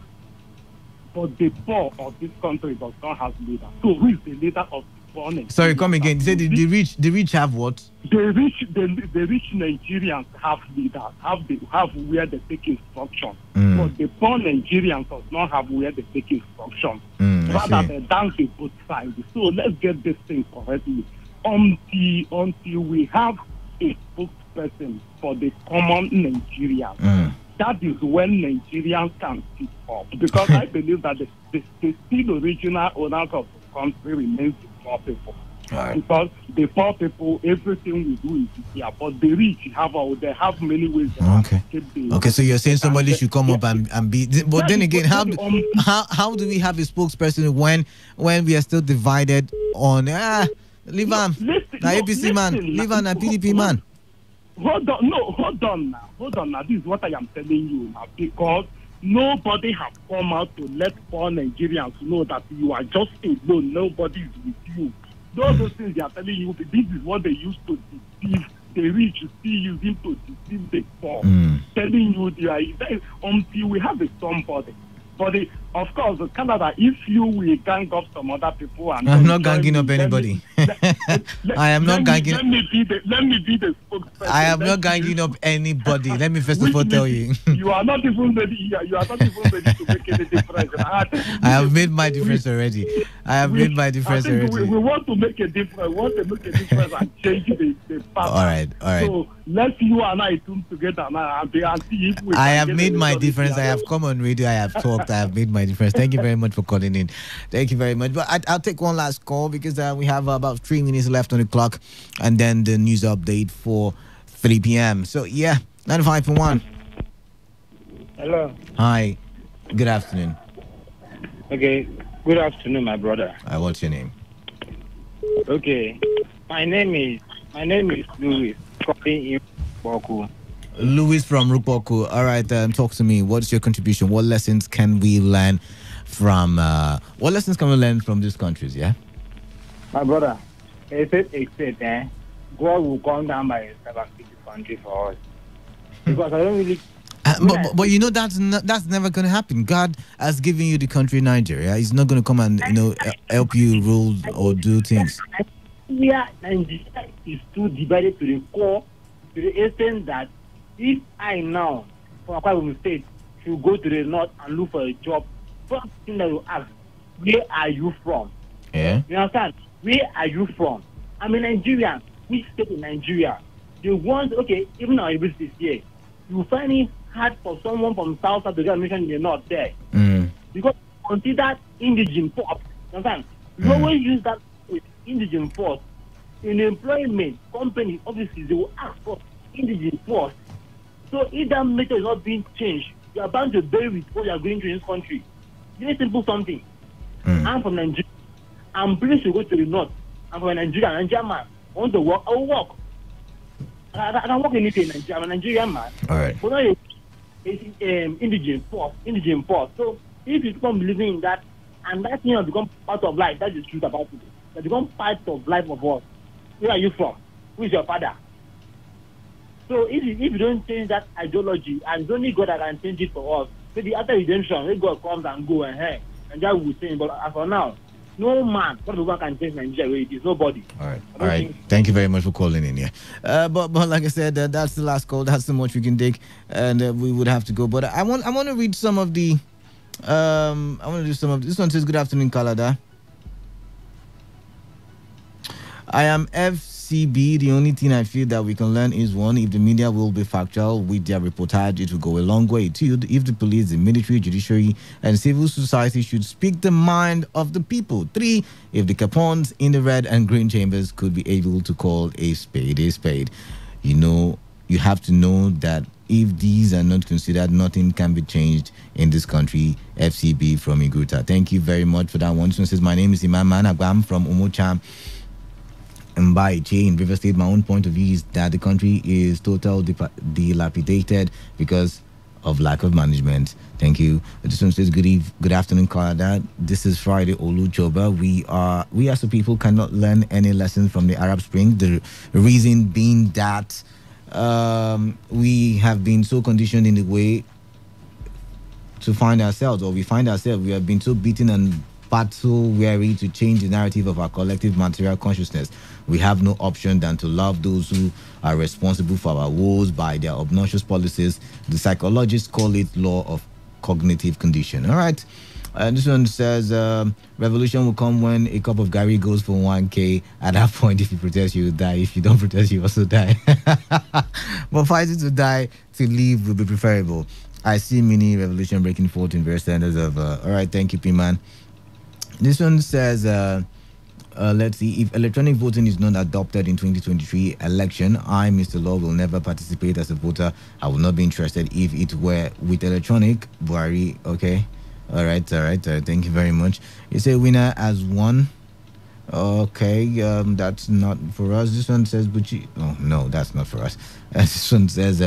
but the poor of this country does not have leaders. So who is the leader of the poor? Sorry, come again. You said the rich have what? The rich Nigerians have leaders, have where they take instruction. But the poor Nigerians does not have where they take instruction. Rather they dance with both sides. So let's get this thing correctly. Until we have a spokesperson for the common Nigerians, that is when Nigerians can speak up. Because I believe that the still original owners of the country remains the poor people. Right. Because the poor people, everything we do is here. But the rich they have many ways. Okay, so you're saying somebody should come up and be. But then again, how do we have a spokesperson when we are still divided on? Leave on. Now APC man. Leave on a PDP man. Hold on now. This is what I am telling you now. Because nobody has come out to let poor Nigerians know that you are just alone. Nobody is with you. Those things they are telling you, this is what they used to deceive the rich, still using to deceive the poor. Telling you until we have a somebody. But of course, Canada, if you will gang up some other people, and I'm not ganging up anybody. I am not ganging. Let me be the spokesperson. I am not ganging up anybody. Let me first of all tell you. You are not even ready. You are not even ready to make any difference. I have made my difference already. We want to make a difference. We want to make a difference and change the path. All right. So let's you and I come together now and see if we. I have made my difference. I have come on radio. I have talked. I have made my difference. Thank you very much for calling in. Thank you very much. But I'll take one last call because we have about 3 minutes left on the clock, and then the news update for 3 p.m. So yeah, 95.1. Hello. Hi. Good afternoon. Okay. Good afternoon, my brother. What's your name? Okay. My name is Louis. Calling in Boku. Louis from Rupoku. All right, talk to me. What's your contribution? What lessons can we learn from these countries? Yeah, my brother. Except, God will come down by himself and fix this country for us. Because I don't really. But you know that's never going to happen. God has given you the country Nigeria. He's not going to come and help you rule or do things. Nigeria is too divided to the core, to the extent that if I now, from Akwa State, should go to the north and look for a job, first thing that you ask, where are you from? Yeah. You understand? Where are you from? I'm a Nigerian. Which state in Nigeria? The ones, even our universities here, you find it hard for someone from South to get admission in the north there. Because consider indigent force. You understand? You always use that with indigent force. In employment, companies, obviously, they will ask for indigent force. So if that method is not being changed, you are bound to bear with what you are going through in this country. Very simple something. I'm from Nigeria. I'm pleased to go to the north. I'm from Nigeria. Nigerian man. I want to work. I will work. I can work anything in Nigeria. I'm a Nigerian man. All right. But now it's indigent force. So if you become living in that, and that thing has become part of life, that's the truth about it. It become part of life of us. Where are you from? Who is your father? So if you don't change that ideology, and only God that can change it for us, maybe after redemption, when God comes and go and that will change. But as for now, no man, what can change Nigeria where it is? Nobody. All right. Thank you very much for calling in here. But like I said, that's the last call. That's so much we can take, and we would have to go. But I want to read some of the. I want to do some of this one. Says, "Good afternoon, Kalada. I am FC FCB, the only thing I feel that we can learn is one, if the media will be factual with their reportage, it will go a long way. Two, if the police, the military, judiciary, and civil society should speak the mind of the people. Three, if the capons in the red and green chambers could be able to call a spade a spade. You know, you have to know that if these are not considered, nothing can be changed in this country. FCB from Iguta. Thank you very much for that one. So says, my name is Imam Managwam from Umocham. And by in River State, my own point of view is that the country is totally dilapidated because of lack of management. Thank you. This one says, good afternoon, Canada. This is Friday, Oluchoba. We as a people cannot learn any lessons from the Arab Spring. The reason being that we have been so conditioned in the way to find ourselves, or we find ourselves, we have been so beaten and battle weary to change the narrative of our collective material consciousness. We have no option than to love those who are responsible for our woes by their obnoxious policies. The psychologists call it law of cognitive condition. All right. This one says, revolution will come when a cup of Gary goes for 1K. At that point, if you protest, you will die. If you don't protest, you also die. But fighting to die to live will be preferable. I see mini revolution breaking forth in various standards of... all right, thank you, P-Man. This one says, let's see, if electronic voting is not adopted in 2023 election, I, Mr. Law, will never participate as a voter. I will not be interested if it were with electronic. Buhari, okay. All right. Thank you very much. You say winner as one. Okay, that's not for us. This one says, Buchi. Oh, no, that's not for us. This one says,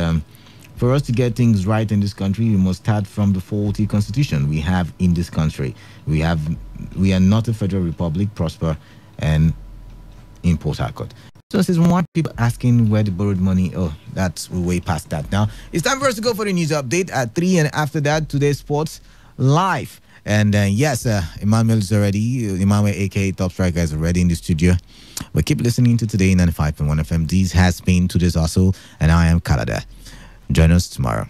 for us to get things right in this country, we must start from the faulty constitution we have in this country. We are not a federal republic, prosper, and in Port Harcourt. So it says, why people asking where the borrowed money? Oh, we're way past that now. It's time for us to go for the news update at 3, and after that, today's sports live. And yes, Emmanuel is already, Emmanuel aka Top Striker is already in the studio. But keep listening to Today 95.1 FM. This has been Today's Hustle, and I am Kalada. Join us tomorrow.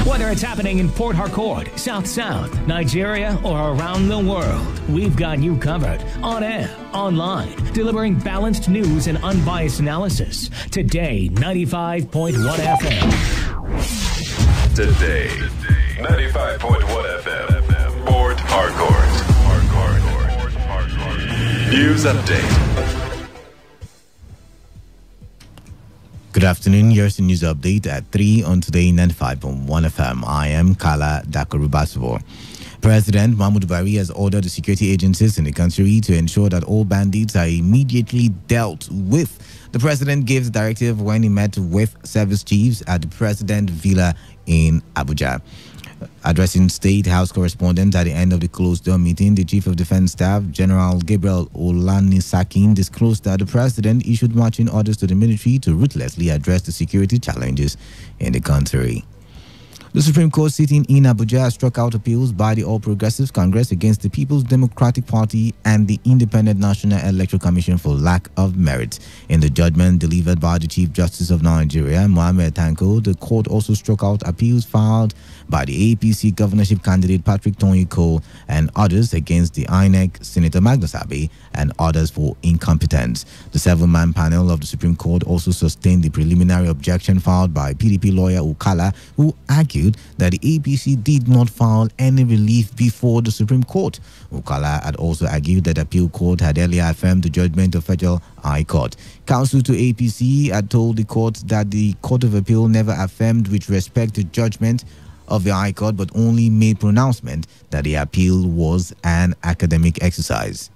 Whether it's happening in Port Harcourt, South South, Nigeria, or around the world, we've got you covered. On air, online, delivering balanced news and unbiased analysis. Today, 95.1 FM. Today, 95.1 FM. Port Harcourt. News update. Good afternoon. Here's the news update at 3 on Today 95.1 FM. I am Kala Dakarubaswo. President Mahmoud Buhari has ordered the security agencies in the country to ensure that all bandits are immediately dealt with. The president gave the directive when he met with service chiefs at the President Villa in Abuja. Addressing State House correspondents at the end of the closed-door meeting, the Chief of Defense Staff, General Gabriel Olanisakin, disclosed that the president issued marching orders to the military to ruthlessly address the security challenges in the country. The Supreme Court sitting in Abuja has struck out appeals by the All Progressives Congress against the People's Democratic Party and the Independent National Electoral Commission for lack of merit. In the judgment delivered by the Chief Justice of Nigeria, Mohammed Tanko, the court also struck out appeals filed by the APC governorship candidate Patrick Tonyiko and others against the INEC, Senator Magnus Abe, and others for incompetence. The 7-man panel of the Supreme Court also sustained the preliminary objection filed by PDP lawyer Ukala, who argued that the APC did not file any relief before the Supreme Court. Ukala had also argued that the appeal court had earlier affirmed the judgment of Federal High Court. Counsel to APC had told the court that the Court of Appeal never affirmed with respect to judgment of the High Court, but only made pronouncement that the appeal was an academic exercise.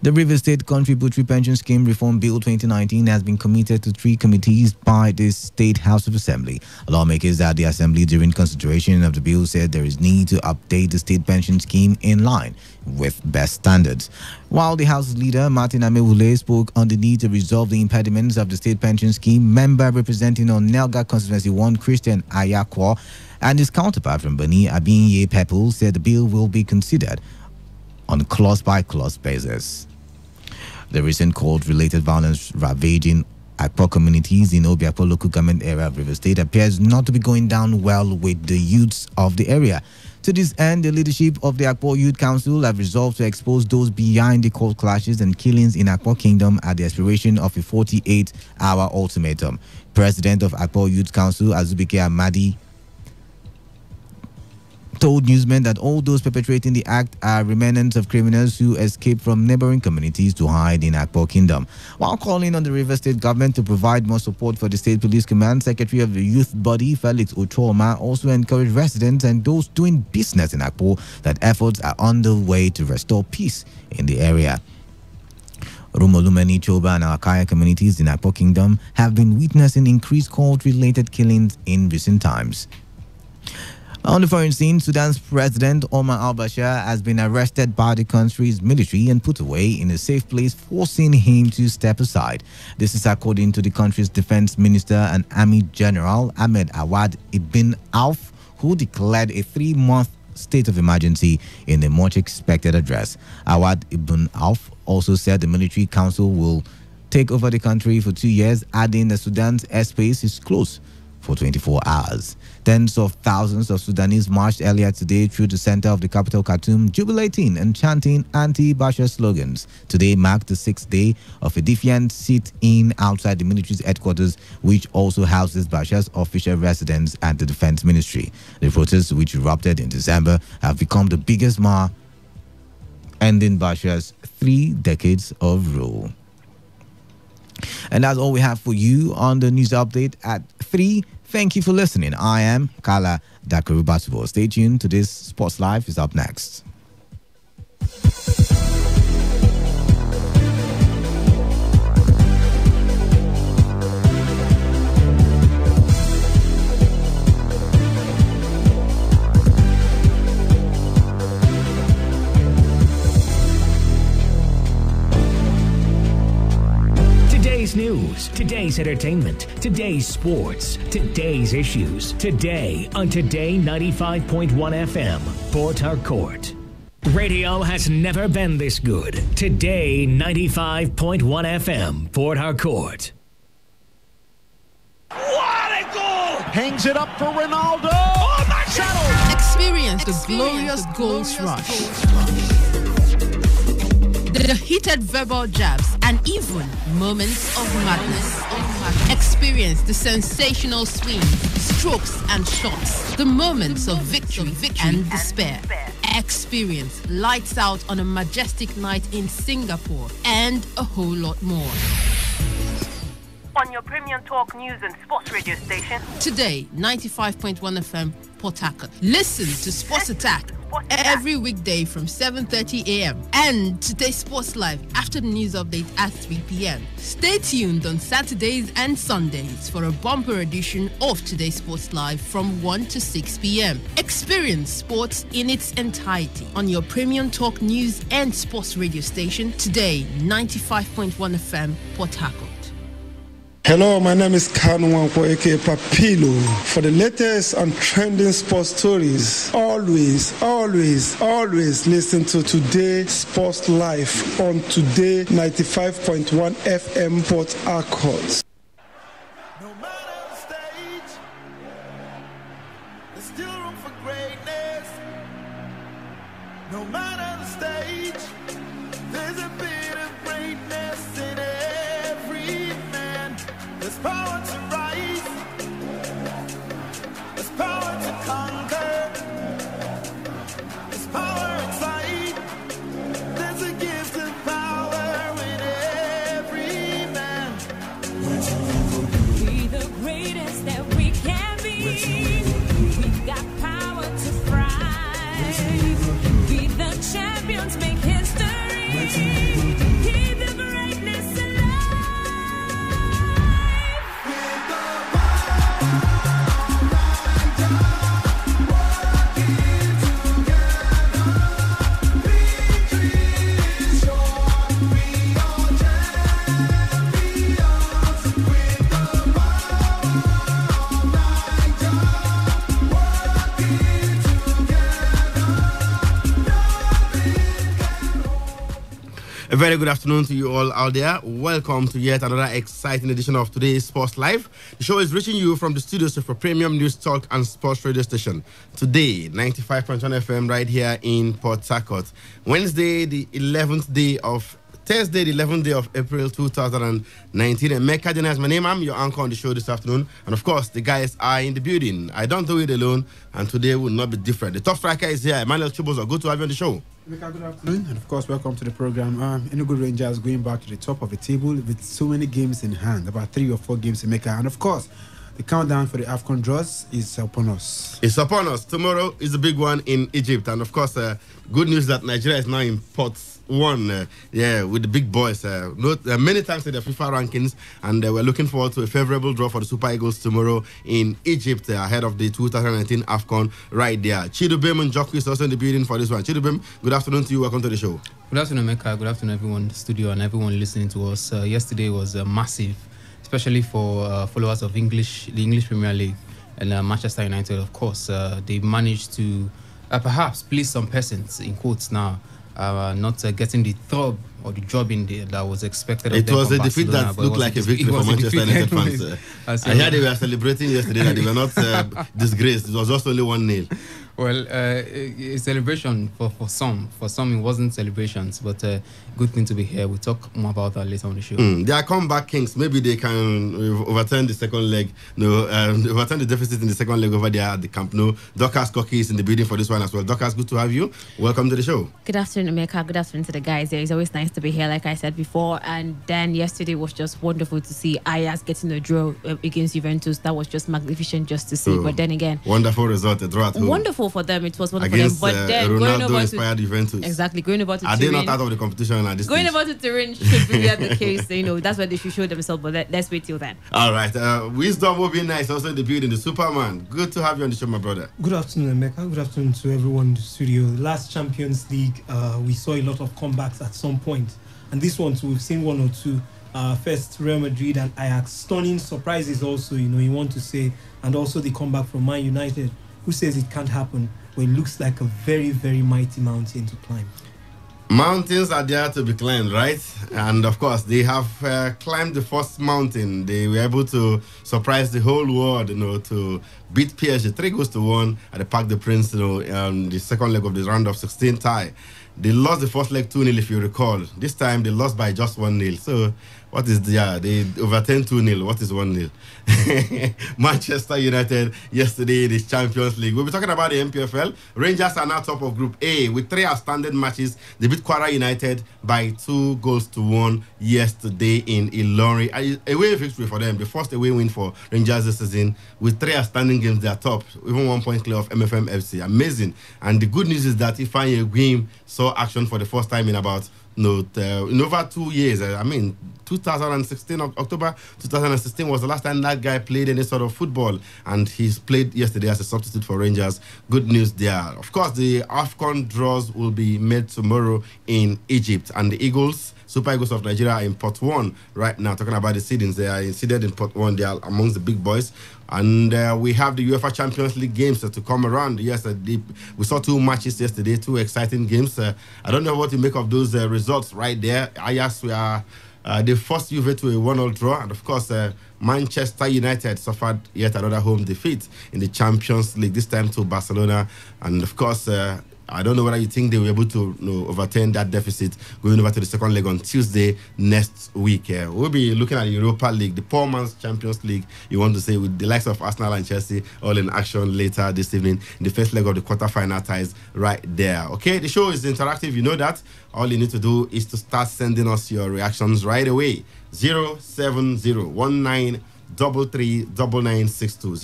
The River State Contributory Pension Scheme Reform Bill 2019 has been committed to 3 committees by the State House of Assembly. Lawmakers at the Assembly during consideration of the bill said there is need to update the state pension scheme in line with best standards. While the House leader, Martin Amewule, spoke on the need to resolve the impediments of the state pension scheme, member representing on Nelga Constituency 1, Christian Ayakwa, and his counterpart from Bani, Abinye Pepple, said the bill will be considered on a clause-by-clause basis. The recent court-related violence ravaging Akpo communities in Obiakpo local government area of River State appears not to be going down well with the youths of the area. To this end, the leadership of the Akpo Youth Council have resolved to expose those behind the court clashes and killings in Akpo Kingdom at the expiration of a 48-hour ultimatum. President of Akpo Youth Council, Azubike Amadi, told newsmen that all those perpetrating the act are remnants of criminals who escaped from neighboring communities to hide in Akpo Kingdom. While calling on the River State government to provide more support for the State Police Command, Secretary of the Youth Body, Felix Ochoma, also encouraged residents and those doing business in Akpo that efforts are underway to restore peace in the area. Rumolumeni, Choba and Akaya communities in Akpo Kingdom have been witnessing increased cult-related killings in recent times. On the foreign scene, Sudan's President Omar al-Bashir has been arrested by the country's military and put away in a safe place, forcing him to step aside. This is according to the country's defense minister and army general Ahmed Awad Ibn Auf, who declared a 3-month state of emergency in a much expected address. Awad Ibn Auf also said the military council will take over the country for 2 years, adding that Sudan's airspace is closed for 24 hours. Tens of thousands of Sudanese marched earlier today through the center of the capital Khartoum, jubilating and chanting anti-Bashir slogans. Today marked the 6th day of a defiant sit-in outside the military's headquarters, which also houses Bashir's official residence at the Defense Ministry. The protests, which erupted in December, have become the biggest mar ending Bashir's 3 decades of rule. And that's all we have for you on the news update at 3. Thank you for listening. I am Kala Dakarubatubo. Stay tuned. Today's Sports Live is up next. Today's news, today's entertainment, today's sports, today's issues. Today on Today 95.1 FM, Port Harcourt. Radio has never been this good. Today 95.1 FM, Port Harcourt. What a goal! Hangs it up for Ronaldo. Oh my God! Experience the glorious goals rush. The heated verbal jabs and even moments of madness. Experience the sensational swings, strokes and shots. The moments of victory and despair. Experience lights out on a majestic night in Singapore and a whole lot more. On your premium talk news and sports radio station. Today, 95.1 FM, Port Harcourt. Listen to Sports Attack every weekday from 7:30 a.m. and today's Sports Live after the news update at 3 p.m. Stay tuned on Saturdays and Sundays for a bumper edition of today's Sports Live from 1 to 6 p.m. Experience sports in its entirety on your premium talk news and sports radio station. Today, 95.1 FM, Port Harcourt. Hello, my name is Kanu Wanko, aka Papilo. For the latest and trending sports stories, always listen to Today Sports Live on Today 95.1 FM Port Harcourt. No matter the stage, there's still room for greatness. No matter the stage, there's a bit of greatness in every man. There's power to rise. There's power to conquer. There's power inside. There's a gift of power in every man. A very good afternoon to you all out there. Welcome to yet another exciting edition of today's Sports Live. The show is reaching you from the studios of a premium news talk and sports radio station. Today, 95.1 FM right here in Port Harcourt. Wednesday, the 11th day of Thursday, the 11th day of April 2019. And Mecca Dina is my name. I'm your anchor on the show this afternoon. And of course, the guys are in the building. I don't do it alone, and today will not be different. The top striker is here, Emmanuel Chubozo. Good to have you on the show. Mecca, good afternoon. And of course, welcome to the program. Enugu Rangers going back to the top of the table with so many games in hand, about 3 or 4 games in Mecca. And of course, the countdown for the AFCON draws is upon us. It's upon us. Tomorrow is a big one in Egypt. And of course, good news that Nigeria is now in pot 1, with the big boys. Many times in the FIFA rankings, and we're looking forward to a favorable draw for the Super Eagles tomorrow in Egypt ahead of the 2019 AFCON right there. Chidubem and Joku is also in the building for this one. Chidubem, good afternoon to you. Welcome to the show. Good afternoon, Mecca. Good afternoon, everyone in the studio and everyone listening to us. Yesterday was massive, especially for followers of the English Premier League and Manchester United. Of course, they managed to perhaps please some persons, in quotes now, not getting the throb or the job that was expected of them. It was a defeat that looked like a victory for Manchester United fans. I heard they were celebrating yesterday that they were not disgraced. It was just only 1-0. Well, a celebration for some. For some, it wasn't celebrations, but good thing to be here. We'll talk more about that later on the show. They are comeback kings. Maybe they can overturn the second leg. Overturn the deficit in the second leg over there at the Camp Nou. Dorcas Koki is in the building for this one as well. Dorcas, good to have you. Welcome to the show. Good afternoon, America. Good afternoon to the guys there. It's always nice to be here, like I said before. And then yesterday was just wonderful to see Ajax getting a draw against Juventus. That was just magnificent just to see. But then again, wonderful result, a draw at home. Wonderful for them. It was wonderful against, for them. But then Ronaldo inspired Juventus. Exactly, going about to Are Turin, they not out of the competition at this going stage? about to Turin should be the case. That's where they should show themselves. But let's wait till then. All right. Wisdom will be nice. Also in the building, the Superman. Good to have you on the show, my brother. Good afternoon, Emeka. Good afternoon to everyone in the studio. Last Champions League, we saw a lot of comebacks at some point. And this one, too, we've seen 1 or 2. First, Real Madrid and Ajax. Stunning surprises also, you want to say. And also the comeback from Man United. Who says it can't happen? Well, it looks like a very, very mighty mountain to climb. Mountains are there to be climbed, right? And of course, they have climbed the first mountain. They were able to surprise the whole world, to beat PSG 3-1 at the Parc des Princes, the second leg of the round of 16 tie. They lost the first leg 2-0, if you recall. This time, they lost by just 1-0. So, what is they overturned 2-0. What is 1-0? Manchester United yesterday in the Champions League. We'll be talking about the MPFL. Rangers are now top of Group A with 3 outstanding matches. They beat Kwara United by 2-1 yesterday in Ilorin. Away victory for them. The first away win for Rangers this season. With 3 outstanding games, they are top. Even 1 point clear of MFM FC. Amazing. And the good news is that Ifeanyi Egwuim saw action for the first time in about in over 2 years. 2016, October 2016 was the last time that guy played any sort of football, and he's played yesterday as a substitute for Rangers. Good news there. Of course, the AFCON draws will be made tomorrow in Egypt, and the Super Eagles of Nigeria are in pot 1 right now. Talking about the seedings, they are seeded in pot 1. They are amongst the big boys. And we have the UEFA Champions League games to come around. Yes, we saw 2 matches yesterday, 2 exciting games. I don't know what to make of those results right there. Ajax, we are they forced Juve to a 1-0 draw. And of course, Manchester United suffered yet another home defeat in the Champions League, this time to Barcelona. And of course, I don't know whether you think they were able to overturn that deficit going over to the second leg on Tuesday next week. We'll be looking at the Europa League, the poor man's Champions League, you want to say, with the likes of Arsenal and Chelsea all in action later this evening in the first leg of the quarterfinal ties right there. Okay, the show is interactive, you know that. All you need to do is to start sending us your reactions right away. 07019 339962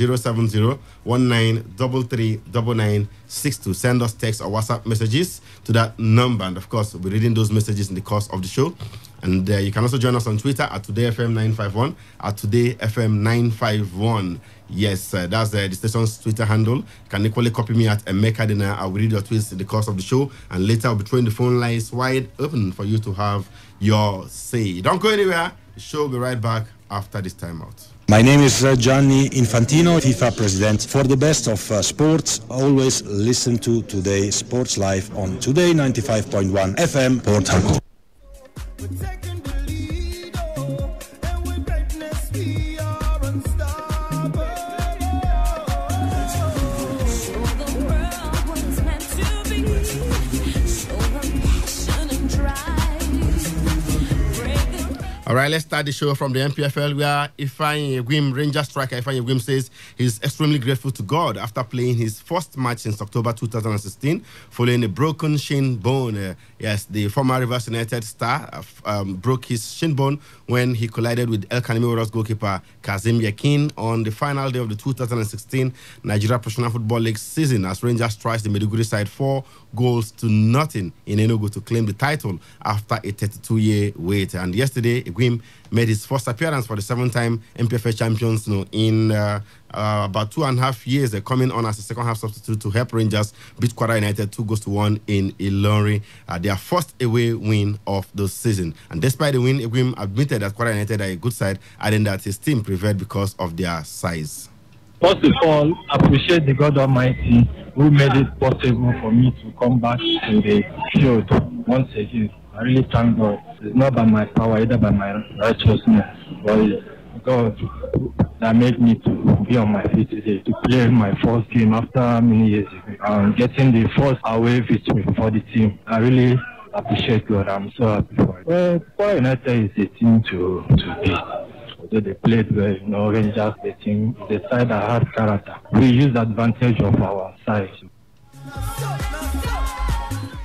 07019339962. Send us text or WhatsApp messages to that number, and of course we'll be reading those messages in the course of the show. And you can also join us on Twitter at TodayFM951 at TodayFM951. Yes, that's the station's Twitter handle. You can equally copy me at Emeka Dina. I will read your tweets in the course of the show, and later I'll be throwing the phone lines wide open for you to have your say. Don't go anywhere. The show will be right back after this timeout. My name is Gianni Infantino, FIFA president. For the best of sports, always listen to Today Sports Live on Today 95.1 FM, Port Harcourt. All right, let's start the show from the MPFL where Ifeanyi Egwim, Rangers striker Ifeanyi Egwim, says he's extremely grateful to God after playing his first match since October 2016 following a broken shin bone. Yes, the former Rivers United star broke his shin bone when he collided with El Kanemi Warriors goalkeeper Kazim Yakin on the final day of the 2016 Nigeria Professional Football League season as Rangers trashed the Maiduguri side 4-0 in Enugu to claim the title after a 32-year wait. And yesterday, Egwim made his first appearance for the 7-time MPFL champions in about 2.5 years, coming on as a second-half substitute to help Rangers beat Kwara United 2-1 in Ilorin, their first away win of the season. And despite the win, Egwim admitted that Kwara United are a good side, adding that his team prevailed because of their size. First of all, I appreciate the God Almighty who made it possible for me to come back to the field once again. I really thank God. It's not by my power, either by my righteousness, but it's God that made me to be on my feet today, to play my first game after many years ago, getting the first away victory for the team. I really appreciate God. I'm so happy for it. Well, Kwara United is a team to beat. They played well, Rangers, the team, the side that had character. We used the advantage of our size.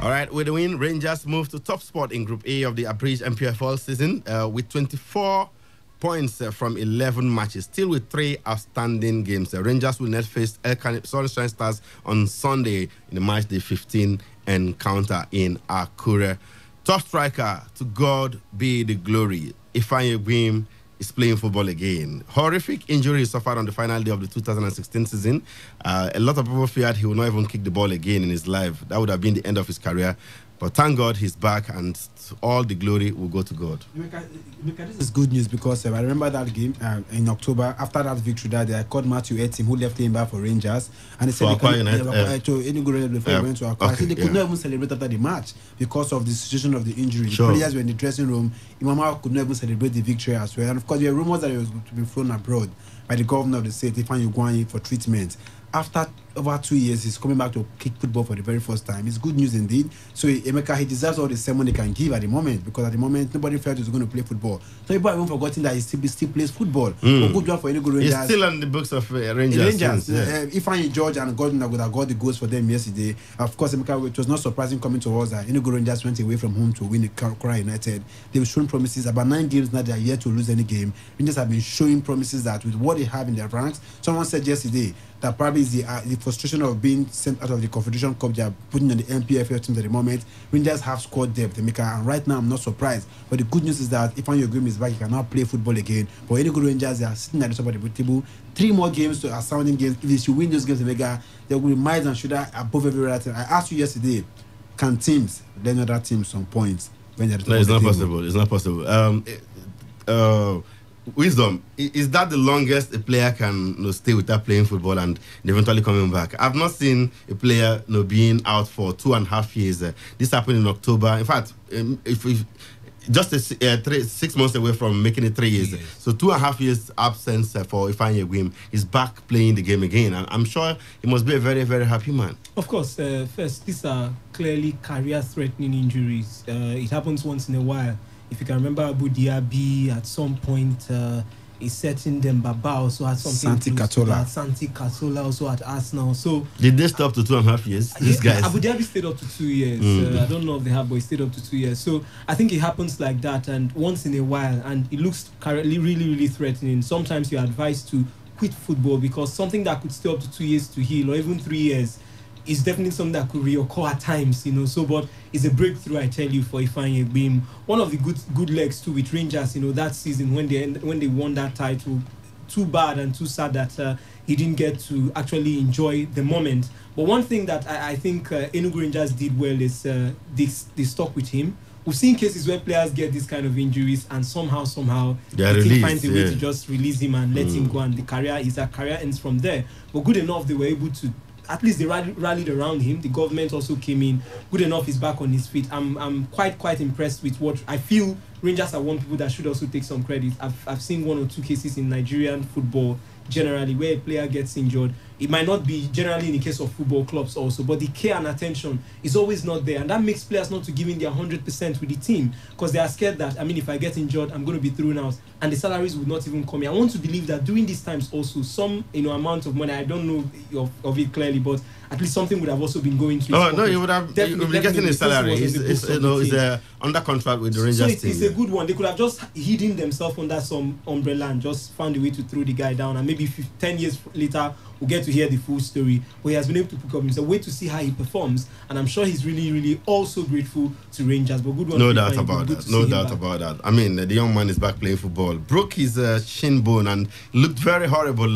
All right, with the win, Rangers moved to top spot in Group A of the abridged MPFL season with 24 points from 11 matches, still with 3 outstanding games. Rangers will next face Sunshine Stars on Sunday in the match day 15 encounter in Akure. Top striker, to God be the glory. Ifeanyi Egwim is playing football again. Horrific injury he suffered on the final day of the 2016 season. A lot of people feared he would not even kick the ball again in his life. That would have been the end of his career. But thank God he's back, and all the glory will go to God. This is good news because I remember that game in October. After that victory, that I called Matthew Etim, who left him back for Rangers, and they said they could not even celebrate after the match because of the situation of the injury. The players were in the dressing room. Imama could not even celebrate the victory as well. And of course, there were rumors that it was to be flown abroad by the governor of the state, Ifeanyi Egwim, for treatment. After over 2 years, he's coming back to kick football for the very first time. It's good news indeed. So Emeka, he deserves all the sermon he can give at the moment, because at the moment nobody felt he was going to play football. So people have even forgotten that he still plays football. But good job for Enugu Rangers. He's still on the books of Rangers. Ifeanyi George and Gordon would have got the goals for them yesterday. Of course, Emeka, it was not surprising coming to us that Enugu Rangers went away from home to win the Kwara United. They've shown promises. About 9 games now, they are yet to lose any game. Rangers have been showing promises that with what they have in their ranks. Someone said yesterday that probably is the frustration of being sent out of the Confederation Cup they are putting on the MPFL teams at the moment. Rangers have squad depth, and right now I'm not surprised. But the good news is that Ifeanyi Egwim is back, he can now play football again. But Enugu Rangers, they are sitting at the top of the table. 3 more games to sounding games. If they should win those games, they will be miles and shoulder above every other team. I asked you yesterday, can teams lend other teams some points when they're at the top of the table? It's not possible. Wisdom, is that the longest a player can stay without playing football and eventually coming back? I've not seen a player being out for 2.5 years. This happened in October. In fact, if just 6 months away from making it 3 years. So 2.5 years absence for Ifeanyi Egwim. He's back playing the game again. And I'm sure he must be a very, very happy man. Of course, first, these are clearly career-threatening injuries. It happens once in a while. If you can remember, Abu Dhabi at some point, a certain Dembaba also had something. Santi Cazorla also at Arsenal. So did they stay up to 2.5 years? These guys. Abu Dhabi stayed up to 2 years. I don't know if they have, but he stayed up to 2 years. So I think it happens like that, and once in a while, and it looks currently really, really threatening. Sometimes you're advised to quit football because something that could stay up to 2 years to heal, or even 3 years, is definitely something that could reoccur at times, So, but it's a breakthrough, I tell you, for Ifeanyi Egwim. One of the good legs too with Rangers, that season when they won that title. Too bad and too sad that he didn't get to actually enjoy the moment. But one thing that I think Enugu Rangers did well is they stuck with him. We've seen cases where players get this kind of injuries and somehow they find a way to just release him and let him go, and his career ends from there. But good enough, they were able to. At least they rallied around him. The government also came in. Good enough, he's back on his feet. I'm quite impressed with what I feel. Rangers are one people that should also take some credit. I've seen 1 or 2 cases in Nigerian football generally, where a player gets injured. It might not be generally in the case of football clubs also, but the care and attention is always not there. And that makes players not to give in their 100% with the team because they are scared that, if I get injured, I'm going to be thrown out and the salaries would not even come in. I want to believe that during these times also, some amount of money, I don't know of it clearly, but at least something would have also been going to. Oh no, you would have been getting his salary. It's under contract with the Rangers team. It's a good one. They could have just hidden themselves under some umbrella and just found a way to throw the guy down, and maybe 10 years later we'll get to hear the full story. But he has been able to pick up himself. Wait to see how he performs, and I'm sure he's really, really also grateful to Rangers. But good one. No doubt about that. No doubt about that. I mean, the young man is back playing football. Broke his shin bone and looked very horrible.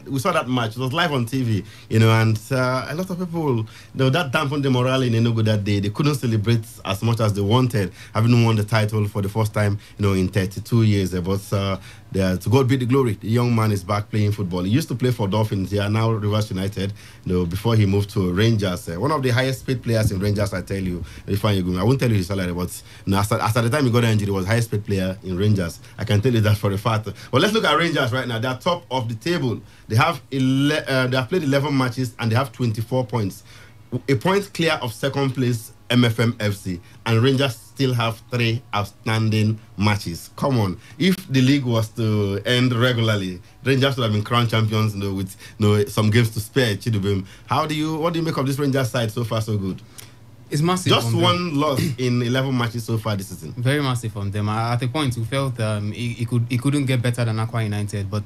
We saw that match. It was live on TV. And a lot of people, that dampened the morale in Enugu that day. They couldn't celebrate as much as they wanted, having won the title for the first time, in 32 years. But to God be the glory. The young man is back playing football. He used to play for Dolphins. He are now Rivers United. Before he moved to Rangers, one of the highest paid players in Rangers. I tell you, I won't tell you his salary, but after the time he got injured, he was the highest paid player in Rangers. I can tell you that for a fact. But let's look at Rangers right now. They are top of the table. They have they have played 11 matches and they have 24 points. A point clear of second place MFM FC, and Rangers still have 3 outstanding matches. Come on, if the league was to end regularly, Rangers would have been crowned champions, with some games to spare. Chidubim, what do you make of this Rangers side so far so good? It's massive. Just one loss in 11 matches so far this season. Very massive on them. At a point, we felt he couldn't get better than Aqua United, but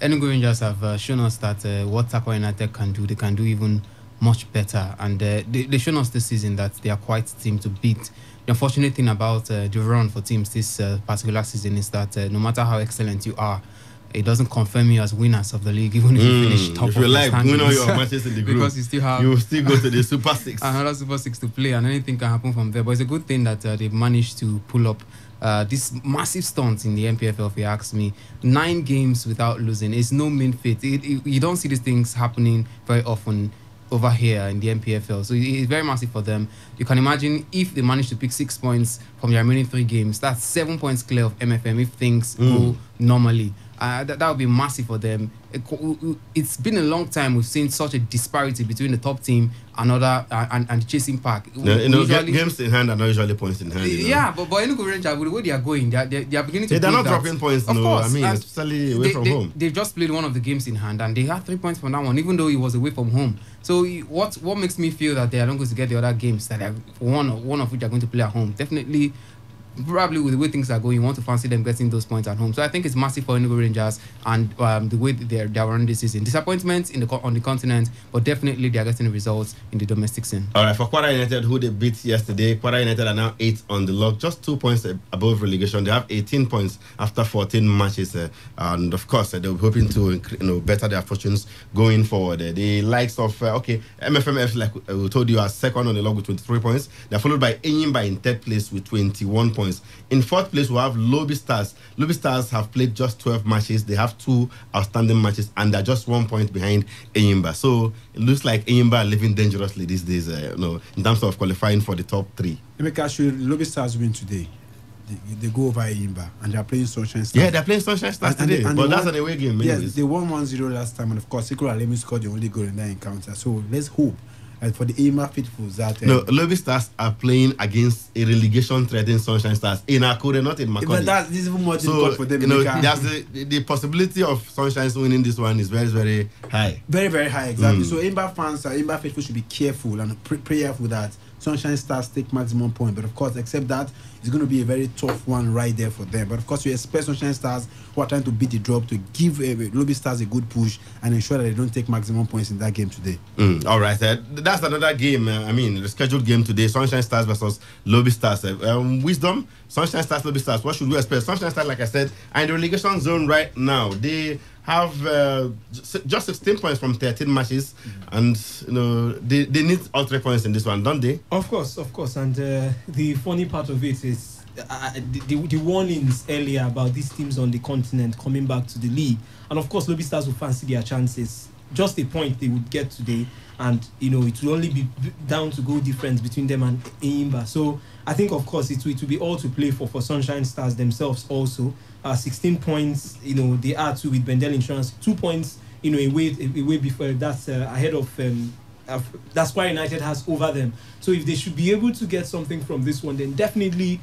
Enugu Rangers have shown us that what Aqua United can do, they can do even much better, and they've shown us this season that they are quite a team to beat. The unfortunate thing about the run for teams this particular season is that no matter how excellent you are, it doesn't confirm you as winners of the league, even if you finish top of the standings. If you win all your matches in the group, because you will still go to the Super Six. Another Super Six to play, and anything can happen from there. But it's a good thing that they've managed to pull up this massive stunt in the NPFL, if you ask me. 9 games without losing. It's no mean feat. You don't see these things happening very often over here in the NPFL. So it's very massive for them. You can imagine if they manage to pick 6 points from their remaining 3 games, that's 7 points clear of MFM if things go normally. That would be massive for them. It's been a long time we've seen such a disparity between the top team and the chasing pack. Games in hand are not usually points in hand. Yeah, but Enugu Rangers, with the way they are going, they are beginning to. They're not dropping points. Of course, especially away from home. They've just played one of the games in hand, and they had 3 points from that one, even though it was away from home. So what makes me feel that they are not going to get the other games that one of which are going to play at home? Definitely. Probably with the way things are going, you want to fancy them getting those points at home. So I think it's massive for Enugu Rangers and the way they're running this season. Disappointments on the continent, but definitely they are getting results in the domestic scene. All right, for Kwara United, who they beat yesterday, Kwara United are now 8 on the log, just 2 points above relegation. They have 18 points after 14 matches, and of course they'll be hoping to better their fortunes going forward. The likes of MFMF, like we told you, are second on the log with 23 points. They're followed by Enyimba in 3rd place with 21 points. In 4th place, we have Lobby Stars. Lobby Stars have played just 12 matches. They have 2 outstanding matches, and they're just 1 point behind Enyimba. So it looks like Enyimba are living dangerously these days, in terms of qualifying for the top 3. Let me catch you. Lobby Stars win today. They go over Enyimba, and they're playing Sunshine Stars. Yeah, they're playing Sunshine Stars today, but that's an away game. Yes, they won 1-0 last time, and of course, Sikora Alemi scored the only goal in that encounter. So let's hope. And for the Enyimba faithfuls that Lobby Stars are playing against a relegation-threatening Sunshine Stars in Akure, not in Macaulay. But this is even more difficult for them. There's the possibility of Sunshine winning this one is very, very high. Very, very high, exactly. So Enyimba fans, Enyimba faithful should be careful and prayerful that Sunshine Stars take maximum point. But of course, except that, it's going to be a very tough one right there for them. But of course, we expect Sunshine Stars, who are trying to beat the drop, to give Lobby Stars a good push and ensure that they don't take maximum points in that game today. All right, that's another game. The scheduled game today: Sunshine Stars versus Lobby Stars. Wisdom, Sunshine Stars, Lobby Stars. What should we expect? Sunshine Stars, like I said, are in the relegation zone right now. They have just 16 points from 13 matches, and they need all 3 points in this one, don't they? Of course. And the funny part of it is the warnings earlier about these teams on the continent coming back to the league, and of course Lobby Stars will fancy their chances just a point they would get today, and it will only be down to goal difference between them and Enyimba. So I think, of course, it will be all to play for Sunshine Stars themselves also. 16 points, they are two with Bendel Insurance, 2 points, away before that's ahead of that's why United has over them. So if they should be able to get something from this one, then definitely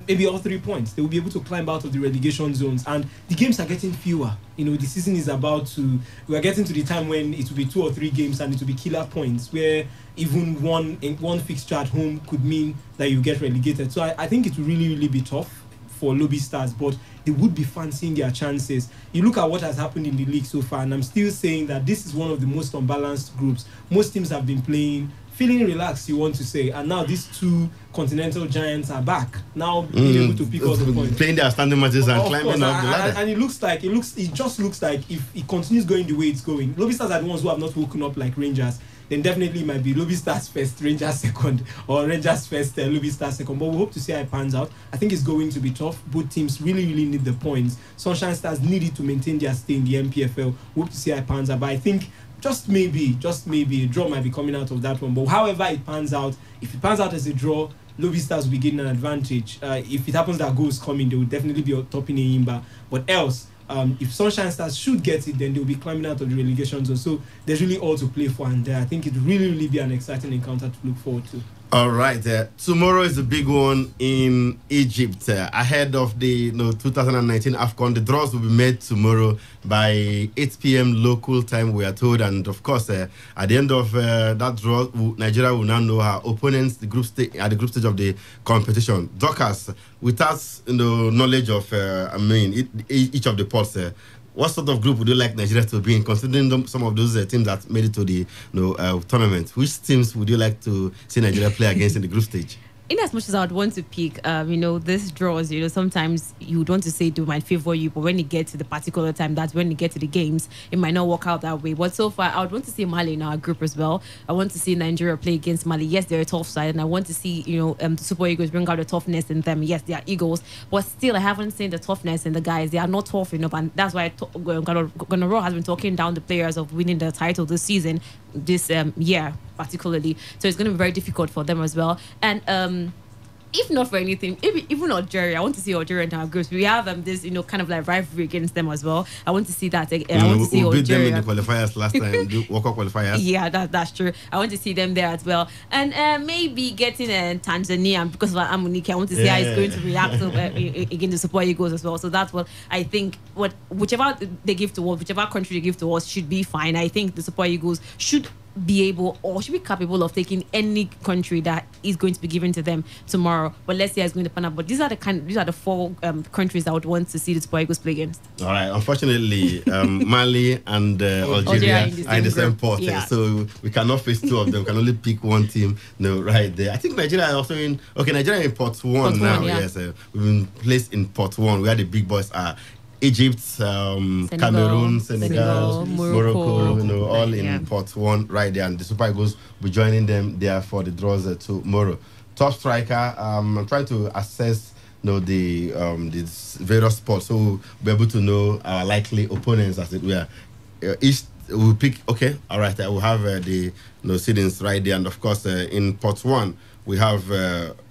maybe all 3 points, they will be able to climb out of the relegation zones. And the games are getting fewer. The season is we are getting to the time when it will be 2 or 3 games and it will be killer points, where even one fixture at home could mean that you get relegated. So I think it will really, really be tough for Lobby Stars, but they would be fancying their chances. You look at what has happened in the league so far, and I'm still saying that this is one of the most unbalanced groups. Most teams have been playing, feeling relaxed, you want to say, and now these 2 continental giants are back. Now being able to pick up the points, playing their standing matches and climbing up the ladder. And it just looks like if it continues going the way it's going, Lobby Stars are the ones who have not woken up like Rangers. Then definitely it might be Lobby Stars first, Rangers second, or Rangers first, Lobby Stars second. But we hope to see how it pans out. I think it's going to be tough. Both teams really, really need the points. Sunshine Stars needed to maintain their stay in the MPFL. We hope to see how it pans out. But I think just maybe a draw might be coming out of that one. But however it pans out, if it pans out as a draw, Lobby Stars will be getting an advantage. If it happens that goals coming, they will definitely be topping Enyimba. But else, if Sunshine Stars should get it, then they'll be climbing out of the relegation zone. So there's really all to play for, and I think it will really, really be an exciting encounter to look forward to. All right. Tomorrow is a big one in Egypt. Ahead of the 2019 AFCON, the draws will be made tomorrow by 8 p.m. local time, we are told. And of course, at the end of that draw, Nigeria will now know her opponents at the group stage of the competition. Dorcas, without knowledge of each of the pots, what sort of group would you like Nigeria to be in, considering some of those teams that made it to the tournament? Which teams would you like to see Nigeria play against in the group stage? In as much as I would want to pick, this draws, sometimes you would want to say it might favor you, but when you get to the particular time, that's when you get to the games, it might not work out that way. But so far, I would want to see Mali in our group as well. I want to see Nigeria play against Mali. Yes, they're a tough side, and I want to see, the Super Eagles bring out the toughness in them. Yes, they are Eagles, but still, I haven't seen the toughness in the guys. They are not tough enough, and that's why Gonoro has been talking down the players of winning the title this season, this year particularly. So it's going to be very difficult for them as well. And if not for anything, even Algeria, I want to see Algeria in our groups. We have this, kind of like rivalry against them as well. I want to see that. I want to see Algeria. Beat them in the qualifiers last time, the World Cup qualifiers. Yeah, that's true. I want to see them there as well. And maybe getting Tanzania, because of Amunike, I want to see how it's going to react against the Super Eagles as well. So that's what I think. Whichever they give to us, whichever country they give to us should be fine. I think the Super Eagles should be able or should be capable of taking any country that is going to be given to them tomorrow. But let's see how it's going to pan out. But these are the 4 countries I would want to see the Super Eagles play against. All right. Unfortunately, Mali and Algeria are in the same pot, so we cannot face 2 of them. We can only pick one team. Right there. I think Nigeria are also in. Okay, Nigeria in pot 1 now. Yes, we've been placed in pot 1 where the big boys are. Egypt, Cameroon, Senegal, Morocco, all in pot 1 right there, and the Super Eagles will be joining them there for the draws tomorrow. Top striker, I'm trying to assess the various spots, so we'll be able to know our likely opponents as it were. Each we'll pick. Okay, all right. I will have the seedings right there, and of course in pot 1 we have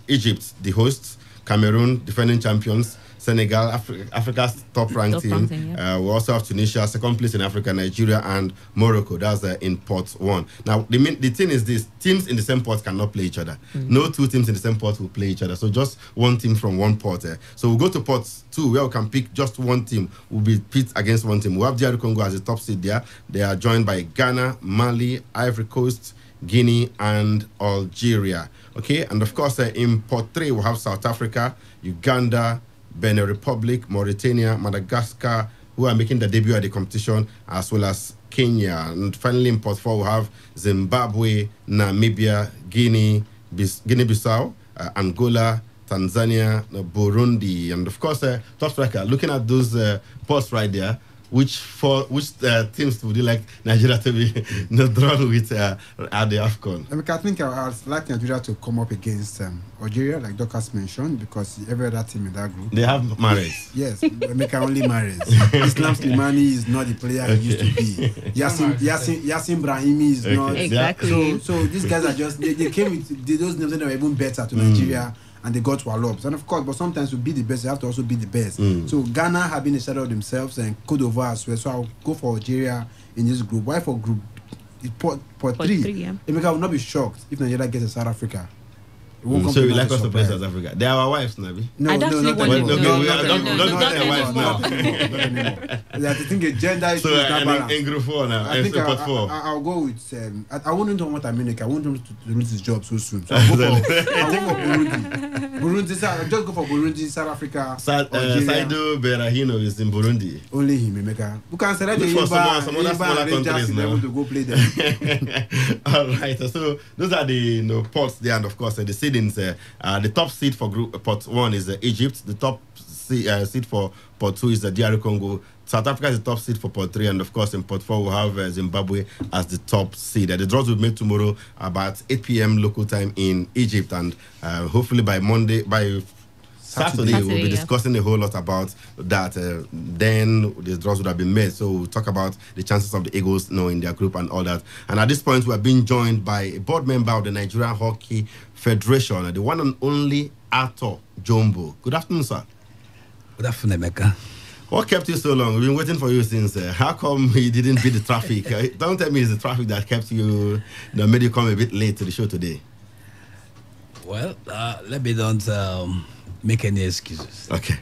Egypt, the hosts, Cameroon, defending champions, Senegal, Africa's top-ranked team. We also have Tunisia, second place in Africa, Nigeria, and Morocco. That's in pot 1. Now, the thing is this. Teams in the same pot cannot play each other. No 2 teams in the same pot will play each other. So just one team from one pot. So we'll go to pot 2, where we can pick just one team. We'll be pit against one team. We have DR Congo as the top seed there. They are joined by Ghana, Mali, Ivory Coast, Guinea, and Algeria. Okay, and of course, in pot 3, we have South Africa, Uganda, Benin Republic, Mauritania, Madagascar, who are making their debut at the competition, as well as Kenya. And finally, in pot 4, we have Zimbabwe, Namibia, Guinea-Bissau, Angola, Tanzania, Burundi. And of course, top striker, looking at those posts right there, which teams would you like Nigeria to be drawn with at the AFCON? I think I'd like Nigeria to come up against Algeria, like Dorcas mentioned, because every other team in that group. They have Mahrez. Yes, Emeka only Mahrez. Islam Slimani is not the player he used to be. Yassin Brahimi is not. Exactly. So these guys are just, they came with those names that were even better to Nigeria. And they got wallops. And of course, but sometimes to be the best, you have to also be the best. So Ghana have been a shadow of themselves and Cote d'Ivoire as well. So I'll go for Algeria in this group. Why for group? Port 3. Yeah. Emeka will not be shocked if Nigeria gets to South Africa. So you like us to play South Africa? They are our wives, Nabi. No, I don't not want anymore. Not their wives now. Not anymore. I think a gender issue is not balanced. In group 4 now. I think I'll go with. I wouldn't want America. I want him to lose his job so soon. So I'll go for Burundi. I'll just go for Burundi, South Africa. Saido Berahino is in Burundi. Only him, Emeka. We can select some other smaller countries now to go play them. All right. So those are the pots there, and of course the seedings. The top seed for group pot 1 is Egypt. The top seed for pot 2 is the DR Congo. South Africa is the top seed for pot 3, and of course in pot 4 we'll have Zimbabwe as the top seed. The draws will be made tomorrow about 8 p.m. local time in Egypt, and hopefully by Saturday we'll be discussing a whole lot about that. Then the draws would have been made, so we'll talk about the chances of the Eagles in their group and all that. And at this point we are being joined by a board member of the Nigerian Hockey Federation, the one and only Ato Jumbo. Good afternoon, sir. Good afternoon, Emeka. What kept you so long? We've been waiting for you since. How come you didn't beat the traffic? Don't tell me it's the traffic that kept you, made you come a bit late to the show today. Well, let me don't make any excuses. Okay.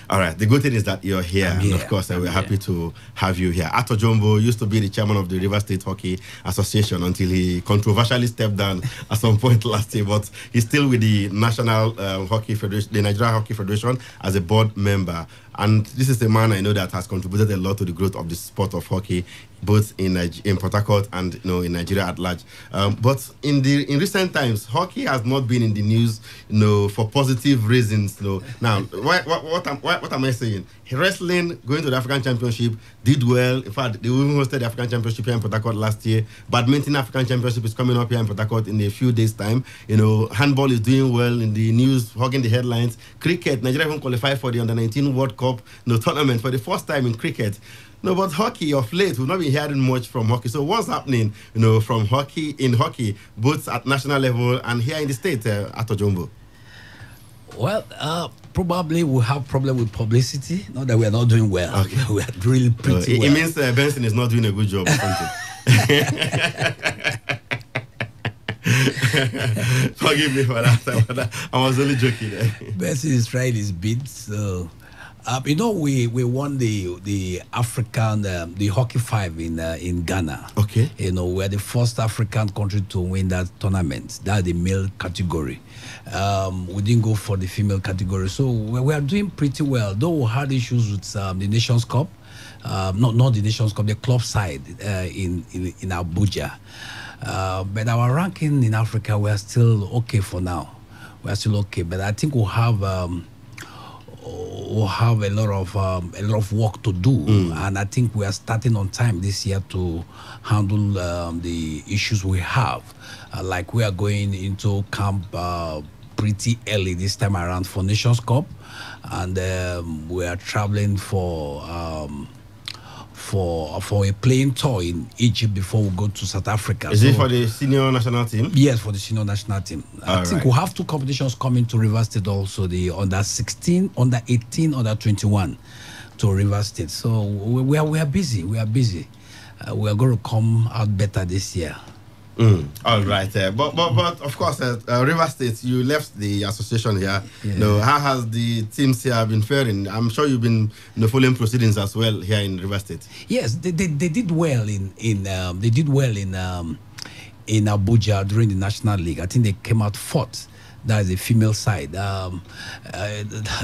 All right. The good thing is that you're here. And of course, we're happy to have you here. Ato Jumbo used to be the chairman of the River State Hockey Association until he controversially stepped down at some point last year. But he's still with the National Hockey Federation, the Nigerian Hockey Federation, as a board member. And this is a man I know that has contributed a lot to the growth of the sport of hockey, both in Port Harcourt and in Nigeria at large. But in recent times, hockey has not been in the news, for positive reasons. Now, what am I saying? Wrestling, going to the African Championship, did well. In fact, they even hosted the African Championship here in Port Harcourt last year. Badminton African Championship is coming up here in Port Harcourt in a few days' time. Handball is doing well in the news, hogging the headlines. Cricket, Nigeria even qualified for the Under-19 World Cup tournament for the first time in cricket. But hockey of late, we've not been hearing much from hockey. So what's happening, from hockey, both at national level and here in the state, Ato Jumbo? Well, probably we'll have problem with publicity. Not that we are not doing well. Okay. We are really pretty well. It means Benson is not doing a good job or something. Forgive me for that. I was only joking. Benson is trying his bit. So, we won the African the Hockey 5 in Ghana. Okay. We're the first African country to win that tournament. That's the male category. We didn't go for the female category, so we are doing pretty well. Though we had issues with the Nations Cup, not the Nations Cup, the club side in Abuja. But our ranking in Africa, we are still okay for now. We are still okay, but I think we'll have a lot of work to do, and I think we are starting on time this year to handle the issues we have. Like we are going into camp pretty early this time around for Nations Cup, and we are traveling for a playing tour in Egypt before we go to South Africa. Is it for the senior national team? Yes, for the senior national team. I think we'll have 2 competitions coming to River State also, the under 16, under 18, under 21 to River State. So we are busy. We are busy. We are going to come out better this year. All right, but of course, River State, you left the association here. Yeah. How has the teams here been faring? I'm sure you've been following proceedings as well here in River State. Yes, they did well in Abuja during the National League. I think they came out 4th. That is the female side. That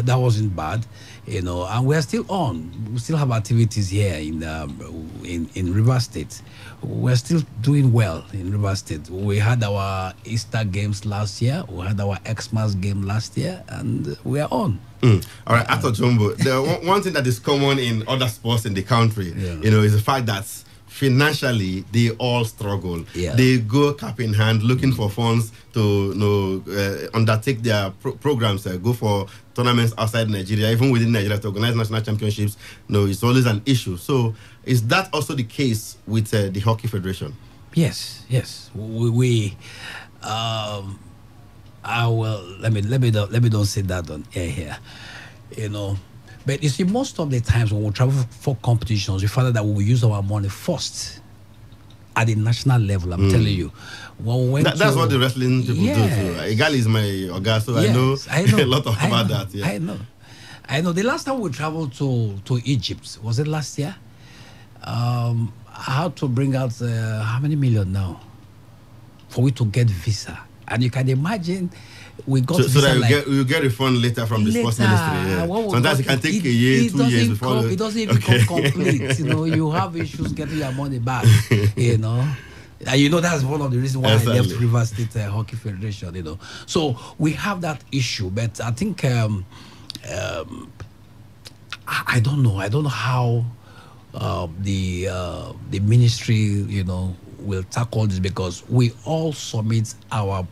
wasn't bad, and we're still on. We still have activities here in River State. We're still doing well in River State. We had our Easter games last year. We had our Xmas game last year, and we are on. All right, Ato Jumbo, the one thing that is common in other sports in the country, is the fact that financially they all struggle. They go cap in hand looking for funds to undertake their programs, go for tournaments outside Nigeria, even within Nigeria, to organize national championships. It's always an issue. So is that also the case with the Hockey Federation? Yes. I will let me don't say that on air here, But you see, most of the times when we travel for competitions, we find that we will use our money first at the national level. I'm telling you. When we went that's what the wrestling people do too. Igali is my Oga, so I know a lot about that. Yeah. I know. The last time we traveled to Egypt, was it last year? I had to bring out how many million now for we to get visa, and you can imagine. We got so that you get a refund later from the sports ministry. Yeah. Sometimes it can take a year, 2 years before. It doesn't even come complete. You have issues getting your money back. And that's one of the reasons why I left River State Hockey Federation. So we have that issue, but I think I don't know. I don't know how the ministry will tackle this, because we all submit our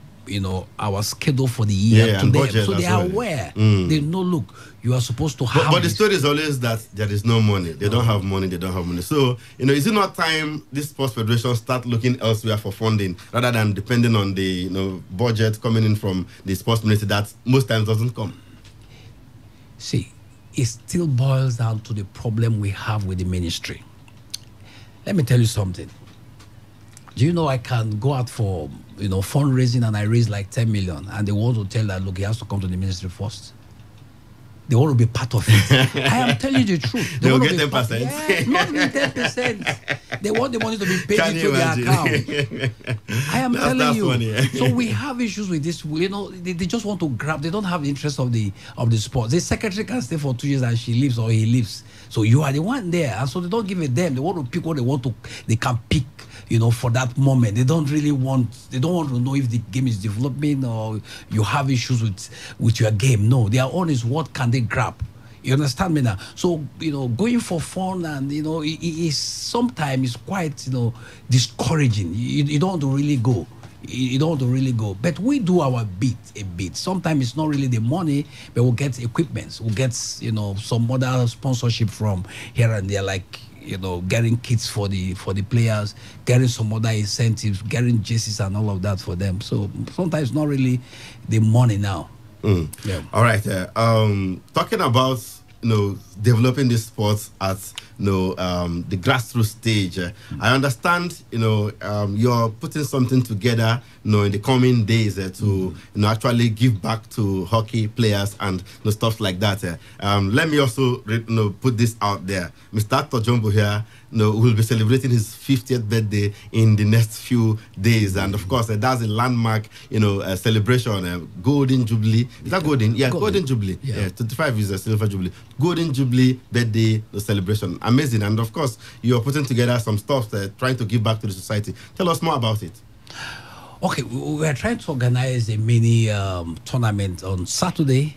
schedule for the year to them, budget, so they are aware. They know, look, you are supposed to have. But the story is always that there is no money. They don't have money. So is it not time this sports federation start looking elsewhere for funding rather than depending on the budget coming in from the sports ministry that most times doesn't come? See, it still boils down to the problem we have with the ministry. Let me tell you something. Do you know I can go out for fundraising and I raise like 10 million, and they want to tell that, look, he has to come to the ministry first. They want to be part of it. I am telling you the truth. They will get 10%. Not even 10%. They want the money to be paid into their account. I am telling you. Funny, So we have issues with this. They just want to grab. They don't have the interest of the sport. The secretary can stay for 2 years and she leaves or he leaves. So you are the one there, and so they don't give a damn. They want to pick what they want to. They can pick. For that moment. They don't want to know if the game is developing or you have issues with your game. No, their own is what can they grab. You understand me now? So, going for fun and, it is sometimes quite, discouraging. You don't want to really go. You don't want to really go. But we do our bit a bit. Sometimes it's not really the money, but we'll get equipment. We'll get, some other sponsorship from here and there, like, getting kits for the players, getting some other incentives, getting jerseys and all of that for them. So sometimes not really the money now. Yeah. All right. Talking about developing the sports at the grassroots stage. I understand you're putting something together in the coming days to actually give back to hockey players and stuff like that. Let me also put this out there. Mr. Tojombo here will be celebrating his 50th birthday in the next few days, and of course that's a landmark celebration. Golden Jubilee. Is that golden? Yeah, golden Jubilee. Yeah, 25 is a silver jubilee. Golden Jubilee birthday celebration. Amazing. And of course you're putting together some stuff trying to give back to the society. Tell us more about it. Okay, we are trying to organize a mini tournament on Saturday,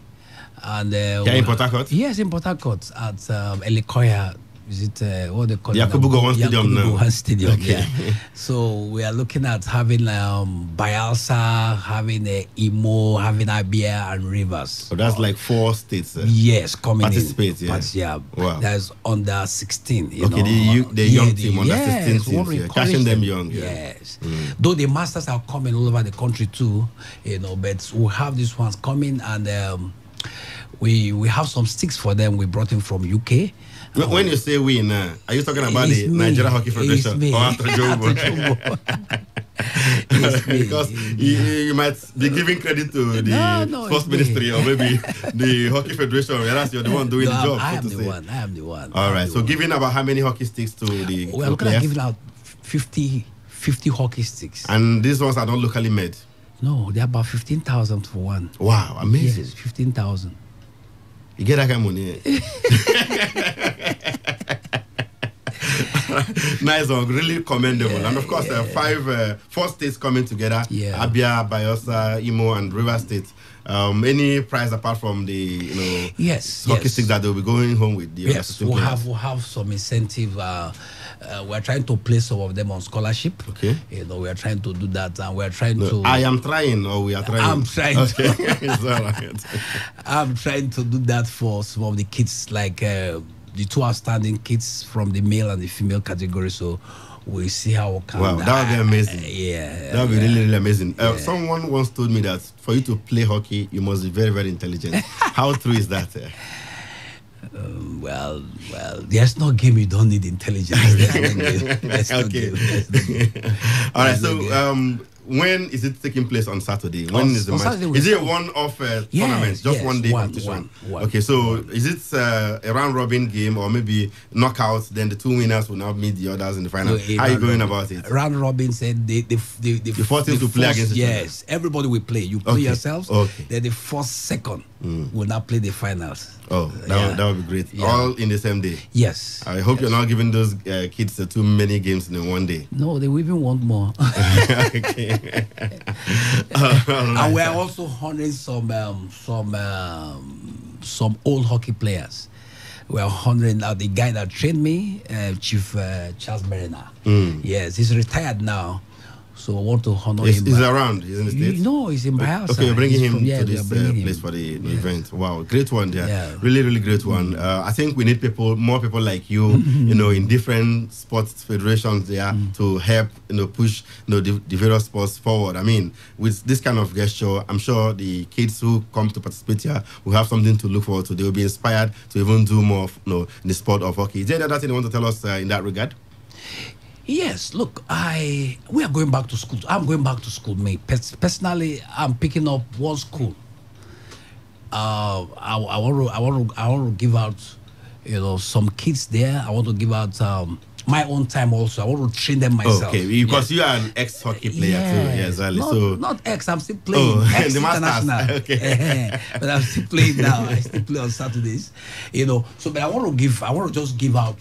and in Port Harcourt. Yes, in Port Harcourt at Elikoya. Is it what they call Yakubu Gowon Stadium now? Stadium, okay. Yeah. So we are looking at having Bayelsa, having Imo, having Abia and Rivers. So that's like 4 states. Yes, coming participate. Yeah. Wow. That's under 16. The young team under 16 teams. Catching them young. Yes. Though the masters are coming all over the country too, but we have these ones coming, and we have some sticks for them. We brought them from UK. When you say we now, are you talking about the Nigeria Hockey Federation or after Jumbo? Because you might be giving credit to the sports ministry or maybe the Hockey Federation, whereas you're the one doing the job. I am the one. All right. So giving about how many hockey sticks to the We're looking at giving out 50 hockey sticks. And these ones are not locally made? No, they're about 15,000 for one. Wow, amazing. Yes, 15,000. You get that kind of money. Nice one, really commendable. And of course, 4 states coming together. Yeah. Abia, Bayelsa, Imo, and River State. Any prize apart from the hockey sticks that they'll be going home with? The We'll have some incentive. We're trying to place some of them on scholarship. Okay. We're trying to do that, and we're trying to. I am trying, or we are trying. I'm trying. Okay. It's all right. I'm trying to do that for some of the kids, like the 2 outstanding kids from the male and the female category. So we'll see how it can. Wow, that would be amazing. Yeah, that would be really, really amazing. Someone once told me that for you to play hockey, you must be very, very intelligent. How true is that? Well, there's no game you don't need intelligence. Okay. All right. So, when is it taking place on Saturday? When is the match? Is it a one-off tournament? Just one day competition? One. Okay. So, is it a round-robin game or maybe knockouts? Then the 2 winners will now meet the others in the final. How are you going about it? Round robin said the first team to play against each other. Yes, everybody will play. You play yourselves. Okay. Then the first second will now play the finals. Oh, that would be great. Yeah. All in the same day. Yes. I hope you're not giving those kids too many games in one day. No, they will even want more. Okay. And we're also honoring some old hockey players. We're honoring now the guy that trained me, Chief Charles Merina. Yes, he's retired now. So I want to honor him. He's around. He's in the States. No, he's in my house. Okay, you're bringing him to this place for the event. Wow, great one there. Yeah. Really, really great one. I think we need more people like you, in different sports federations there to help, push, the various sports forward. I mean, with this kind of gesture, I'm sure the kids who come to participate here will have something to look forward to. They will be inspired to even do more, in the sport of hockey. Is there any other thing you want to tell us in that regard? Yes, look, we are going back to school. I'm going back to school, mate. Personally, I'm picking up one school. I want to give out, some kids there. I want to give out my own time also. I want to train them myself. Okay, because you are an ex-hockey player too. Yes, not ex. I'm still playing. Ex international. Okay. But I'm still playing now. I still play on Saturdays. So, but I want to just give out.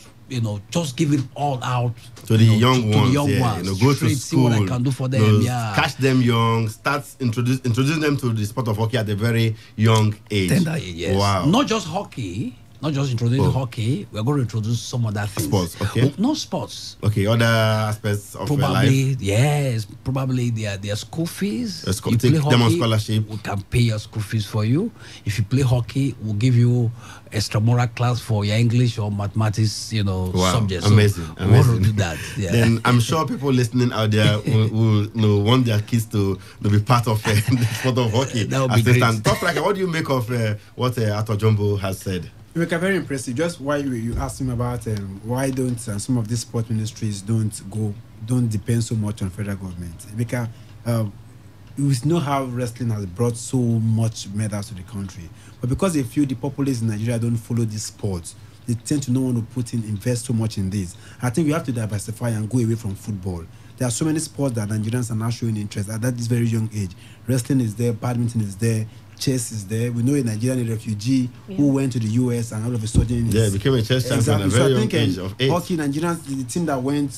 Just give it all out to the young ones. To the young ones. Go to school. See what I can do for them. Catch them young. Start introducing them to the sport of hockey at a very young age. Tender age, yes. Wow. Not just hockey. Not just introducing hockey. We're going to introduce some other things. Sports, okay. No sports. Okay, other aspects of life. Yes, probably their school fees. You take them on scholarship. We can pay your school fees for you. If you play hockey, we'll give you extramural class for your English or mathematics, subjects. Amazing. So we want to do that. Yeah. Then I'm sure people listening out there will want their kids to be part of the sport of hockey. That would be great. Talk like, what do you make of what Ato Jumbo has said? Very impressive. Just why you asked him about why don't some of these sport ministries don't depend so much on federal government, because we know how wrestling has brought so much medals to the country, but because they feel the populace in Nigeria don't follow these sports, they tend to not want to invest so much in this. I think we have to diversify and go away from football. There are so many sports that Nigerians are now showing interest at this very young age. Wrestling is there, badminton is there, chess is there. We know a Nigerian refugee who went to the US and all of a sudden became a chess champion at a very young age of 8. Hockey, Nigerians, the team that went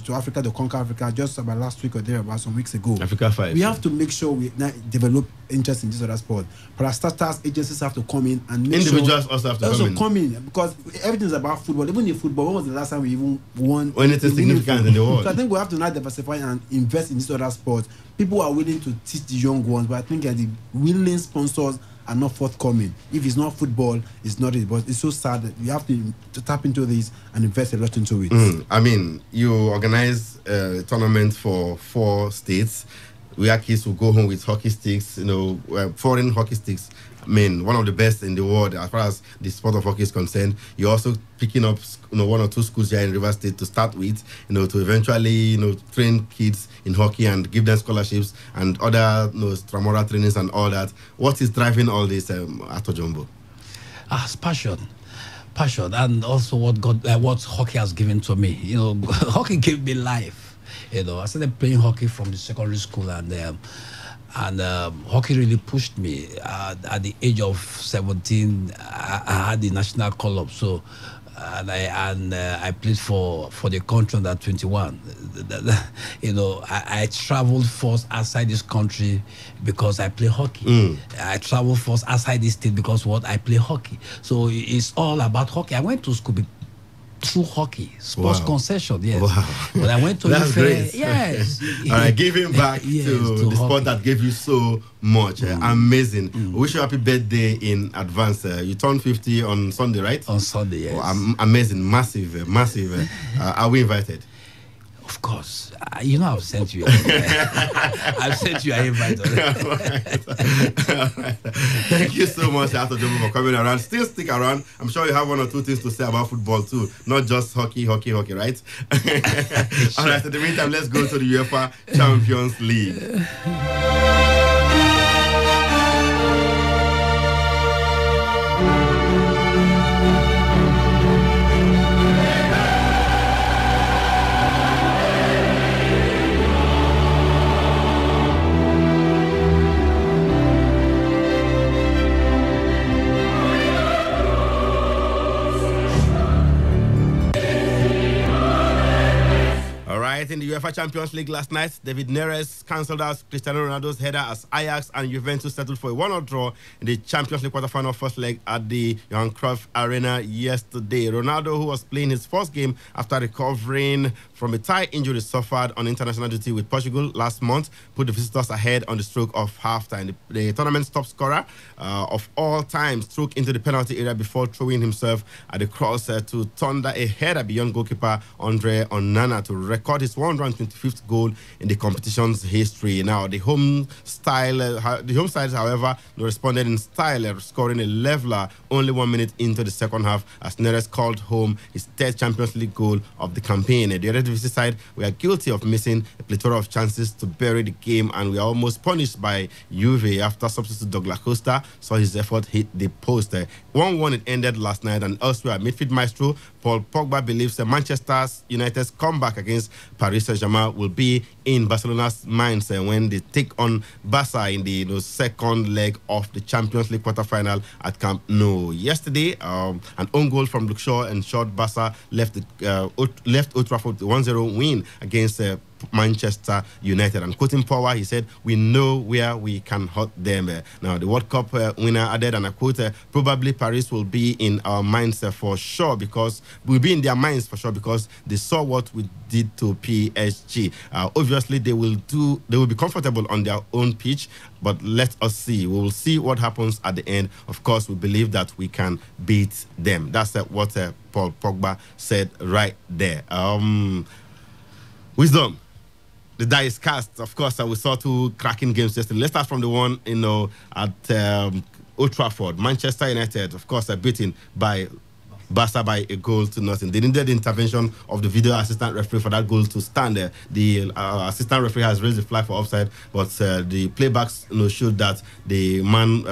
to Africa to conquer Africa just about last week or there, about some weeks ago. Africa 5. We have to make sure we develop interest in this other sport. Parastatals agencies have to come in and make individuals also have to come in, because everything is about football. Even in football, when was the last time we even won anything significant in the world? So I think we have to now diversify and invest in this other sport. People are willing to teach the young ones, but I think the willing sponsors are not forthcoming. If it's not football, it's not it. But it's so sad that we have to tap into this and invest a lot into it. I mean, you organize a tournament for 4 states where kids will go home with hockey sticks, foreign hockey sticks. I mean, one of the best in the world as far as the sport of hockey is concerned. You're also picking up, 1 or 2 schools here in River State to start with, to eventually, train kids in hockey and give them scholarships and other, extramural trainings and all that. What is driving all this, Ato Jumbo? It's passion, and also what hockey has given to me. Hockey gave me life. I started playing hockey from the secondary school, and And hockey really pushed me. At the age of 17, I had the national call-up. So, and I played for the country under 21. I traveled first outside this country because I play hockey. I traveled first outside this state because I play hockey. So it's all about hockey. I went to school through hockey, sports concession, yes. Wow. But I went to That's great. Yes. All right, giving back to the sport that gave you so much. Amazing. We wish you happy birthday in advance. You turned 50 on Sunday, right? On Sunday, yes. Amazing, massive. Are we invited? Of course. I've sent you. I've sent you an invite already. All right. Thank you so much, Arthur Jomo, for coming around. Still stick around. I'm sure you have one or two things to say about football too, not just hockey, right? All right. In the meantime, let's go to the UEFA Champions League. In the UEFA Champions League last night, David Neres cancelled out Cristiano Ronaldo's header as Ajax and Juventus settled for a 1-1 draw in the Champions League quarterfinal first leg at the Johan Cruyff Arena yesterday. Ronaldo, who was playing his first game after recovering from a thigh injury suffered on international duty with Portugal last month, put the visitors ahead on the stroke of halftime. The tournament's top scorer of all time struck into the penalty area before throwing himself at the cross to thunder a header beyond goalkeeper Andre Onana to record his 125th goal in the competition's history. Now, the home side, however, responded in style, scoring a leveler only 1 minute into the second half as Neres called home his third Champions League goal of the campaign. The Eredivisie side were guilty of missing a plethora of chances to bury the game, and we are almost punished by Juve after substitute Douglas Costa saw his effort hit the post. 1-1 it ended last night, and elsewhere, midfield maestro Paul Pogba believes Manchester United's comeback against Paris Saint-Germain will be in Barcelona's minds when they take on Barca in the second leg of the Champions League quarterfinal at Camp Nou. Yesterday, an own goal from Luke Shaw ensured Barca left Old Trafford 1-0 win against Manchester United. And quoting Power, he said, "We know where we can hurt them." Now, the World Cup winner added, and I quote, "Probably Paris will be in our minds for sure because we'll be in their minds for sure because they saw what we did to PSG. Obviously, they will be comfortable on their own pitch, but let us see. We will see what happens at the end. Of course, we believe that we can beat them." That's what Paul Pogba said right there. Wisdom. The die is cast. Of course, we saw two cracking games yesterday. Let's start from the one, at Old Trafford. Manchester United, of course, are beaten by Barca by a goal to nothing. They needed the intervention of the video assistant referee for that goal to stand there. The assistant referee has raised the flag for offside, but the playbacks showed that the man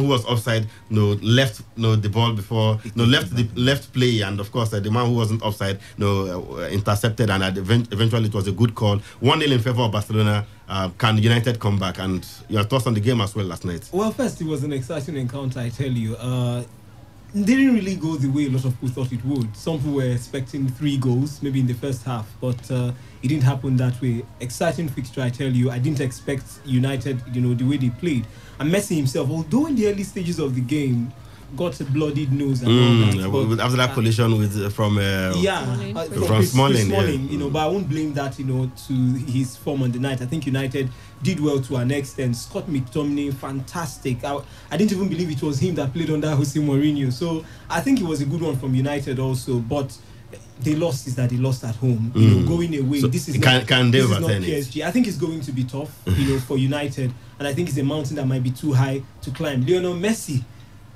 who was offside left the ball before left play, and of course the man who wasn't offside intercepted, and eventually it was a good call. 1-0 in favor of Barcelona. Can United come back? And your thoughts on the game as well last night? Well, first, it was an exciting encounter, I tell you. Didn't really go the way a lot of people thought it would. Some people were expecting 3 goals, maybe in the first half, but it didn't happen that way. Exciting fixture, I tell you. I didn't expect United, the way they played. And Messi himself, although in the early stages of the game, got a bloodied nose and all that. After that collision from Smalling, but I won't blame that, to his form on the night. I think United did well to an extent. Scott McTominay, fantastic. I didn't even believe it was him that played under Jose Mourinho. So I think it was a good one from United also, but they lost at home. Going away. So this is not PSG. I think it's going to be tough, for United, and I think it's a mountain that might be too high to climb.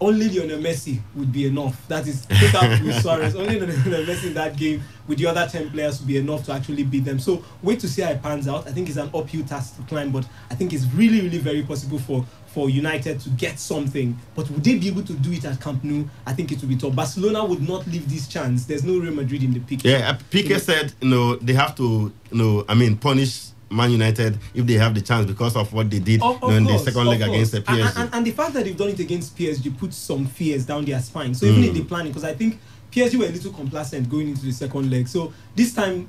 Only Lionel Messi would be enough. That is, take out with Suarez. Only Lionel Messi in that game with the other 10 players would be enough to actually beat them. So wait to see how it pans out. I think it's an uphill task to climb, but I think it's really, really very possible for United to get something. But would they be able to do it at Camp Nou? I think it would be tough. Barcelona would not leave this chance. There's no Real Madrid in the picture. Yeah, Piqué said, they have to, punish Man United if they have the chance because of what they did in the second leg against the PSG. And the fact that they've done it against PSG puts some fears down their spine. So even in the planning, because I think PSG were a little complacent going into the second leg. So this time,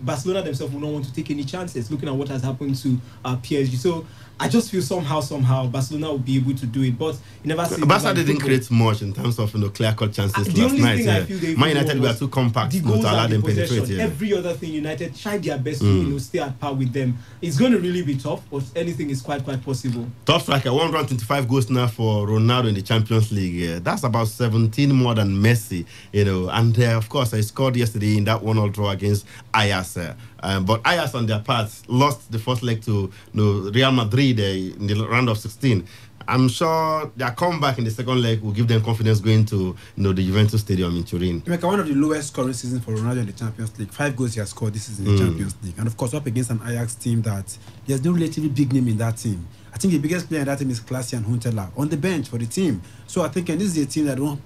Barcelona themselves will not want to take any chances looking at what has happened to PSG. So I just feel somehow Barcelona will be able to do it, but you never see. Barca didn't create much in terms of clear-cut chances the last only night. thing I feel they Man United were too compact to allow them penetrate. Every other thing, United tried their best to stay at par with them. It's going to really be tough, but anything is quite possible. Top striker, 125 goals now for Ronaldo in the Champions League. That's about 17 more than Messi, And of course, I scored yesterday in that 1-1 draw against Ajax. But Ajax on their part lost the first leg to Real Madrid in the round of 16. I'm sure their comeback in the second leg will give them confidence going to the Juventus Stadium in Turin. One of the lowest scoring seasons for Ronaldo in the Champions League. 5 goals he has scored this season in the Champions League. And of course, up against an Ajax team that there's no relatively big name in that team. I think the biggest player in that team is Klaas-Jan Huntelaar on the bench for the team. So I think this is a team that don't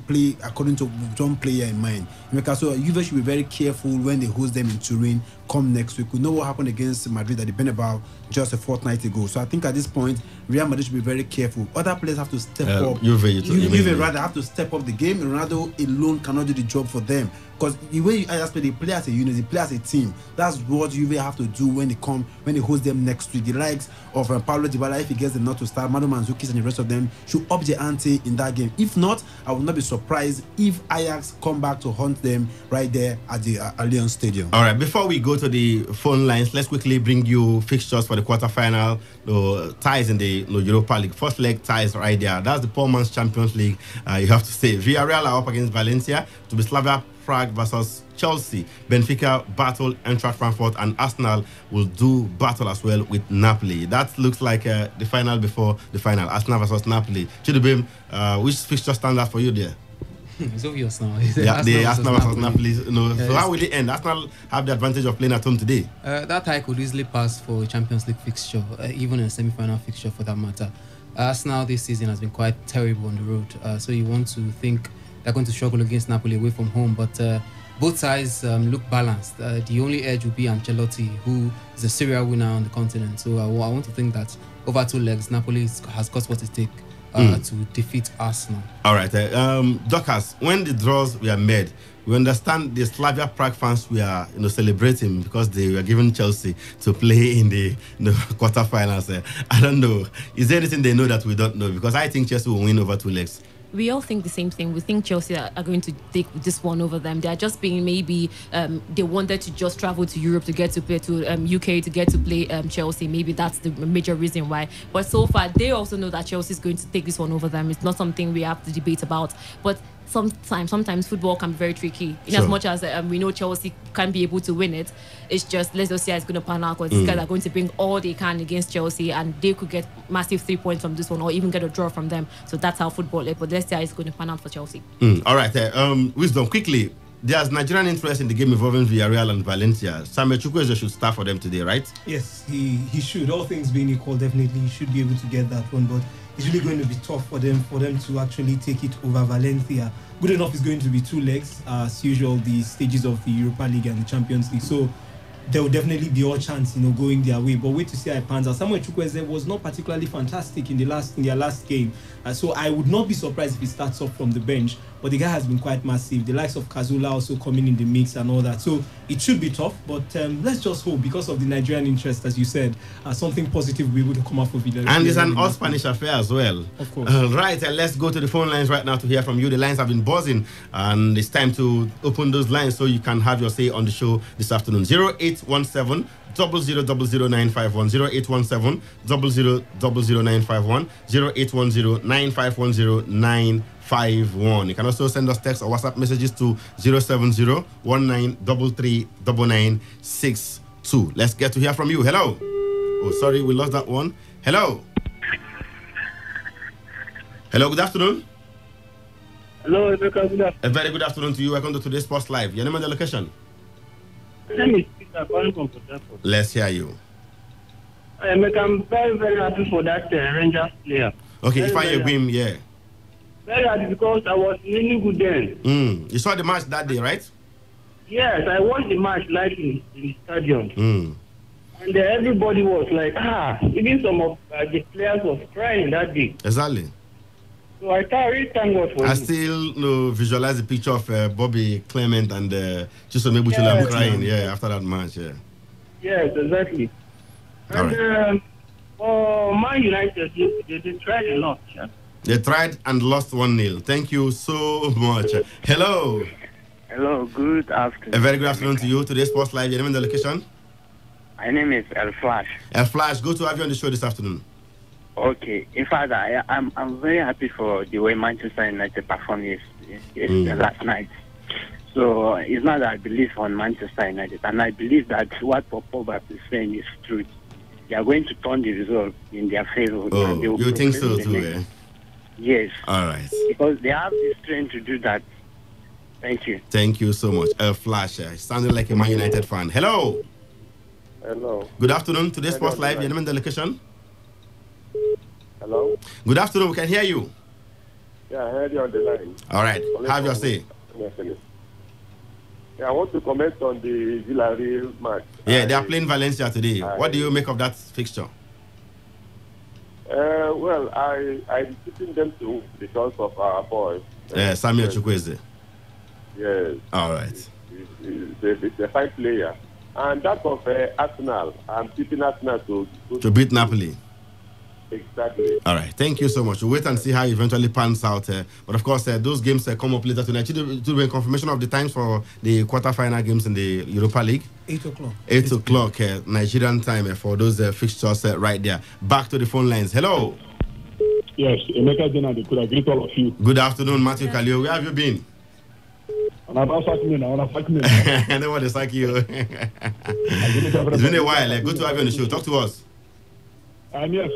play according to one player in mind. So Juve should be very careful when they host them in Turin come next week. We know what happened against Madrid at the Bernabeu just a fortnight ago. So I think at this point, Real Madrid should be very careful. Other players have to step up. Juve rather have to step up the game. Ronaldo alone cannot do the job for them. Because the way they play as a unit, they play as a team. That's what Juve have to do when they host them next week. The likes of Paulo Dybala, if he gets them not to start, Manu Mandzukic and the rest of them should up the ante in that game. If not, I will not be surprised if Ajax come back to hunt them right there at the Allianz Stadium. All right, before we go to the phone lines, let's quickly bring you fixtures for the quarterfinal ties in the Europa League. First leg ties right there. That's the poor man's Champions League. You have to say Villarreal are up against Valencia, to be Slavia Prague versus Chelsea. Benfica battle Eintracht Frankfurt, and Arsenal will do battle as well with Napoli. That looks like the final before the final. Arsenal versus Napoli. Chidubim, which fixture stands out for you there? It's obvious now. The Arsenal versus Napoli. So how will it end? Arsenal have the advantage of playing at home today. That tie could easily pass for a Champions League fixture, even a semi-final fixture for that matter. Arsenal this season has been quite terrible on the road. So you want to think they're going to struggle against Napoli away from home, but both sides look balanced. The only edge will be Ancelotti, who is a serial winner on the continent. So I want to think that over 2 legs, Napoli has got what it takes to defeat Arsenal. All right, Doctors, when the draws were made, we understand the Slavia Prague fans were celebrating because they were given Chelsea to play in the quarterfinals. I don't know. Is there anything they know that we don't know? Because I think Chelsea will win over 2 legs. We all think the same thing. We think Chelsea are going to take this one over them. They are just being maybe they wanted to just travel to Europe to get to play to UK to get to play Chelsea. Maybe that's the major reason why. But so far, they also know that Chelsea is going to take this one over them. It's not something we have to debate about. But sometimes football can be very tricky. In as much as we know Chelsea can be able to win it, it's just let's just see how it's going to pan out, because these guys are going to bring all they can against Chelsea, and they could get massive 3 points from this one, or even get a draw from them. So that's how football is. But let's see how it's going to pan out for Chelsea. All right, Wisdom, quickly. There's Nigerian interest in the game involving Villarreal and Valencia. Samuel Chukwueze should start for them today, right? Yes, he should. All things being equal, definitely he should be able to get that one. But it's really going to be tough for them to actually take it over Valencia. Good enough is going to be 2 legs, as usual, the stages of the Europa League and the Champions League. So there will definitely be all chance, going their way. But wait to see how it pans out. Samuel Chukwueze was not particularly fantastic in their last game. So I would not be surprised if he starts off from the bench. But the guy has been quite massive. The likes of Kazula also coming in the mix and all that. So it should be tough. But let's just hope, because of the Nigerian interest, as you said, something positive will be able to come out for Villarreal. And it's an all-Spanish affair as well. Of course. Right, let's go to the phone lines right now to hear from you. The lines have been buzzing, and it's time to open those lines so you can have your say on the show this afternoon. 0817 000951, 0817 000951, 0810 9510951. You can also send us text or WhatsApp messages to 070 19339962. Let's get to hear from you. Hello. Oh, sorry, we lost that one. Hello. Hello, good afternoon. Hello, Emeka. Good afternoon. A very good afternoon to you. Welcome to today's Sports Live. Your name and the location? Let's hear you. Emeka, I'm very, very happy for that Rangers player. Okay, if I agree, yeah. Very happy because I was really good then. You saw the match that day, right? Yes, I watched the match live in the stadium. And everybody was like, even some of the players was crying that day. Exactly. So I really thank God for I him. still visualize the picture of Bobby Clement and Chisom Ebuchula crying, after that match, Yes, exactly. And for Man United, they tried a lot. Yeah? They tried and lost 1-0. Thank you so much. Hello. Hello, good afternoon. A very good afternoon to you. Today's Sports Live, your name and the location? My name is El Flash. El Flash, good to have you on the show this afternoon. Okay. In fact, I'm very happy for the way Manchester United performed last night. So it's not that I believe on Manchester United, and I believe that what Popovich is saying is true. They are going to turn the result in their favor. Oh, you think so too, eh? Yes. All right. Because they have the strength to do that. Thank you. Thank you so much. El Flash, sounded like a Man United fan. Hello. Hello. Good afternoon. Today's Sports Live, your name and the location? Hello. Good afternoon. We can hear you. Yeah, I heard you on the line. All right. Have your say. Yeah, I want to comment on the Villarreal match. Yeah, they are playing Valencia today. What do you make of that fixture? Well, I'm keeping them to because of our boy. Samuel Chukwueze. Yes. All right. He's a fine player. And that of Arsenal, I'm keeping Arsenal to beat Napoli. Exactly. All right. Thank you so much. We'll wait and see how it eventually pans out. But of course, those games come up later tonight. To be confirmation of the times for the quarter-final games in the Europa League. 8 o'clock. 8 o'clock Nigerian time for those fixtures right there. Back to the phone lines. Hello. Yes, Emeka Jenade, could I greet all of you? Good afternoon, Matthew Kalio. Where have you been? I don't want to sack you. It's been a while. Good to have you on the show. Talk to us. Yes.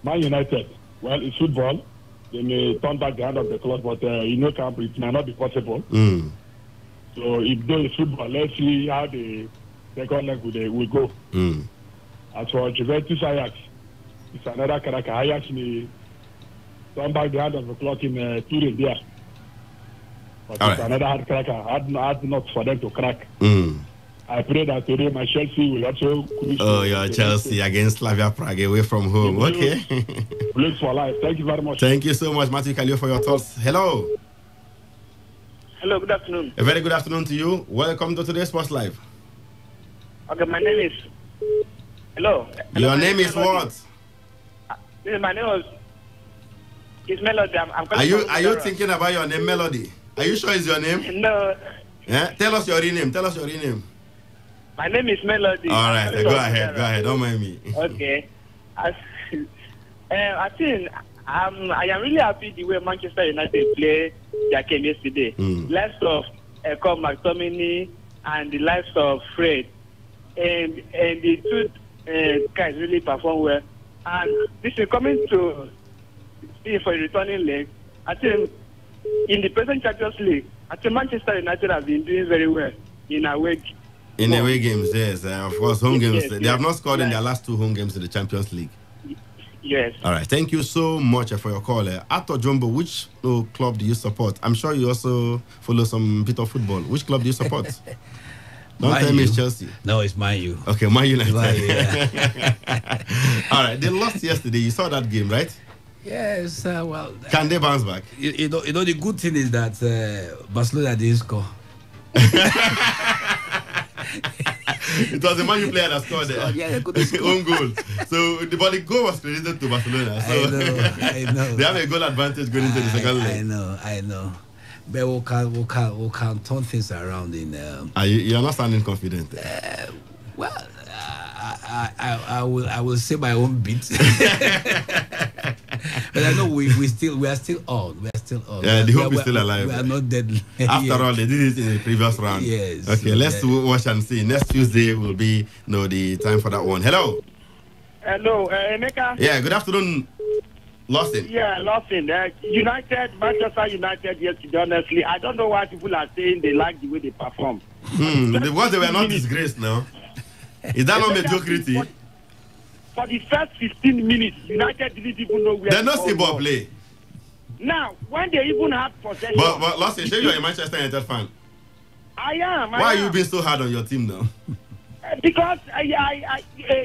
Man United, well, it's football. They may turn back the hand of the clock, but camp, it may not be possible. So if there is football, let's see how the second leg will go. As for Juventus Ajax, it's another character. Ajax may turn back the hand of the clock in Turin there. But it's another hard cracker, hard nuts for them to crack. I pray that today my Chelsea will also... Oh, your Chelsea against Slavia Prague away from home. Okay. Please for life. Thank you very much. Thank you so much, Matthew Kalio, for your thoughts. Hello. Hello, good afternoon. A very good afternoon to you. Welcome to Today's Sports Live. Okay, my name is... Hello. Your name is what? My name is Melody. Are you thinking about your name, Melody? Are you sure it's your name? No. Yeah? Tell us your real name. Tell us your real name. My name is Melody. All right. Go ahead. Don't mind me. Okay. I think I am really happy the way Manchester United play their game yesterday. Likes of Eko McTominay and the likes of Fred. And the two guys really perform well. And this is coming to see for a returning leg. I think in the present Champions League, I think Manchester United have been doing very well in away. In away games, yes. Of course, home games. Yes, they have not scored in their last two home games in the Champions League. Yes. All right. Thank you so much for your call. Ato Jumbo, which club do you support? I'm sure you also follow some bit of football. Which club do you support? Don't tell me it's Chelsea. No, it's Man U. Okay, Man United. Yeah. All right. They lost yesterday. You saw that game, right? Yes, well... Can they bounce back? You know, the good thing is that Barcelona didn't score. It was the Man U player that scored there. Yeah, they own goal. So the goal was credited to Barcelona. So I know. They have a goal advantage going into the second leg. I know. But we can turn things around in... You're not sounding confident. Well... I will say my own bit, but I know we are still on. Yeah, the hope is still alive. We are not dead. After all, they did it in the previous round. Yes. Okay, let's watch and see. Next Tuesday will be the time for that one. Hello. Hello, Emeka. Yeah. Good afternoon, Lawson. Yeah, Lawson. Manchester United yesterday. Honestly, I don't know why people are saying they like the way they perform. Because they were not disgraced now. Is that not mediocrity? For the first 15 minutes, United didn't even know where they not see ball play. Now, when they even have possession... But Lawson, you're a Manchester United fan. I am. Why are you being so hard on your team now? Because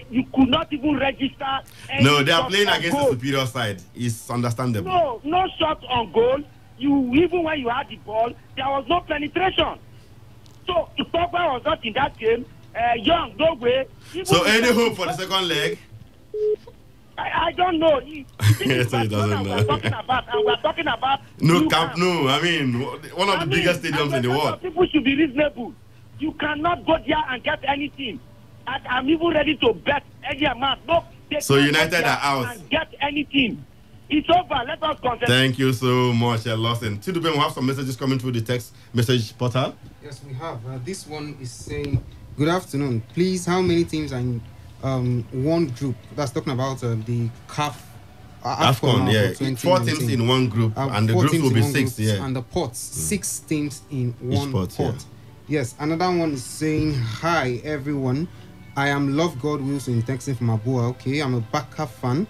you could not even register. No, they are playing against the superior side. It's understandable. No shot on goal. Even when you had the ball, there was no penetration. So if Pogba was not in that game, Young, no way. So any hope for the second leg? I don't know. Yes, he doesn't know. We're talking about No, Camp Nou. I mean, one of the biggest stadiums in the world. People should be reasonable. You cannot go there and get anything. I'm even ready to bet any amount. No, so United are out. And get anything. It's over. Let us concentrate. Thank you so much, Lawson. Tudube, we have some messages coming through the text message portal. Yes, we have. This one is saying, "Good afternoon. Please, how many teams are in one group?" That's talking about the CAF. AFCON, yeah. 4 teams in one group, and the groups will be 6, yeah. And the pots, 6 teams in one pot. Yeah. Yes, another one is saying, "Hi, everyone. I am Love God Wilson texting from Abua. Okay, I'm a Barca fan.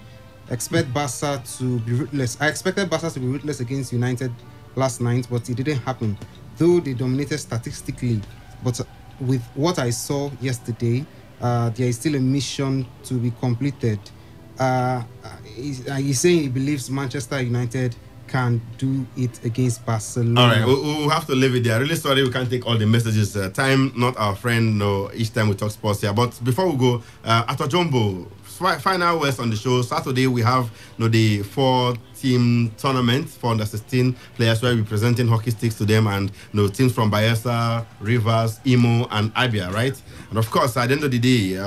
Expect Barca to be ruthless. I expected Barca to be ruthless against United last night, but it didn't happen. Though they dominated statistically, but with what I saw yesterday, there is still a mission to be completed." He's saying he believes Manchester United can do it against Barcelona. All right, we'll have to leave it there. Really sorry we can't take all the messages. Time not our friend. No, each time we talk sports here. But before we go, Ato Jumbo, final words on the show. Saturday we have the 4-team tournament for under 16 players where we're presenting hockey sticks to them, and teams from Bayelsa, Rivers, Imo, and Abia, right? And of course, at the end of the day,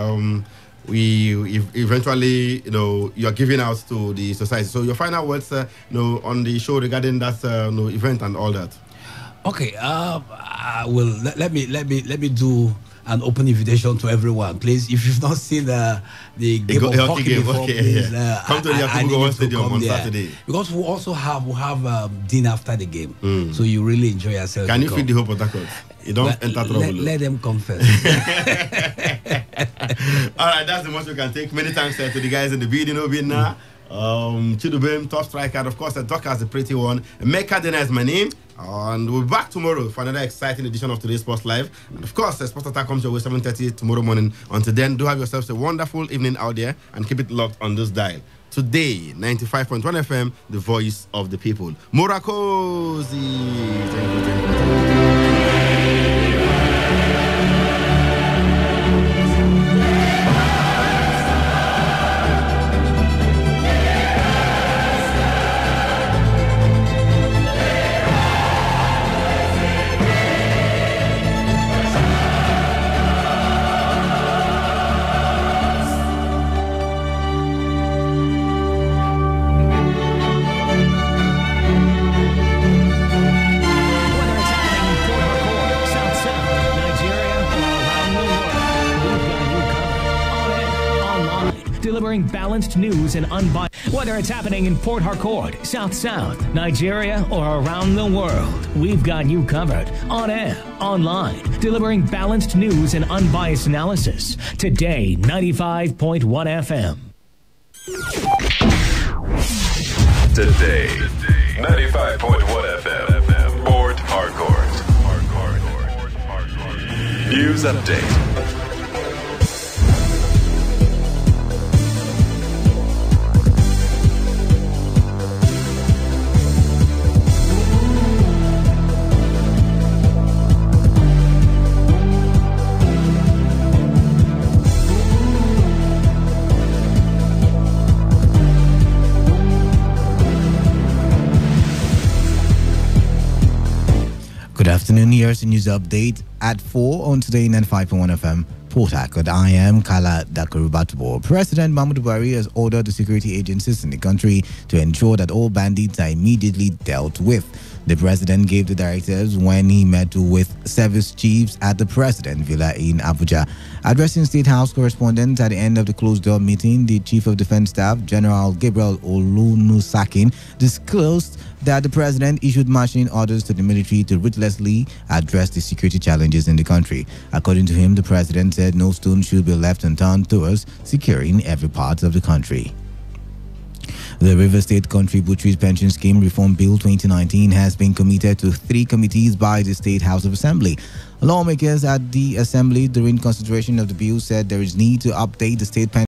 we eventually, you're giving out to the society. So your final words, on the show regarding that, event and all that. Okay. Well, let me do an open invitation to everyone, please. If you've not seen the game of hockey before, please, come to the Yakubu Stadium on Saturday. Because we also have dinner after the game, so you really enjoy yourself. Can you feed the whole Port? You don't enter trouble. Let them come first. All right, that's the most we can take. Many thanks to the guys in the building, Obina, Chidubem, top striker, and of course, the Doc as the pretty one. Mecca Dena is my name. And we'll be back tomorrow for another exciting edition of Today's Sports Live. And of course, the Sports Attack comes your way 7:30 tomorrow morning. Until then, do have yourselves a wonderful evening out there and keep it locked on this dial. Today, 95.1 FM, the voice of the people. Murakosi. Thank you. Delivering balanced news and unbiased. Whether it's happening in Port Harcourt, South South, Nigeria, or around the world, we've got you covered. On air, online, delivering balanced news and unbiased analysis. Today, 95.1 FM. Today, 95.1 FM, Port Harcourt. News update. Good afternoon, here's the news update at 4 on Today 95.1 FM, Port Harcourt. I am Kala Dakarubatubo. President Mahmoud Buhari has ordered the security agencies in the country to ensure that all bandits are immediately dealt with. The president gave the directives when he met with service chiefs at the President Villa in Abuja. Addressing State House correspondents at the end of the closed-door meeting, the Chief of Defense Staff, General Gabriel Olunusakin, disclosed that the president issued marching orders to the military to ruthlessly address the security challenges in the country. According to him, the president said no stone should be left unturned towards securing every part of the country. The River State Contributory Pension Scheme Reform Bill 2019 has been committed to 3 committees by the State House of Assembly. Lawmakers at the Assembly during consideration of the bill said there is need to update the state pension